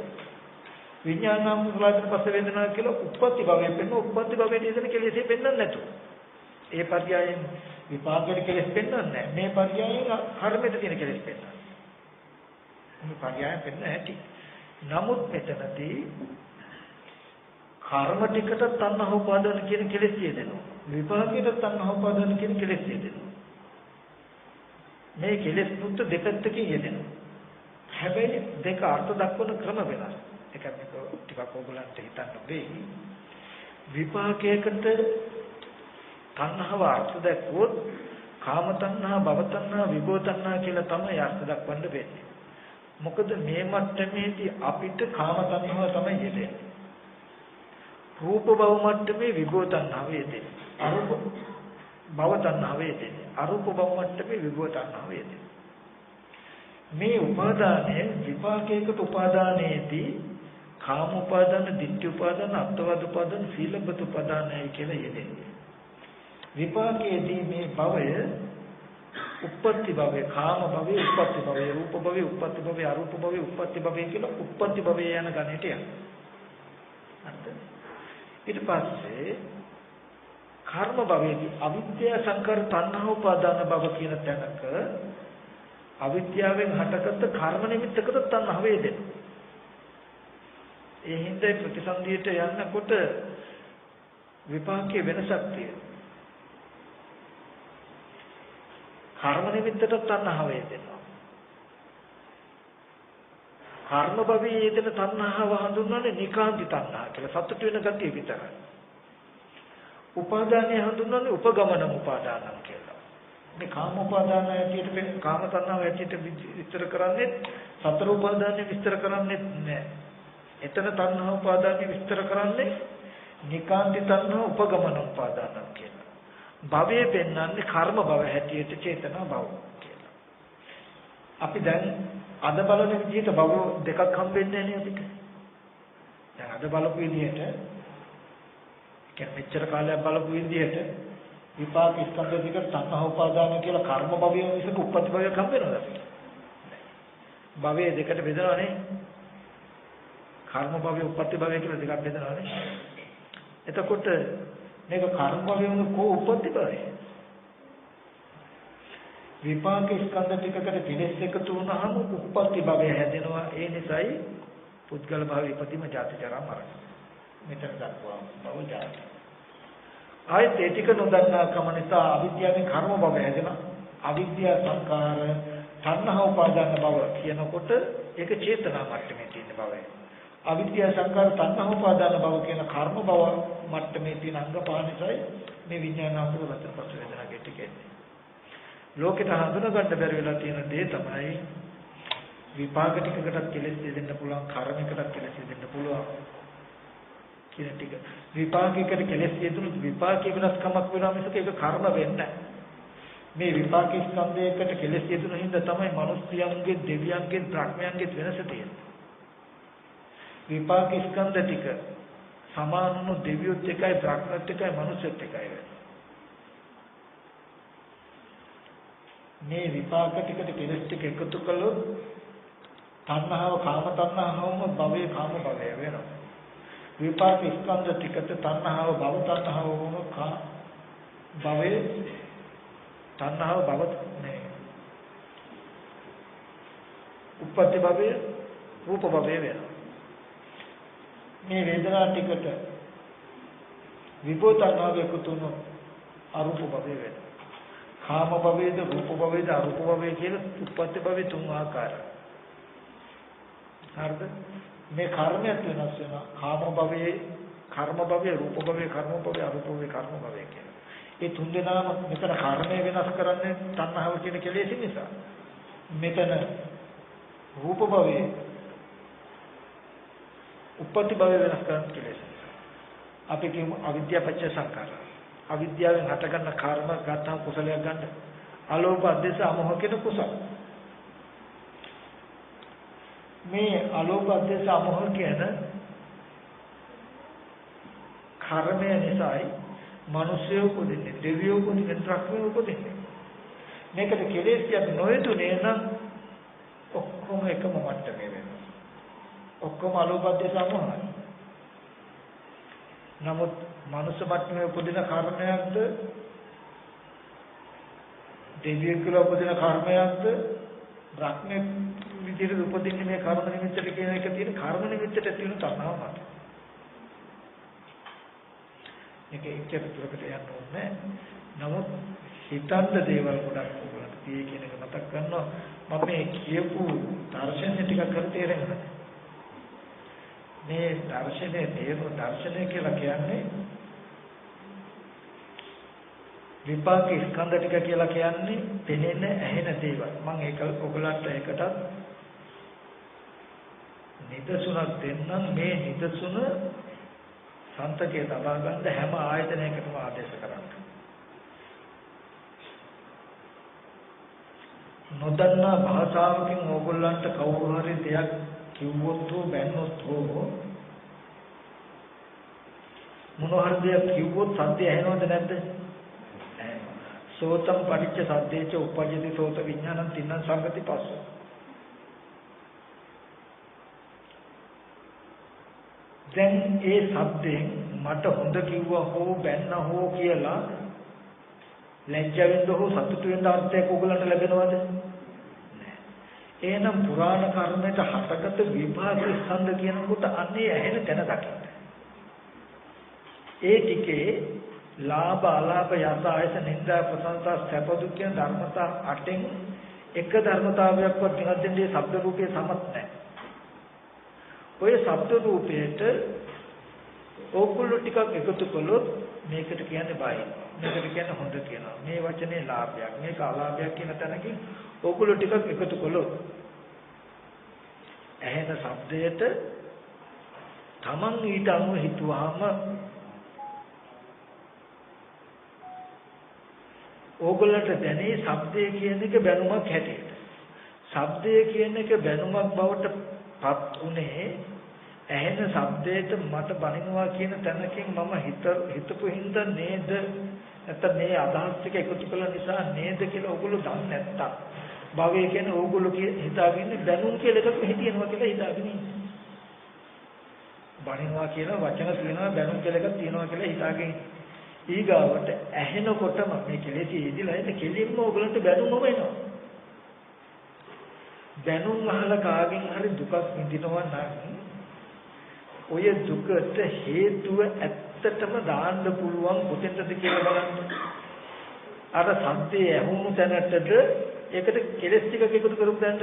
විඥානම් කුසලයෙන් පස්ස වේදනා කියලා උප්පත්ති භවයේ පෙන්වන උප්පත්ති භවයේ තියෙන කෙලෙසේ පෙන්වන්නේ නැතු. ඒ පර්යායයෙන් විපාකයේ කෙලෙස් පෙන්වන්නේ නැහැ. මේ පර්යායයෙන් කර්මෙට තියෙන කෙලෙස් පෙන්වනවා. මේ පර්යායයෙන් පෙන්වන්නේ නැති. නමුත් මෙතනදී කර්ම ටිකට තණ්හා උපාදාන කියන කෙලෙස් තියෙනවා. විපාකයට තණ්හා උපාදාන කියන කෙලෙස් තියෙනවා. මේ කෙලෙස් පුත් දෙපැත්තකින් යෙදෙනවා. හැබැයි දෙක අර්ථ දක්වන ක්‍රම වෙනස්. ඒක මේක ටිකක් ඕගලන්ට හිතන්න බෑ. විපාකයකට තණ්හාව අර්ථ දැක්වුවොත් කාම තණ්හා, භව තණ්හා, විභව තණ්හා කියලා තමයි අර්ථ දක්වන්න වෙන්නේ. මොකද මේ මට්ටමේදී අපිට කාම තණ්හාව තමයි යෙදෙන්නේ. රූප භව මට්ටමේ විභව තණ්හාව යෙදෙන්නේ. අරූප භව තණ්හාව යෙදෙන්නේ. අරූප භව මට්ටමේ විභව තණ්හාව යෙදෙන්නේ. මේ උපාදානයේ විපාකයකට උපාදානයේදී කාම උපාදාන, ditthි උපාදාන, අත්වාද උපාදාන, සීලබ්බත උපාදානයි කියලා යෙදෙන්නේ. විපාකයේදී මේ භවය උප්පත්ති භවය, කාම භවය, උප්පත්ති භවය, රූප භවය, උප්පත්ති භවය, අරූප භවය, උප්පත්ති භවය කියලා උප්පත්ති භවය යන ගණයට යනවා. ඊට පස්සේ කර්ම භවයේදී අවිද්‍යා සංකාර තණ්හා උපාදාන භව කියන තැනක අවිද්‍යාවෙන් හටගත්ත කර්ම නිමිත්තකට තණ්හාව වේදෙනවා. ඒ හින්දා ප්‍රතිසන්දියට යනකොට විපාකයේ වෙනසක් තියෙනවා. කර්ම නිමිත්තට තණ්හාව වේදෙනවා. කර්ම භවයේ යෙදෙන තණ්හාව හඳුන්වන්නේ නිකාන්ති තණ්හා කියලා. සතුට වෙන ගතිය විතරයි. උපාදානය හඳුන්වන්නේ උපගමන උපාදානම් කියලා. මේ කාම උපාදානය ඇටියට කාම තණ්හාව ඇටියට විස්තර කරන්නේ සතර උපාදානය විස්තර කරන්නේ නැහැ. එතන තණ්හා උපාදානය විස්තර කරන්නේ නිකාන්ති තණ්හා උපගමන උපාදානම් කියලා. භවයේ පෙන්වන්නේ කර්ම භව ඇටියට චේතනා භව කියලා. අපි දැන් අද බලන විදිහට භව දෙකක් හම්බෙන්නේ නැහැ අපිට. දැන් අද බලපු විදිහට මෙච්චර කාලයක් බලපු විදිහට විපාක ස්කන්ධ දෙක තණ්හා උපාදාන කියලා කර්ම භවය මිසක උපපති භවයක් හම්බ වෙනවද අපිට? භවයේ දෙකට බෙදනවානේ. කර්ම භවය උපපති භවය කියලා දෙකක් බෙදනවානේ. එතකොට මේක කර්ම භවය වුණු උපපති භවය. විපාක ස්කන්ධ ටිකකට කෙලෙස් එකතු වුණාම උපපති භවය හැදෙනවා. ඒ නිසායි පුද්ගල භව ඉපදීම ජාති ජරා මරණ. මෙතන දක්වා බව ජාති. ආයත ඒ ටික නොදන්නා කම නිසා අවිද්‍යාවෙන් කර්ම භව හැදෙනවා. අවිද්‍යා සංකාර තණ්හා උපාදාන භව කියනකොට ඒක චේතනා මට්ටමේ තියෙන භවය. අවිද්‍යා සංකාර තණ්හා උපාදාන භව කියන කර්ම භව මට්ටමේ තියෙන අංග පහනිසයි මේ විඥානාත්මක වචන පස්ස වේදනා ගෙටි ලෝකෙට හඳුනා ගන්න බැරි වෙලා තියෙන දේ තමයි විපාක ටිකකටත් කෙලෙස් දෙන්න පුළුවන්, කර්මයකටත් කෙලෙස් දෙන්න පුළුවන් කියන ටික. විපාකයකට කෙලෙස් දෙතුණු විපාකයේ වෙනස්කමක් වෙනවා මිසක ඒක කර්ම වෙන්නේ නැහැ. මේ විපාක ස්කන්ධයකට කෙලෙස් දෙතුණු හින්දා තමයි මිනිස්යන්ගේ, දෙවියන්ගේ, බ්‍රහ්මයන්ගේ වෙනස තියෙන්නේ. විපාක ස්කන්ධ ටික සමානම දෙවියොත් එකයි, බ්‍රහ්මයොත් එකයි, මිනිස්සුත් එකයි වෙන්නේ. මේ විපාක ටිකට කෙලෙස් ටික එකතු කළොත් තණ්හාව කාම තණ්හාවම භවයේ කාම භවය වෙනවා. විපාක ස්කන්ධ ටිකට තණ්හාව භව තණ්හාව වුණ භවයේ තණ්හාව භව නේ. උපපති භවයේ රූප භවය වෙනවා. මේ වේදනා ටිකට විභව තණ්හාව එකතු වුණ අරූප භවය වෙනවා. කාම භවයේද රූප භවයේද අරූප භවයේ කියලා උපපති භවයේ තුන් ආකාරයි. හරිද? මේ කර්මයක් වෙනස් වෙනවා. කාම භවයේ, කර්ම භවයේ, රූප භවයේ, කර්ම භවයේ, අරූප භවයේ, කර්ම භවයේ කියලා. මේ තුන් දෙනාම මෙතන කර්මය වෙනස් කරන්නේ තණ්හාව කියන කෙලෙස නිසා. මෙතන රූප භවයේ උපපති භවය වෙනස් කරන කෙලෙස. අපි කියමු අවිද්‍යාව පත්‍ය සංකාර. අවිද්‍යාවෙන් හටගන්න කර්ම ගත්තාම කුසලයක් ගන්න. අලෝභ අධේශ අමෝහ කියන කුසල. මේ අලෝභ අධේශ අමෝහ කියන කර්මය නිසායි මිනිස්සු උපදින්නේ, දෙවියෝ උපදින්නේ, ත්‍ක්කෝ උපදින්නේ. මේකට කෙලෙස් අපි නොයතුනේ නම් ඔක්කොම එකම මට්ටමේ වෙනවා. ඔක්කොම අලෝපද්‍ය සමහරයි. නමුත් මනුෂ්‍ය මට්ටමේ උපදින කර්මයක්ද දෙවියෙක් කියලා උපදින කර්මයක්ද බ්‍රහ්ම විදිහට උපදින්නේ මේ කර්ම නිමිත්තට කියන එක තියෙන කර්ම නිමිත්තට තියෙන තණ්හාවක්. මේක එච්චර දුරකට යන්න ඕනේ. නමුත් හිතන්න දේවල් ගොඩක් ඕගොල්ලන්ට තියෙයි කියන එක මතක් කරනවා. මම මේ කියපු දර්ශන ටිකක් කර තේරෙන්නේ. මේ දර්ශනයේ තේරුම දර්ශනය කියලා කියන්නේ විපාක ස්කන්ධ ටික කියලා කියන්නේ පෙනෙන ඇහෙන දේවල්. මම ඒක ඔයගලන්ට ඒකටත් නිදසුනක් දෙන්නම්. මේ නිදසුන සන්තකේ තබා ගන්න හැම ආයතනයකටම ආදේශ කරන්න. නොදන්නා භාෂාවකින් ඕගොල්ලන්ට කවුරු හරි දෙයක් කිව්වොත් හෝ බැන්නොත් හෝ මොන හරි දෙයක් කිව්වොත් සත්‍ය ඇහෙනවද නැද්ද? සෝතම් පටිච්ච සද්දේච උපජ්ජති සෝත විඥානං තින්න සංගති පස්ස. දැන් ඒ සද්දෙන් මට හොඳ කිව්වා හෝ බැන්න හෝ කියලා ලැජ්ජ වෙන්න හෝ සතුටු වෙන්න අර්ථයක් ඕගලන්ට ලැබෙනවද? නැහැ. එහෙනම් පුරාණ කර්මයට හටගත් විපාක ස්කන්ධ කියනකොට අන්නේ ඇහෙන තැන දකින්න. ඒ ටිකේ ලාභ අලාභ යස ආයස නින්දා ප්‍රසංසා සැප දුක් කියන ධර්මතා 8න් එක ධර්මතාවයක්වත් දිනක් දෙන්නේ ශබ්ද රූපයේ සමත් නැහැ. ඔය ශබ්ද රූපයට ඕකුළු ටිකක් එකතු කළොත් මේකට කියන්නේ බයි. මේකට කියන්නේ හොඳ කියනවා. මේ වචනේ ලාභයක් මේක අලාභයක් කියන තැනකින් ඕකුළු ටිකක් එකතු කළොත් ඇහෙන ශබ්දයට තමන් ඊට අනුව හිතුවාම ඕගොල්ලන්ට දැනේ ශබ්දය කියන එක බැනුමක් හැටියට. ශබ්දය කියන එක බැනුමක් බවට පත් උනේ ඇහෙන ශබ්දයට මට බනිනවා කියන තැනකින් මම හිතපු හින්දා නේද? නැත්නම් මේ අදහස් ටික එකතු කළ නිසා නේද කියලා ඕගොල්ලෝ දන්නේ නැත්තම් භවය කියන්නේ ඕගොල්ලෝ හිතාගෙන බැනුම් කියලා එකක් හිතියනවා කියලා හිතාගෙන ඉන්නේ. බනිනවා කියන වචන තියෙනවා බැනුම් කියලා එකක් තියෙනවා කියලා හිතාගෙන ඊගාවට ඇහෙනකොටම මේ කෙලෙසි ඉදිලා ඉත කෙලින්ම ඕගලන්ට බැනුමම එනවා. බැනුම් අහලා කාගෙන් හරි දුකක් විඳිනවා නම් ඔය දුකට හේතුව ඇත්තටම දාන්න පුළුවන් කොතෙන්ද කියලා බලන්න. අර සත්‍යය ඇහුණු තැනටද ඒකට කෙලෙස් ටිකක් එකතු කරපු දැන්නද?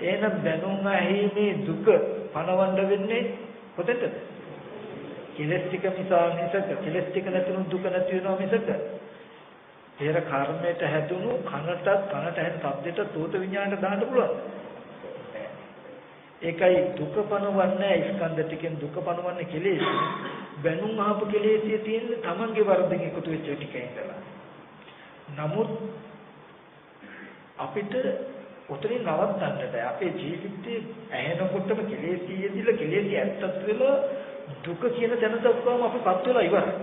එහෙනම් බැනුම් ඇහිීමේ දුක පණවන්න වෙන්නේ කොතෙන්ද? කෙලස් ටික නිසා මිසක කෙලස් ටික නැතුණු දුක නැති වෙනවා මිසක පෙර කර්මයට හැදුණු කනට ඇහෙන ශබ්දයට සෝත විඥාණයට දාන්න පුළුවන්. ඒකයි දුක පනවන්නේ ස්කන්ධ ටිකෙන් දුක පනවන්නේ කෙලෙස්. බැනුම් අහපු කෙලෙසිය තියෙන්නේ Tamange වරදින් එකතු වෙච්ච ටිකේ ඉඳලා. නමුත් අපිට උතරින් නවත්තන්න බෑ. අපේ ජීවිතේ ඇහෙනකොටම කෙලෙසියෙදිලා කෙලෙසිය ඇත්තත් වෙලා දුක කියන තැන දක්වාම අපිපත් වෙලා ඉවරයි.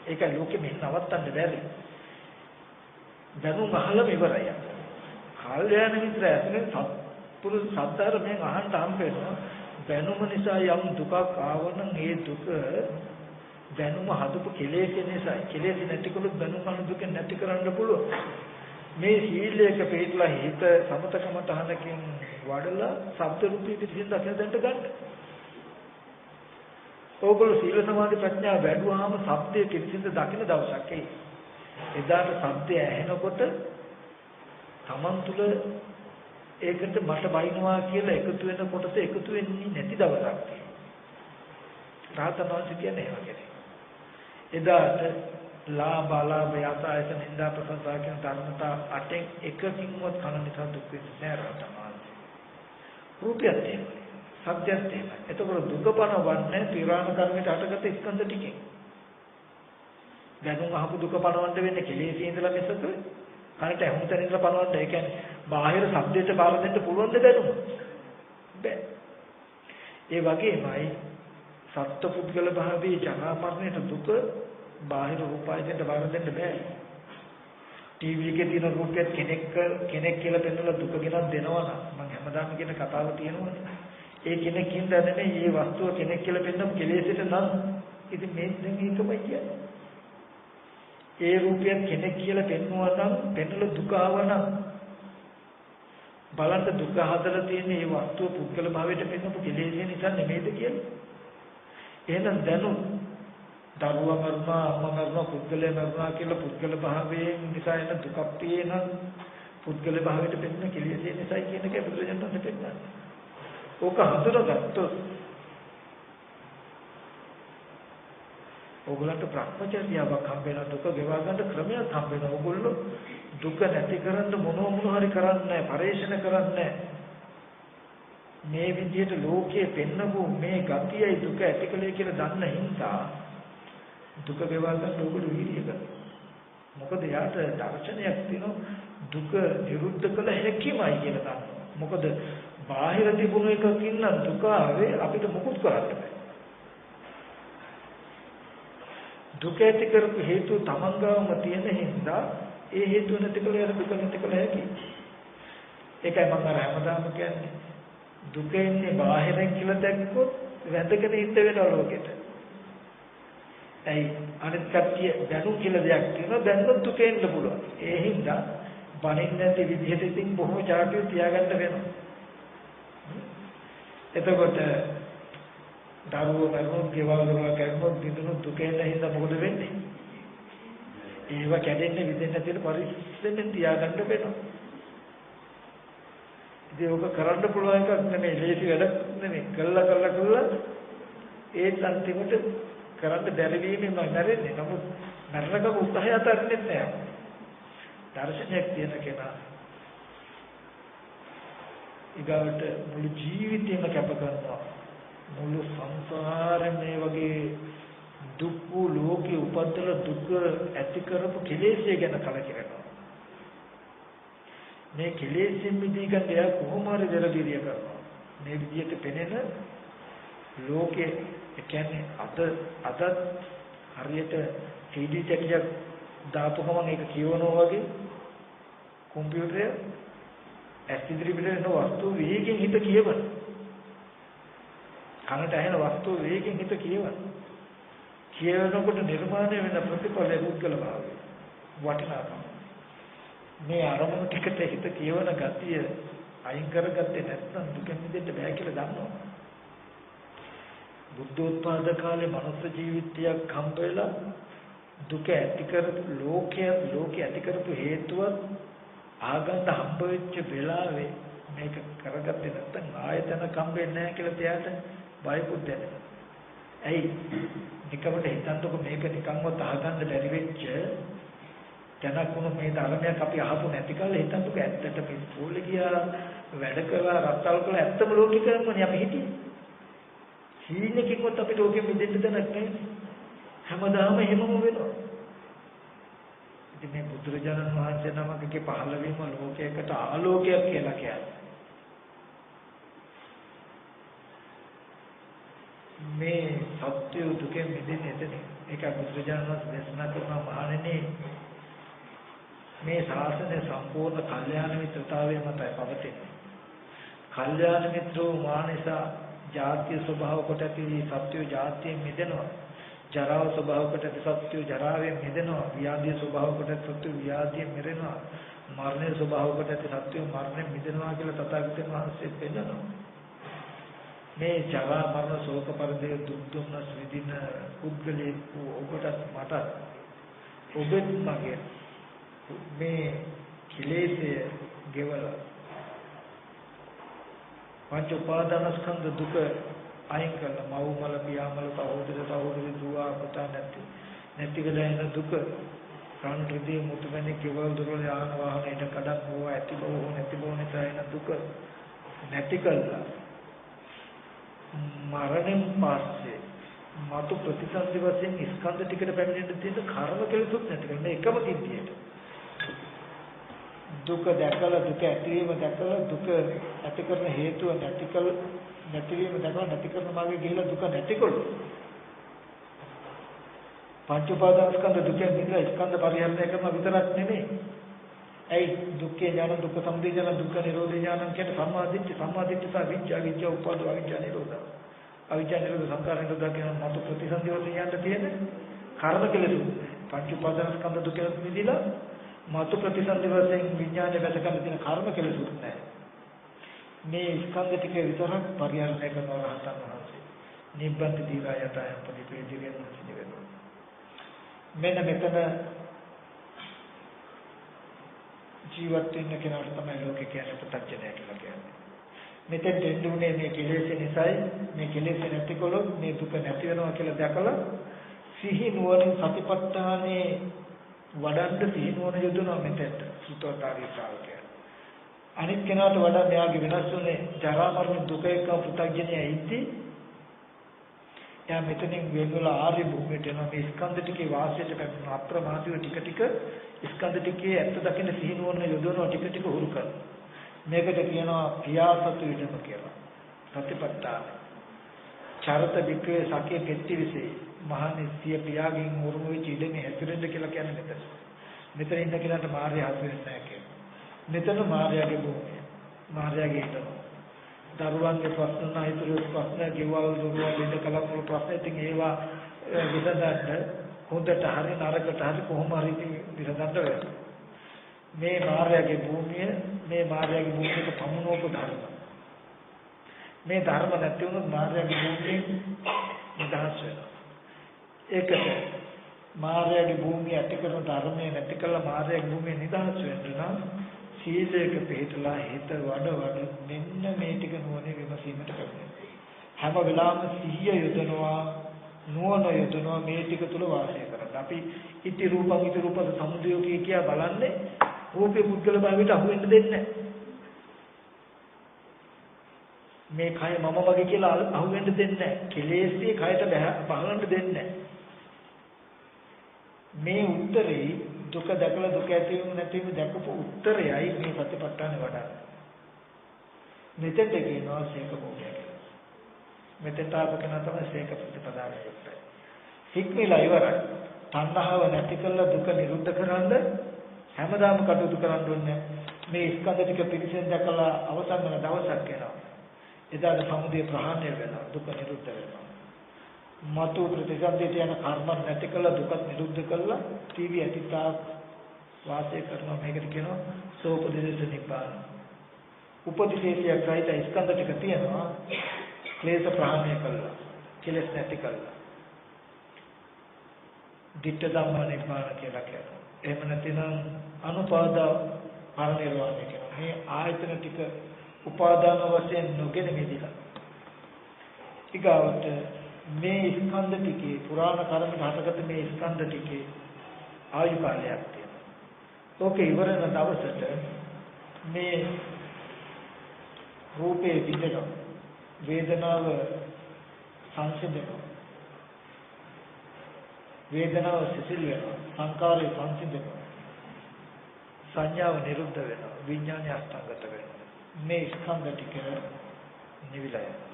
ඒකයි ලෝකෙ මෙන්න නවත්තන්න බැරි. දැනුම් අහලම ඉවරයි. කල්යාණ මිත්‍ර ඇතුලේ සත්පුරුෂ සද්ධර්මයෙන් අහන්න හම්බ වෙනවා. දැනුම නිසා යම් දුකක් ආවනම් ඒ දුක දැනුම හදපු කෙලෙස් නිසා කෙලෙස් නැතිකොට දැනුම කන දුක නැති කරන්න පුළුවන්. මේ සීලයක පිළිපදලා හිත සමතකම තහනකින් වඩලා සබ්ද රූපී පිටින් දැකලා දැන්ට ගන්න. ඕගොල්ලෝ සීල සමාධි ප්‍රඥා වැඩුවාම සත්‍යය කිසිඳ දකින්න දවසක් එයි. එදාට සත්‍යය ඇහෙනකොට තමන් තුළ ඒකට මට බයිනවා කියලා එකතු වෙන කොටස එකතු වෙන්නේ නැති දවසක් තියෙනවා. රාතන වහන්සේ කියන්නේ ඒ වගේ. එදාට ලාභ අලාභ යසායස නින්දා ප්‍රසංසා කියන ධර්මතා 8න් එකකින්වත් කන නිසා දුක් වෙන්නේ නැහැ රාතන වහන්සේ. රූපයත් එහෙමයි. සත්‍යත් එහෙමයි. එතකොට දුක පනවන්නේ පිරාණ කර්මයට හටගත්ත ස්කන්ධ ටිකෙන්. දැනුම් අහපු දුක පනවන්න වෙන්නේ කෙලෙසිය ඉඳලා මිසක කනට ඇහුම් තැන ඉඳලා පනවන්න. ඒ කියන්නේ බාහිර ශබ්දයට බාර දෙන්න පුළුවන් ද දැනුම? බෑ. ඒ වගේමයි සත්පුද්ගල භාවයේ ජරා මරණයට දුක බාහිර රූපයන්ට බාර දෙන්න බෑ. ටීවී එකේ තියෙන රූපයක් කෙනෙක් කියලා පෙන්නලා දුක ගෙනත් දෙනවා නම් මම හැමදාම කියන කතාව තියෙනවනේ. ඒ කෙනෙක් හින්දා නෙමෙයි මේ වස්තුව කෙනෙක් කියලා පෙන්නපු කෙලෙසට නම් ඉතින් මේ දැන් ඒකමයි කියන්නේ. ඒ රූපයක් කෙනෙක් කියලා පෙන්වුවා නම් පෙන්නලා දුක ආවනම් බලන්න දුක හදලා තියෙන මේ වස්තුව පුද්ගල භාවයට පෙන්වපු කෙලෙසේ නිසා නෙමෙයිද කියලා. එහෙනම් දැනුත් දරුවා මරනවා අම්මා මරනවා පුද්ගලයා මරනවා කියලා පුද්ගල භාවයෙන් නිසා එන දුකක් තියෙන පුද්ගල භාවයට පෙන්වන කෙලෙසේ නිසා කියන එක බුදුරජාණන් වහන්සේ පෙන්නනවා. ඕක හඳුනාගත්තොත් ඕගොල්ලන්ට ප්‍රඥාචර්යාවක් හම්බ වෙන දුක ගෙවා ගන්න ක්‍රමයක් හම්බ වෙනවා. ඕගොල්ලෝ දුක නැති කරන්න මොන හරි කරන්නේ පරිශන කරන්නේ මේ විදිහට ලෝකයේ පෙන්නපු මේ ගතියයි දුක ඇතිකලේ කියලා දන්න හින්දා දුක ගෙවා ගන්න ඕගොල්ලෝ වීර්යය කරනවා. මොකද යාට දර්ශනයක් තියෙනවා දුක නිරුද්ධ කළ හැකිමයි කියලා දන්නවා. මොකද බාහිර තිබුණු එකකින් නම් දුක ආවේ අපිට මොකුත් කරන්න බෑ. දුක ඇති කරපු හේතුව තමන්ගාවම තියෙන හින්දා ඒ හේතුව නැති කළ යන දුක නැති කළ හැකි. ඒකයි මම අර හැමදාම කියන්නේ දුක එන්නේ බාහිරෙන් කියලා දැක්කොත් වැදගෙන ඉඳ වෙනවා ලෝකෙට. ඇයි අනිත් කට්ටිය දැනු කියලා දෙයක් තියෙනවා දැන්නොත් දුක එන්න පුළුවන්. ඒ හින්දා බණින් නැති විදිහට ඉතින් බොහෝ චාටිය තියාගන්න වෙනවා. එතකොට දරුවෝ මරනොත් ගෙවල් දරුවා කරනොත් දිනුනොත් දුක එන්න හින්දා මොකද වෙන්නේ? ඒව කැඩෙන්නේ විදෙන්න තියෙන පරිස්සමෙන් තියාගන්න වෙනවා. ඉතින් ඔබ කරන්න පුළුවන් එකක් නෙමෙයි ලේසි වැඩක් නෙමෙයි. කළා ඒ අන්තිමට කරන්න බැරි වීමෙන් මැරෙන්නේ. නමුත් මරණකම උත්සාහය අතරින්නේ නැහැ. දර්ශනයක් තියෙන කෙනා ඊගාවට මුළු ජීවිතේම කැප කරනවා. මුළු සංසාරෙම මේ වගේ දුක් ලෝකේ උපද්දල දුක ඇති කරපු කෙලෙස්ය ගැන කලකිරෙනවා. මේ කෙලෙස්ෙන් මිදී ගන්න එයා කොහොම හරි දරබිරිය කරනවා. මේ විදිහට පෙනෙන ලෝකේ ඒ කියන්නේ අද හරියට CD ටැකියක් දාපු ගමන් ඒක කියවනවා වගේ කම්පියුටරය ඇස් ඉදිරි පිට එන වස්තු වේගෙන් හිත කියවන. කනට ඇහෙන වස්තු වේගෙන් හිත කියවන. කියවනකොට නිර්මාණය වෙන ප්‍රතිඵලය පුද්ගල භාවය වටිනාකම. මේ අරමුණු ටිකට හිත කියවන ගතිය අයින් කරගත්තේ නැත්නම් දුකෙන් මිදෙන්න බෑ කියලා දන්නවා. බුද්ධෝත්පාද කාලේ මනුස්ස ජීවිතයක් හම්බ වෙලා දුක ඇති කරපු ලෝකයේ ඇති කරපු හේතුව ආගන්ත හම්බ වෙච්ච වෙලාවේ මේක කරගත්තේ නැත්නම් ආයතන කම්බෙන්නේ නැහැ කියලා තියාට බයකුත් දැනෙනවා. ඇයි? නිකමට හිතන්නකො මේක නිකන්වත් අහගන්න බැරි වෙච්ච දැනක් වුණ මේ ධර්මයක් අපි අහපු නැති කල් හිතන්නකො ඇත්තට මේ පොල්ලේ ගියා වැඩ කළා රත්තල් කළා ඇත්තම ලෝකෙ කරන්නේ අපි හිටියේ. සීනකින්වත් අපිට ඕකෙ මිදෙන්න දැනක් නැහැ. හැමදාම එහෙමම වෙනවා. ඉතින් මේ බුදුරජාණන් වහන්සේ නමකගේ පහළ වීම ලෝකයකට ආලෝකයක් කියලා කියන්නේ. මේ සත්‍ය දුකෙන් මිදෙන්නේ එතන. ඒක බුදුරජාණන් වහන්සේ දේශනා කරන මහණෙනි මේ ශාසනය සම්පූර්ණ කල්යාණ මිත්‍රතාවය මතයි පවතින්නේ. කල්යාණ මිත්‍රෝ මානසා ජාතිය ස්වභාව කොට ඇති සත්‍ය ජාතියෙන් මිදෙනවා. ජරාව ස්වභාව කොට ඇති සත්‍ය ජරාවෙන් මිදෙනවා. ව්‍යාධිය ස්වභාව කොට ඇති සත්‍ය ව්‍යාධියෙන් මිදෙනවා. මරණය ස්වභාව කොට ඇති සත්‍ය මරණයෙන් මිදෙනවා කියලා තථාගතයන් වහන්සේ පෙන්නනවා. මේ ජරා මරණ ශෝක පරිදේ දුක් දුම්නස් විඳින පුද්ගලයෙක් ඔබට මට ඔබත් මගේ මේ කිලේශය ගෙවලා පංච උපාදානස්කන්ධ දුක අයින් කරලා මව් මල පියා මල සහෝදර දුව පුතා නැති වෙලා යන දුක රන් රිදී මුතුමැණි කෙවල් දොරල යාන වාහන ඉද කඩක් හෝ ඇති බව නැති බව නිසා එන දුක නැති කළා මරණයෙන් පස්සේ මතු ප්‍රතිසන්දි වශයෙන් ස්කන්ධ ටිකට පැමිණෙන්න තියෙන කර්ම කෙලෙසුත් නැති කරන එකම සිද්ධියට දුක දැකලා දුක ඇතිවීම දැකලා දුක ඇති කරන හේතුව නැතිවීම දැකලා නැති කරන මාර්ගය ගිහිලා දුක නැතිකොළු පංච උපාදානස්කන්ධ දුකෙන් මිදලා ස්කන්ධ පරිහරණය කරන විතරක් නෙමෙයි ඒ දුක්ඛේ ඥාන දුක්ඛ සමුදය ඥාන දුක්ඛ නිරෝධ ඥාන කියන සම්මාදිට්ඨි සහ විඥා උපාද අවිඥා නිරෝධ. අවිඥා නිරෝධ සංකාර නිරෝධ කියන මතු ප්‍රතිසන්දි වලින් යන්න තියෙන කර්ම කෙලෙසු. පංච උපාදාන ස්කන්ධ දුක නිදිලා මතු ප්‍රතිසන්දි වශයෙන් විඥානය වැට ගන්න තියෙන කර්ම කෙලෙසු නැහැ. මේ ස්කන්ධ ටික විතරක් පරිහරණය කරන රහතන් වහන්සේ. නිබ්බන්ති දීලා යතයන් ප්‍රතිපේදිකෙන් සිදුවෙනවා. මෙන්න මෙතන ජීවත් වෙන්න කෙනාට තමයි ලෝකේ කියන්නේ පු탁ජනය කියලා කියන්නේ. මෙතෙන් දෙන්නුනේ මේ කෙලෙස් නිසායි මේ කෙලෙස් නැතිකොලොත් මේ දුක නැති වෙනවා කියලා දැකලා සිහි නුවණින් සතිපට්ඨානේ වඩන්න සිහි නුවණ යොදනවා මෙතෙන්ට සුතෝතාරී ශ්‍රාවකයා. අනිත් කෙනාට වඩා මෙයාගේ වෙනස් වුනේ ජරා මරණ දුක එක්ක පු탁ජනය ඉති. එයා මෙතනින් වෙන්වලා ආර්ය භූමියට යනවා මේ ස්කන්ධ ටිකේ වාසයට පැමිණ අප්‍රමාදීව ටික ටික ස්කන්ධ ටිකේ ඇත්ත දකින්න සිහි නුවණ යොදවනවා ටික ටික හුරු කරනවා. මේකට කියනවා පියාසතු විදම කියලා. සතිපට්ඨාන. චරත වික්‍රේ සකේ පෙtti විසේ මහානිසිය පියාගෙන් උරුම වෙච්ච ඉඩමේ හැසිරෙන්න කියලා කියන්නේ මෙතන. මෙතන ඉන්න කෙනාට මාර්ය හසු වෙන්නේ නැහැ කියනවා. මෙතන මාර්යාගේ භූමිය. මාර්යාගේ ඉඩම. දරුවන්ගේ ප්‍රශ්න නැහිතුරු ප්‍රශ්න ගෙවල් දුරවල් ඉඳ කලකුණු ප්‍රශ්න ඉතින් ඒවා විසඳන්න හොඳට හරි නරකට හරි කොහොම හරි විසඳන්න වෙනවා. මේ මාර්යාගේ භූමිය මේ මාර්යාගේ භූමියක පමුණෝප ධර්ම. මේ ධර්ම නැති වුණොත් මාර්යාගේ භූමියෙන් නිදහස් වෙනවා. ඒකට මාර්යාගේ භූමිය ඇති කරන ධර්මයේ නැති කළා මාර්යාගේ භූමිය නිදහස් වෙන්න නම් සීලයක පිළිපදලා හිත වඩ මෙන්න මේ ටික නුවණින් විමසීමට කරන්නේ. හැම වෙලාවෙම සිහිය යොදනවා නුවණ යොදනවා මේ ටික තුල වාසය කරන්න. අපි ඉති රූප සමුදයෝගී කියා බලන්නේ රූපේ පුද්ගල භාවයට අහු වෙන්න දෙන්නේ නැහැ. මේ කය මම වගේ කියලා අහු වෙන්න දෙන්නේ නැහැ. කෙලෙස්ේ කයට බහලන්න දෙන්නේ නැහැ. මේ උත්තරේ දුක දැකලා දුක ඇති වීම නැති වීම දැකපු උත්තරයයි මේ සතිපට්ඨාන වඩා. මෙතෙන්ට කියනවා සීක භෝගය කියලා. මෙතෙන්ට ආපකන තමයි සීක ප්‍රතිපදාව යුක්තයි. හික්මිලා ඉවරයි. තණ්හාව නැති කළා දුක නිරුද්ධ කරන්න හැමදාම කටයුතු කරන්න ඕනේ. මේ ස්කන්ධ ටික පිරිසෙන් දැකලා අවසන් වෙන දවසක් එනවා. එදාට සමුදය ප්‍රහාණය වෙනවා දුක නිරුද්ධ වෙනවා. මතු ප්‍රතිසන්දිත යන කර්ම නැති කළා දුක නිරුද්ධ කළා තීවි අතීතාක් වාසය කරනවා. මේකට කියනවා සෝපදේශ නිබ්බාන. උපදේශයක් සහිත ස්කන්ධ ටික තියෙනවා ක්ලේශ ප්‍රහාණය කළා කෙලෙස් නැති කළා ditta dhamma nibbana කියලා කියනවා. එහෙම නැතිනම් අනුපාදා පරිනිර්වාණය කියනවා. මේ ආයතන ටික උපාදාන වශයෙන් නොගෙන මිදිලා. ඊගාවට මේ ස්කන්ධ ටිකේ පුරාණ කර්මෙන් හටගත්ත මේ ස්කන්ධ ටිකේ ආයු කාලයක් තියෙනවා. ඕකේ ඉවර වෙන දවසට මේ රූපේ විඳිනවා. වේදනාව සංසිඳනවා. වේදනාව සිසිල් වෙනවා. සංකාරය සංසිඳනවා. සංඥාව නිරුද්ධ වෙනවා. විඥානය අස්තංගත වෙනවා. මේ ස්කන්ධ ටික නිවිලා යනවා.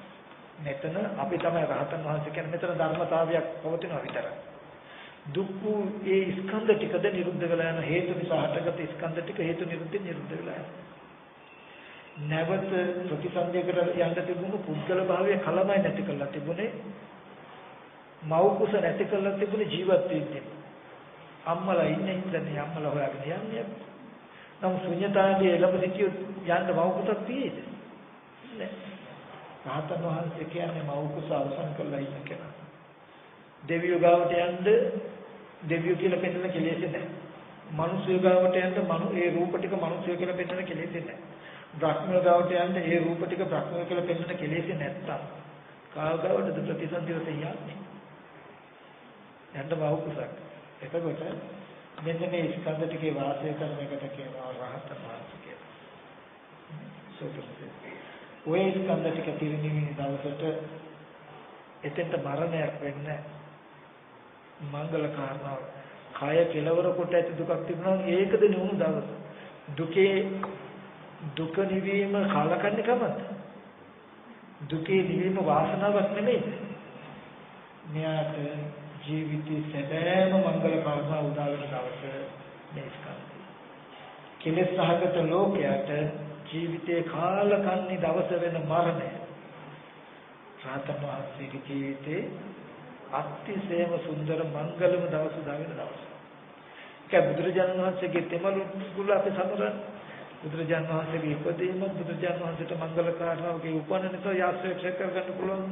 මෙතන අපි තමයි රහතන් වහන්සේ කියන්නේ මෙතන ධර්මතාවයක් පවතිනවා විතරයි. දුක්ඛ ඒ ස්කන්ධ ටිකද නිරුද්ධ වෙලා යන හේතු නිසා හටගත් ස්කන්ධ ටික හේතු නිරුද්ධ වෙලා යනවා. නැවත ප්‍රතිසන්දියකට යන්න තිබුණු පුද්ගල භාවය කලමයි නැති කරලා තිබුණේ. මව් කුස නැති කරලා තිබුණේ ජීවත් වෙන්නේ. අම්මලා ඉන්නේ ඉඳන්නේ අම්මලා හොයාගෙන යන්නේ. නම් ශුන්‍යතාවයේ ළම සිටියොත් යන්න මව් කුසක් තියෙයිද? නෑ. රහතන් වහන්සේ කියන්නේ මව් කුස අවසන් කරලා ඉන්න කෙනා. දෙවියෝ ගාවට යන්න දෙවියෝ කියලා පෙන්නන කෙලෙස් නැහැ. මනුස්සයෝ ගාවට යන්න ඒ රූප ටික මනුස්සයෝ කියලා පෙන්නන කෙලෙස් නැහැ. බ්‍රහ්මයෝ ගාවට යන්න ඒ රූප ටික බ්‍රහ්මයෝ කියලා පෙන්නන කෙලෙස් නැත්තම් කාව ගාවටද ප්‍රතිසන්දිවත යන්නේ. යන්න මව් කුසක්. එතකොට මෙන්න මේ ස්කන්ධ ටිකේ වාසය කරන එකට කියනවා රහතන් වහන්සේ කියලා. සෝතසේ ඔය ස්කන්ධ ටික පිරිනිවින දවසට එතෙන්ට මරණයක් වෙන්නේ මංගල කාරණාව. කය කෙලවර කොට ඇති දුකක් තිබුණා ඒකද නුණු දවස. දුක නිවීම කාලකන්ණි කමද? දුකේ නිවීම වාසනාවක් නෙමෙයි. මෙයාට ජීවිතේ සැබෑම මංගල කාරණා උදා වෙන දවස මේ ස්කන්ධය. කෙලෙස් සහගත ලෝකයට ජීවිතේ කාලකන්ණි දවස වෙන මරණය රහතන් වහන්සේගේ ජීවිතේ අතිශයම සුන්දර මංගලම දවස දාගෙන දවස. ඒක බුදුරජාණන් වහන්සේගේ තෙමලු ගුල අපි සමරන බුදුරජාණන් වහන්සේගේ ඉපදීම බුදුරජාණන් වහන්සේට මංගල කාරණාවගේ උපන්න නිසා යාශ්‍රේක්ෂ කරගන්න පුළුවන්.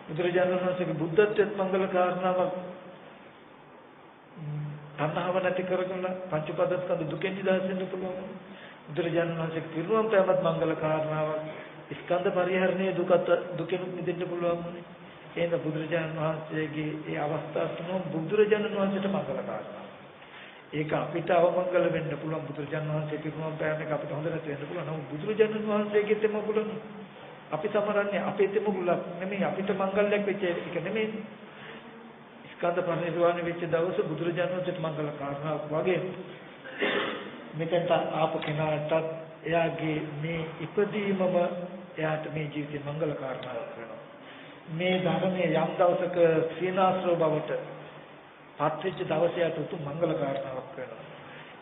බුදුරජාණන් වහන්සේගේ බුද්ධත්වයට මංගල කාරණාවක් තණ්හාව නැති කරගෙන පංච උපාදානස්කන්ධ දුකෙන් නිදහස් වෙන්න පුළුවන්. බුදුරජාණන් වහන්සේගේ පිරුණම් පෑමත් මංගල කාරණාවක්. ස්කන්ධ පරිහරණයේ දුකෙන් මිදෙන්න පුළුවන්. එහෙනම් බුදුරජාණන් වහන්සේගේ ඒ අවස්ථා තුන බුදුරජාණන් වහන්සේට මංගල කාරණා. ඒක අපිට අවමංගල වෙන්න පුළුවන් බුදුරජාණන් වහන්සේ පිරුණම් පෑම එක අපිට හොඳ නැති වෙන්න පුළුවන්. නමුත් බුදුරජාණන් වහන්සේගේ තෙම ගුණ අපි සමරන්නේ අපේ තෙම ගුණ නෙමෙයි අපිට මංගලයක් වෙච්ච එක නෙමෙයි. ස්කන්ධ පරිනිර්වාණය වෙච්ච දවස බුදුරජාණන් වහන්සේට මංගල කාරණාවක් වගේ මෙතෙන්ට ආපු කෙනාට එයාගේ මේ ඉපදීමම එයාට මේ ජීවිතේ මංගල කාරණාවක් වෙනවා. මේ ධර්මයේ යම් දවසක සීනාස්ත්‍රව බවට පත්‍රිච්ච දවසට උතුම් මංගල කාරණාවක් වෙනවා.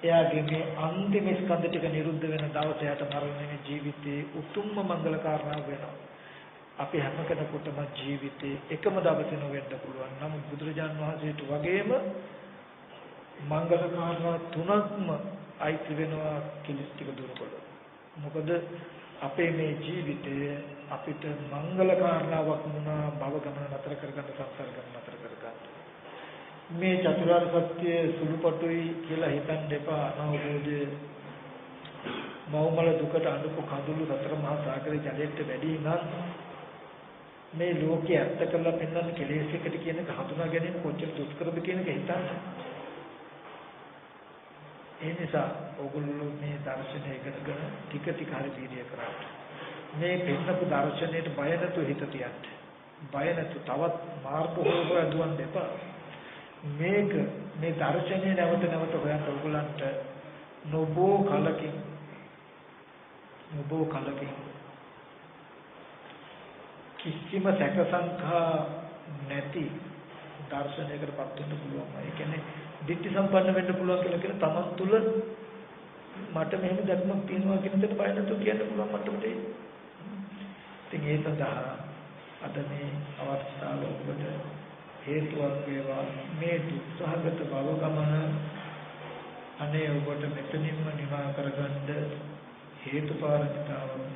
එයාගේ මේ අන්තිම ස්කන්ධ ටික නිරුද්ධ වෙන දවසට මරණයේ ජීවිතේ උතුම්ම මංගල කාරණාවක් වෙනවා. අපි හැම කෙනෙකුටම ජීවිතේ එකම දවසේ නොවෙන්න පුළුවන්. නමුත් බුදුරජාණන් වහන්සේට වගේම මංගල කාරණා තුනක්ම අයිති වෙනවා කිලිස් ටික දුරකොට. මොකද අපේ මේ ජීවිතය අපිට මංගල කාරණාවක් වුණා භව ගමන නතර කරගන්න සංසාර ගමන නතර කරගන්න. මේ චතුරාර්ය සත්‍ය සුළුපටුයි කියලා හිතන්න එපා. අනවබෝධය මෞමල දුකට අනුකු කඳුළු සතර මහා සාගරේ ජලයට වැඩි නම් මේ ලෝකයේ ඇත්ත කළා පෙන්වන්න කෙලෙස් එකට කියන එක හඳුනා ගැනීම කොච්චර දුෂ්කරද කියන එක හිතන්න. ඒ නිසා ඕගොල්ලෝ මේ දර්ශනය ඉගෙනගෙන ටික ටික හරි වීර්ය කරා. මේ පෙන්නපු දර්ශනයට බය නැතුව හිත තියන්න. බය නැතුව තවත් මාර්ග හොයලා දුවන් දෙපා. මේක මේ දර්ශනය නැවත නැවත හොයන්න ඕගොල්ලන්ට නොබෝ කලකින් කිසිම සැකසංකා නැති දර්ශනයකටපත් වෙන්න පුළුවන්. ඒ කියන්නේ දිට්ඨි සම්පන්න වෙන්න පුළුවන් කියලා කියන තමන් තුළ මට මෙහෙම දැක්මක් තියෙනවා කියන දෙයට බය නැතුව කියන්න පුළුවන් මට්ටමට එයි. ඉතින් ඒ සඳහා අද මේ අවස්ථාව ඔබට හේතුවක් වේවා. මේ දුක්සහගත භව ගමන අනේ ඔබට මෙතනින්ම නිවා කරගන්න හේතුපාරමිතාවක්